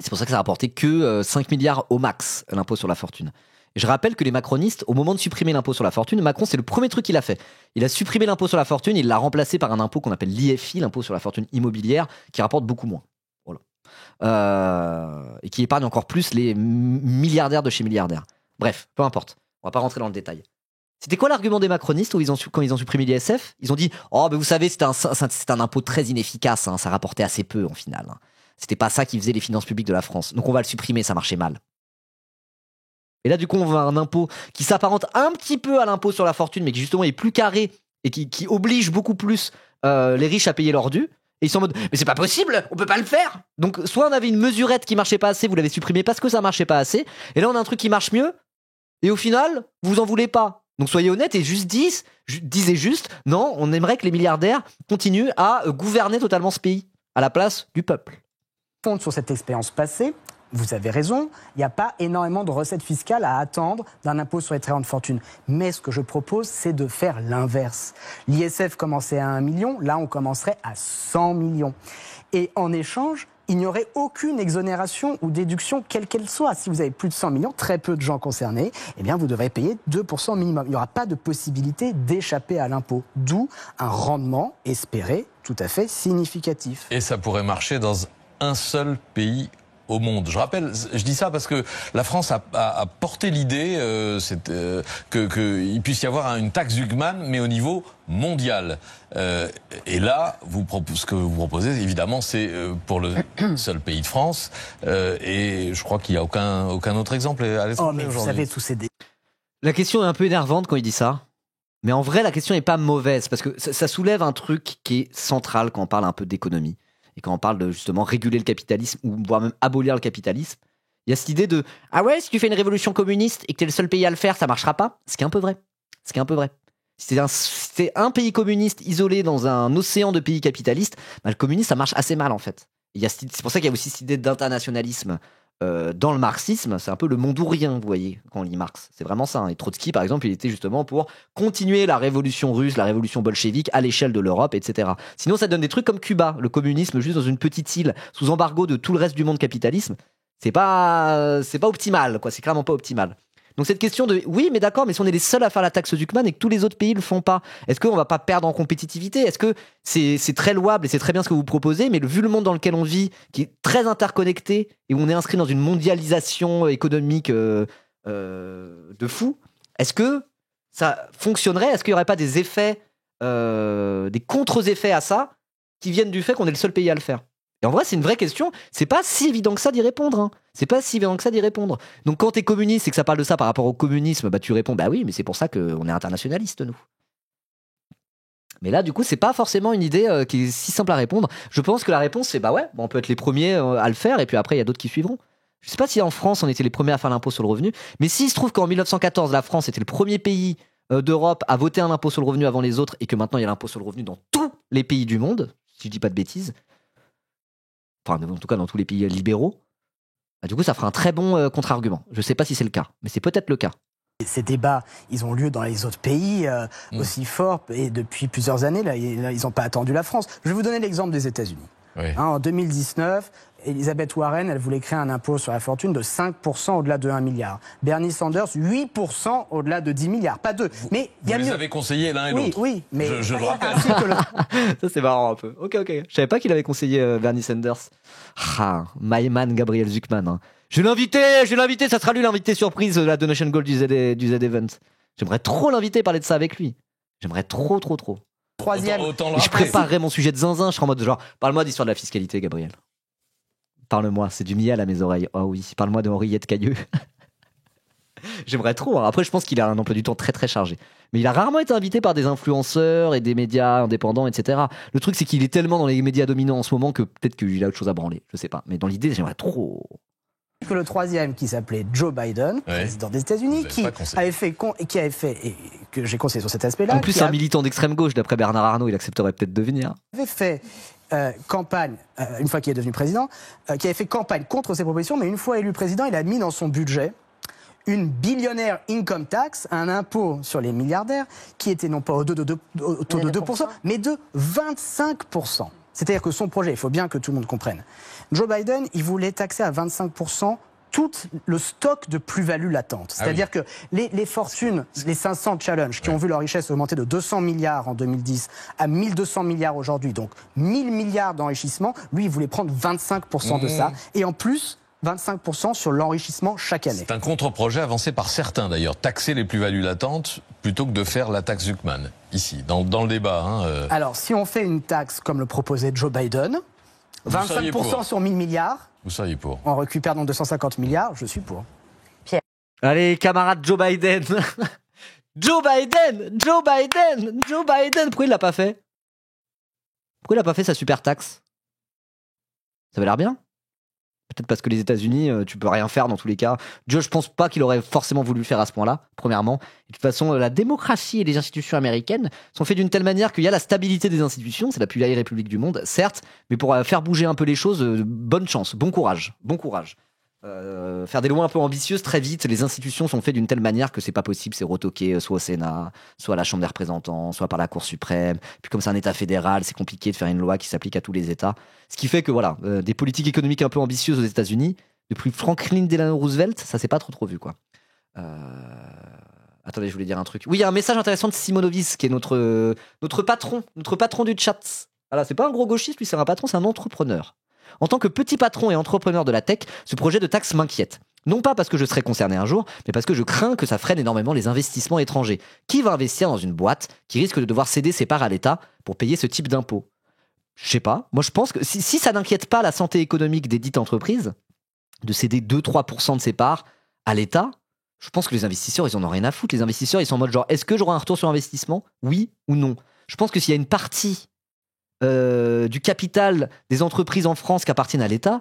C'est pour ça que ça a rapporté que 5 milliards au max, l'impôt sur la fortune. Je rappelle que les macronistes, au moment de supprimer l'impôt sur la fortune, Macron, c'est le premier truc qu'il a fait. Il a supprimé l'impôt sur la fortune, il l'a remplacé par un impôt qu'on appelle l'IFI, l'impôt sur la fortune immobilière, qui rapporte beaucoup moins. Voilà. Et qui épargne encore plus les milliardaires de chez milliardaires. Bref, peu importe. On va pas rentrer dans le détail. C'était quoi l'argument des macronistes quand ils ont supprimé l'ISF? Ils ont dit « Oh, ben vous savez, c'est un impôt très inefficace, hein, ça rapportait assez peu en final. Hein. C'était pas ça qui faisait les finances publiques de la France. Donc on va le supprimer, ça marchait mal. » Et là, du coup, on va avoir un impôt qui s'apparente un petit peu à l'impôt sur la fortune, mais qui justement est plus carré et qui oblige beaucoup plus les riches à payer leur dû. Et ils sont en mode, mais c'est pas possible, on peut pas le faire. Donc, soit on avait une mesurette qui marchait pas assez, vous l'avez supprimée parce que ça marchait pas assez. Et là, on a un truc qui marche mieux. Et au final, vous en voulez pas. Donc, soyez honnêtes et disez juste, non, on aimerait que les milliardaires continuent à gouverner totalement ce pays à la place du peuple. Sur cette expérience passée, vous avez raison, il n'y a pas énormément de recettes fiscales à attendre d'un impôt sur les très grandes fortunes. Mais ce que je propose, c'est de faire l'inverse. L'ISF commençait à 1 million, là on commencerait à 100 millions. Et en échange, il n'y aurait aucune exonération ou déduction, quelle qu'elle soit. Si vous avez plus de 100 millions, très peu de gens concernés, eh bien vous devrez payer 2% minimum. Il n'y aura pas de possibilité d'échapper à l'impôt. D'où un rendement espéré tout à fait significatif. Et ça pourrait marcher dans un seul pays au monde. Je rappelle, je dis ça parce que la France a porté l'idée qu'il puisse y avoir une taxe Zuckman, mais au niveau mondial. Et là, ce que vous proposez, évidemment, c'est pour le seul pays de France. Et je crois qu'il n'y a aucun autre exemple à l'étranger aujourd'hui. Vous savez, tous ces... La question est un peu énervante quand il dit ça. Mais en vrai, la question n'est pas mauvaise, parce que ça soulève un truc qui est central quand on parle un peu d'économie. Et quand on parle de justement réguler le capitalisme, ou voire même abolir le capitalisme, il y a cette idée de « Ah ouais, si tu fais une révolution communiste et que tu es le seul pays à le faire, ça marchera pas ?» Ce qui est un peu vrai. Si c'est un pays communiste isolé dans un océan de pays capitalistes, bah, le communisme, ça marche assez mal en fait. C'est pour ça qu'il y a aussi cette idée d'internationalisme dans le marxisme. C'est un peu le monde ou rien, vous voyez, quand on lit Marx. C'est vraiment ça. Et Trotsky, par exemple, il était justement pour continuer la révolution russe, la révolution bolchevique à l'échelle de l'Europe, etc. Sinon, ça donne des trucs comme Cuba, le communisme juste dans une petite île, sous embargo de tout le reste du monde capitalisme. C'est pas optimal, quoi. C'est clairement pas optimal. Donc cette question de oui, mais d'accord, mais si on est les seuls à faire la taxe Zuckman et que tous les autres pays le font pas, est-ce qu'on va pas perdre en compétitivité ? Est-ce que c'est très louable et c'est très bien ce que vous proposez, mais vu le monde dans lequel on vit, qui est très interconnecté et où on est inscrit dans une mondialisation économique de fou, est-ce que ça fonctionnerait ? Est-ce qu'il y aurait pas des effets, des contre-effets à ça qui viennent du fait qu'on est le seul pays à le faire ? Et en vrai, c'est une vraie question. C'est pas si évident que ça d'y répondre. Hein. C'est pas si évident que ça d'y répondre. Donc, quand t'es communiste et que ça parle de ça par rapport au communisme, bah, tu réponds, bah oui, mais c'est pour ça qu'on est internationaliste, nous. Mais là, du coup, c'est pas forcément une idée qui est si simple à répondre. Je pense que la réponse, c'est bah ouais, on peut être les premiers à le faire, et puis après, il y a d'autres qui suivront. Je sais pas si en France, on était les premiers à faire l'impôt sur le revenu, mais s'il se trouve qu'en 1914, la France était le premier pays d'Europe à voter un impôt sur le revenu avant les autres, et que maintenant, il y a l'impôt sur le revenu dans tous les pays du monde, si je dis pas de bêtises, enfin en tout cas dans tous les pays libéraux, bah, du coup ça fera un très bon contre-argument. Je sais pas si c'est le cas, mais c'est peut-être le cas. Ces débats, ils ont lieu dans les autres pays aussi forts, et depuis plusieurs années, là, ils n'ont pas attendu la France. Je vais vous donner l'exemple des États-Unis. Oui. En 2019, Elizabeth Warren, elle voulait créer un impôt sur la fortune de 5% au-delà de 1 milliard. Bernie Sanders, 8% au-delà de 10 milliards. Pas 2. Mais vous les avez conseillés l'un et l'autre. Oui, mais... Je le rappelle. Ça, c'est marrant un peu. Ok. Je savais pas qu'il avait conseillé Bernie Sanders. Ah, my man Gabriel Zuckman. Hein. Je vais l'inviter, ça sera lui l'invité surprise de la Donation Gold du Z-Event. J'aimerais trop l'inviter, parler de ça avec lui. J'aimerais trop. Troisième. Je préparerais mon sujet de zinzin, je serais en mode genre, parle-moi d'histoire de la fiscalité, Gabriel. Parle-moi, c'est du miel à mes oreilles. Oh oui, parle-moi de Henriette Cailleux. J'aimerais trop. Hein. Après, je pense qu'il a un emploi du temps très très chargé. Mais il a rarement été invité par des influenceurs et des médias indépendants, etc. Le truc, c'est qu'il est tellement dans les médias dominants en ce moment que peut-être qu'il a autre chose à branler. Je sais pas. Mais dans l'idée, j'aimerais trop. Que le troisième, qui s'appelait Joe Biden, président des États-Unis, qui avait fait et que j'ai conseillé sur cet aspect-là. En plus, un militant d'extrême gauche, d'après Bernard Arnault, il accepterait peut-être de venir. Avait fait campagne, une fois qu'il est devenu président, qui avait fait campagne contre ses propositions, mais une fois élu président, il a mis dans son budget une billionnaire income tax, un impôt sur les milliardaires, qui était non pas au taux de 2%, mais de 25%. C'est-à-dire que son projet, il faut bien que tout le monde comprenne. Joe Biden, il voulait taxer à 25% tout le stock de plus-value latente. C'est-à-dire que les fortunes, les 500 challenge, qui ont vu leur richesse augmenter de 200 milliards en 2010 à 1200 milliards aujourd'hui, donc 1000 milliards d'enrichissement, lui, il voulait prendre 25% de ça. Et en plus, 25% sur l'enrichissement chaque année. C'est un contre-projet avancé par certains d'ailleurs, taxer les plus-values latentes plutôt que de faire la taxe Zuckman, ici, dans le débat. Alors, si on fait une taxe comme le proposait Joe Biden, 25% sur 1000 milliards, vous seriez pour. On récupère donc 250 milliards, je suis pour. Pierre. Allez, camarade Joe Biden. Joe Biden, pourquoi il l'a pas fait ? Pourquoi il n'a pas fait sa super taxe ? Ça avait l'air bien ? Peut-être parce que les États-Unis, tu peux rien faire dans tous les cas. Je pense pas qu'il aurait forcément voulu le faire à ce point-là, premièrement. Et de toute façon, la démocratie et les institutions américaines sont faites d'une telle manière qu'il y a la stabilité des institutions. C'est la plus vieille république du monde, certes, mais pour faire bouger un peu les choses, bonne chance, bon courage. faire des lois un peu ambitieuses très vite. Les institutions sont faites d'une telle manière que c'est pas possible. C'est retoqué soit au Sénat, soit à la Chambre des représentants, soit par la Cour suprême. Puis comme c'est un État fédéral, c'est compliqué de faire une loi qui s'applique à tous les États. Ce qui fait que voilà, des politiques économiques un peu ambitieuses aux États-Unis, depuis Franklin Delano Roosevelt, ça s'est pas trop vu quoi. Attendez, je voulais dire un truc. Oui, il y a un message intéressant de Simonovic, qui est notre patron du chat. Voilà, c'est pas un gros gauchiste, lui, c'est un patron, c'est un entrepreneur. En tant que petit patron et entrepreneur de la tech, ce projet de taxe m'inquiète. Non pas parce que je serai concerné un jour, mais parce que je crains que ça freine énormément les investissements étrangers. Qui va investir dans une boîte qui risque de devoir céder ses parts à l'État pour payer ce type d'impôt? Je sais pas. Moi, je pense que si ça n'inquiète pas la santé économique des dites entreprises, de céder 2-3% de ses parts à l'État, je pense que les investisseurs, ils en ont rien à foutre. Les investisseurs, ils sont en mode genre, est-ce que j'aurai un retour sur investissement? Oui ou non? Je pense que s'il y a une partie du capital des entreprises en France qui appartiennent à l'État,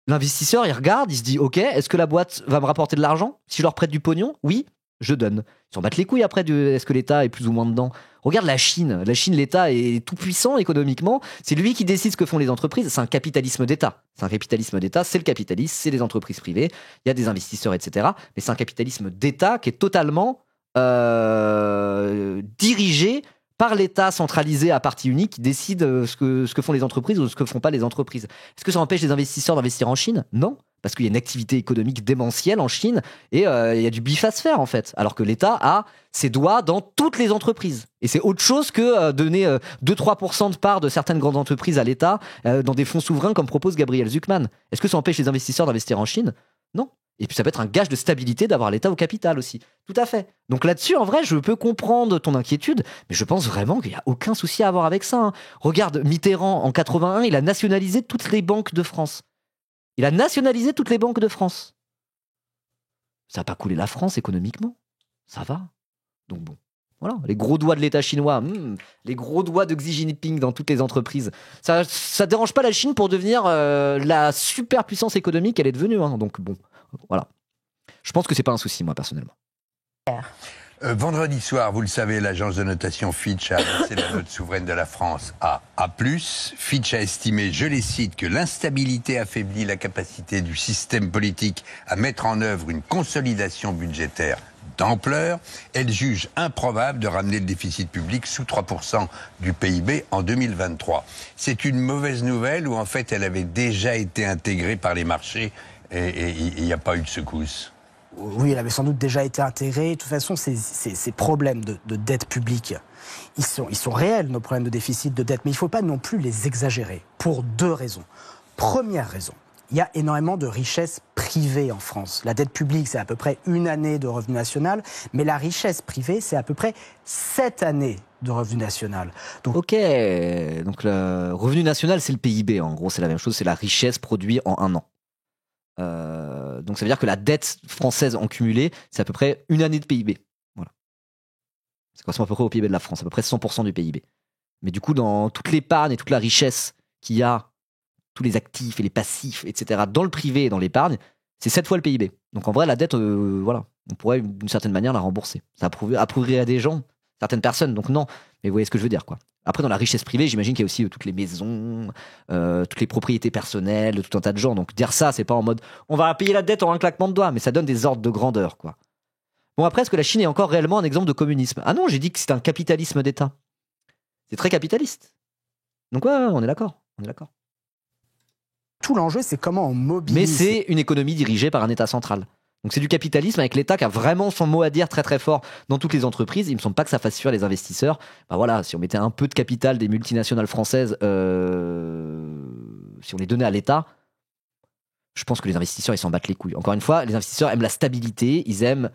l'investisseur, il regarde, il se dit, ok, est-ce que la boîte va me rapporter de l'argent? Si je leur prête du pognon, oui, je donne. Ils s'en battent les couilles après est-ce que l'État est plus ou moins dedans. Regarde la Chine. La Chine, l'État est tout puissant économiquement. C'est lui qui décide ce que font les entreprises. C'est un capitalisme d'État. C'est le capitalisme, c'est les entreprises privées. Il y a des investisseurs, etc. Mais c'est un capitalisme d'État qui est totalement dirigé par l'État centralisé à partie unique qui décide ce que font les entreprises ou ce que font pas les entreprises. Est-ce que ça empêche les investisseurs d'investir en Chine? Non, parce qu'il y a une activité économique démentielle en Chine et il y a du bif à se faire en fait. Alors que l'État a ses doigts dans toutes les entreprises. Et c'est autre chose que donner 2-3% de part de certaines grandes entreprises à l'État dans des fonds souverains comme propose Gabriel Zucman. Est-ce que ça empêche les investisseurs d'investir en Chine? Non. Et puis ça peut être un gage de stabilité d'avoir l'État au capital aussi. Tout à fait. Donc là-dessus, en vrai, je peux comprendre ton inquiétude, mais je pense vraiment qu'il n'y a aucun souci à avoir avec ça. Hein. Regarde, Mitterrand, en 81, il a nationalisé toutes les banques de France. Ça n'a pas coulé la France économiquement. Ça va. Donc bon. Voilà, les gros doigts de l'État chinois, les gros doigts de Xi Jinping dans toutes les entreprises. Ça dérange pas la Chine pour devenir la super puissance économique qu'elle est devenue. Hein. Donc bon, voilà. Je pense que c'est pas un souci, moi, personnellement. Vendredi soir, vous le savez, l'agence de notation Fitch a annoncé la note souveraine de la France à A+. Fitch a estimé, je les cite, que l'instabilité affaiblit la capacité du système politique à mettre en œuvre une consolidation budgétaire d'ampleur. Elle juge improbable de ramener le déficit public sous 3% du PIB en 2023. C'est une mauvaise nouvelle ou en fait elle avait déjà été intégrée par les marchés et il n'y a pas eu de secousse? Oui, elle avait sans doute déjà été intégrée. De toute façon, ces problèmes de dette publique, ils sont réels, nos problèmes de déficit, de dette, mais il ne faut pas non plus les exagérer, pour deux raisons. Première raison, il y a énormément de richesses privées en France. La dette publique, c'est à peu près 1 année de revenu national, mais la richesse privée, c'est à peu près 7 années de revenu national. Donc... Ok, donc le revenu national, c'est le PIB, en gros, c'est la même chose, c'est la richesse produite en 1 an. Donc ça veut dire que la dette française en cumulé, c'est à peu près 1 année de PIB. Voilà. Ça correspond à peu près au PIB de la France, à peu près 100% du PIB. Mais du coup, dans toute l'épargne et toute la richesse qu'il y a, tous les actifs et les passifs, etc., dans le privé et dans l'épargne, c'est 7 fois le PIB. Donc en vrai, la dette, voilà, on pourrait d'une certaine manière la rembourser. Ça approuverait à des gens, certaines personnes, donc non. Mais vous voyez ce que je veux dire, quoi. Après, dans la richesse privée, j'imagine qu'il y a aussi toutes les maisons, toutes les propriétés personnelles de tout un tas de gens. Donc dire ça, c'est pas en mode on va payer la dette en un claquement de doigts, mais ça donne des ordres de grandeur, quoi. Bon, après, est-ce que la Chine est encore réellement un exemple de communisme? Ah non, j'ai dit que c'est un capitalisme d'État. C'est très capitaliste. Donc ouais, on est d'accord. Tout l'enjeu, c'est comment on mobilise. Mais c'est une économie dirigée par un État central. Donc c'est du capitalisme avec l'État qui a vraiment son mot à dire très très fort dans toutes les entreprises. Il ne me semble pas que ça fasse fuir les investisseurs. Ben voilà, si on mettait un peu de capital des multinationales françaises, si on les donnait à l'État, je pense que les investisseurs, ils s'en battent les couilles. Encore une fois, les investisseurs aiment la stabilité, ils aiment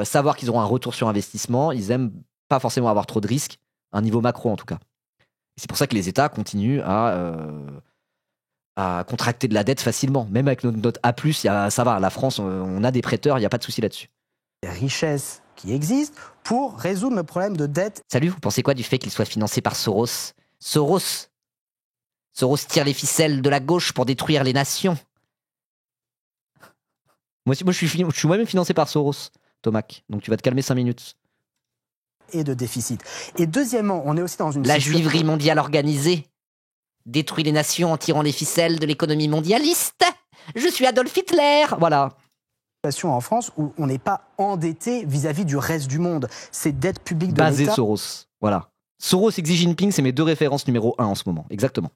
savoir qu'ils auront un retour sur investissement, ils aiment pas forcément avoir trop de risques, à un niveau macro en tout cas. Et c'est pour ça que les États continuent à contracter de la dette facilement. Même avec notre A+, ça va. La France, on a des prêteurs, il n'y a pas de souci là-dessus. Les richesses qui existent pour résoudre le problème de dette. Salut, vous pensez quoi du fait qu'il soit financé par Soros? Soros tire les ficelles de la gauche pour détruire les nations. Moi, je suis moi-même financé par Soros, Tomac. Donc tu vas te calmer 5 minutes. Et de déficit. Et deuxièmement, on est aussi dans une La juiverie mondiale organisée détruit les nations en tirant les ficelles de l'économie mondialiste. Je suis Adolf Hitler. Voilà. En France où on n'est pas endetté vis-à-vis du reste du monde. Ces dettes publiques de Basé l'État... Soros. Voilà. Soros et Xi Jinping, c'est mes deux références numéro 1 en ce moment. Exactement.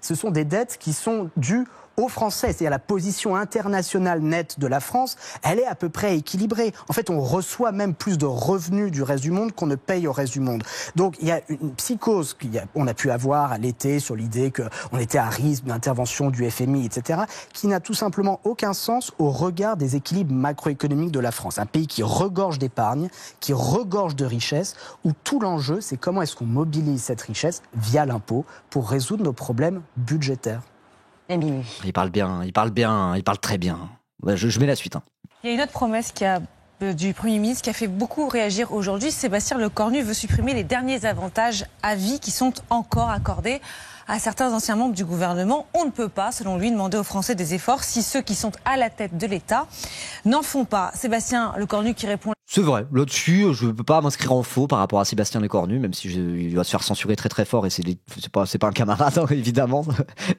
Ce sont des dettes qui sont dues aux Français. C'est-à-dire la position internationale nette de la France, elle est à peu près équilibrée. En fait, on reçoit même plus de revenus du reste du monde qu'on ne paye au reste du monde. Donc, il y a une psychose qu'on a pu avoir à l'été sur l'idée qu'on était à risque d'intervention du FMI, etc., qui n'a tout simplement aucun sens au regard des équilibres macroéconomiques de la France. Un pays qui regorge d'épargne, qui regorge de richesse, où tout l'enjeu, c'est comment est-ce qu'on mobilise cette richesse via l'impôt pour résoudre nos problèmes budgétaires. Émilie. Il parle bien, il parle très bien. Je mets la suite. Il y a une autre promesse du Premier ministre qui a fait beaucoup réagir aujourd'hui. Sébastien Lecornu veut supprimer les derniers avantages à vie qui sont encore accordés à certains anciens membres du gouvernement. On ne peut pas, selon lui, demander aux Français des efforts si ceux qui sont à la tête de l'État n'en font pas. Sébastien Lecornu qui répond... C'est vrai, là-dessus, je ne peux pas m'inscrire en faux par rapport à Sébastien Lecornu, même si il va se faire censurer très très fort et c'est pas un camarade, hein, évidemment.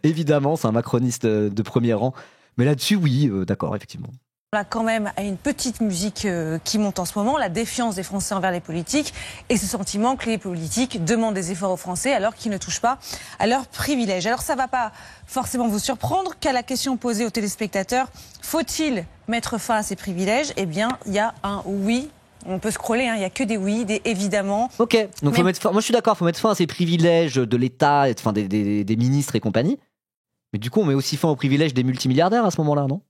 Évidemment, c'est un macroniste de premier rang. Mais là-dessus, oui, d'accord, effectivement. Là, quand même, à une petite musique qui monte en ce moment, la défiance des Français envers les politiques et ce sentiment que les politiques demandent des efforts aux Français alors qu'ils ne touchent pas à leurs privilèges. Alors ça ne va pas forcément vous surprendre qu'à la question posée aux téléspectateurs, faut-il mettre fin à ces privilèges? Eh bien, il y a un oui. On peut scroller, il n'y a que des oui, des évidemment. Ok, donc moi je suis d'accord, il faut mettre fin à ces privilèges de l'État, enfin des ministres et compagnie. Mais du coup, on met aussi fin aux privilèges des multimilliardaires à ce moment-là, non?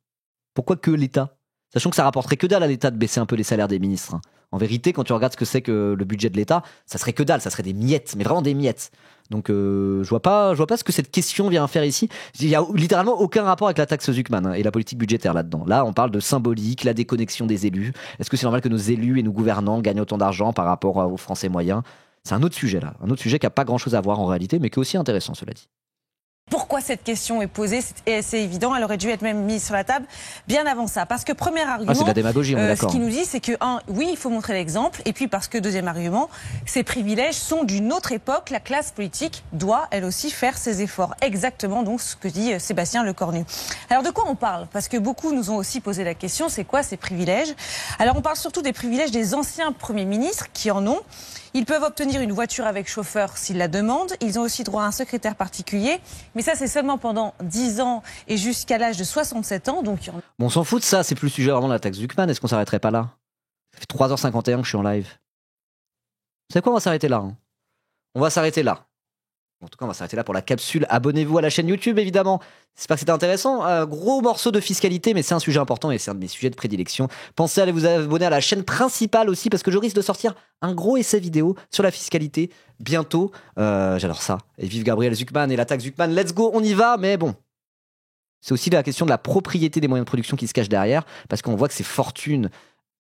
Pourquoi que l'État? Sachant que ça rapporterait que dalle à l'État de baisser un peu les salaires des ministres. En vérité, quand tu regardes ce que c'est que le budget de l'État, ça serait que dalle, ça serait des miettes, mais vraiment des miettes. Donc je vois pas ce que cette question vient faire ici. Il y a littéralement aucun rapport avec la taxe Zucman et la politique budgétaire là-dedans. Là, on parle de symbolique, la déconnexion des élus. Est-ce que c'est normal que nos élus et nos gouvernants gagnent autant d'argent par rapport aux Français moyens? C'est un autre sujet là, un autre sujet qui a pas grand-chose à voir en réalité, mais qui est aussi intéressant, cela dit. Pourquoi cette question est posée? C'est assez évident, elle aurait dû être même mise sur la table bien avant ça. Parce que premier argument, c'est de la démagogie, on est d'accord. Ce qu'il nous dit, c'est que, oui, il faut montrer l'exemple. Et puis parce que, deuxième argument, ces privilèges sont d'une autre époque. La classe politique doit, elle aussi, faire ses efforts. Exactement donc ce que dit Sébastien Lecornu. Alors de quoi on parle? Parce que beaucoup nous ont aussi posé la question, c'est quoi ces privilèges? Alors on parle surtout des privilèges des anciens premiers ministres qui en ont. Ils peuvent obtenir une voiture avec chauffeur s'ils la demandent. Ils ont aussi droit à un secrétaire particulier. Mais ça, c'est seulement pendant 10 ans et jusqu'à l'âge de 67 ans. Donc... Bon, on s'en fout de ça, c'est plus le sujet vraiment de la taxe Zucman. Est-ce qu'on s'arrêterait pas là? Ça fait 3h51 que je suis en live. Vous savez quoi, on va s'arrêter là. On va s'arrêter là. En tout cas, on va s'arrêter là pour la capsule. Abonnez-vous à la chaîne YouTube, évidemment. J'espère que c'était intéressant. Un gros morceau de fiscalité, mais c'est un sujet important et c'est un de mes sujets de prédilection. Pensez à aller vous abonner à la chaîne principale aussi, parce que je risque de sortir un gros essai vidéo sur la fiscalité bientôt. J'adore ça. Et vive Gabriel Zucman et la taxe Zucman. Let's go, on y va. Mais bon, c'est aussi la question de la propriété des moyens de production qui se cache derrière, parce qu'on voit que ces fortunes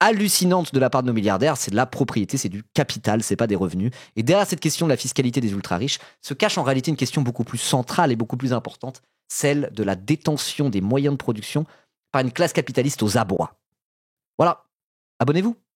hallucinante de la part de nos milliardaires, c'est de la propriété, c'est du capital, c'est pas des revenus. Et derrière cette question de la fiscalité des ultra-riches se cache en réalité une question beaucoup plus centrale et beaucoup plus importante, celle de la détention des moyens de production par une classe capitaliste aux abois. Voilà, abonnez-vous.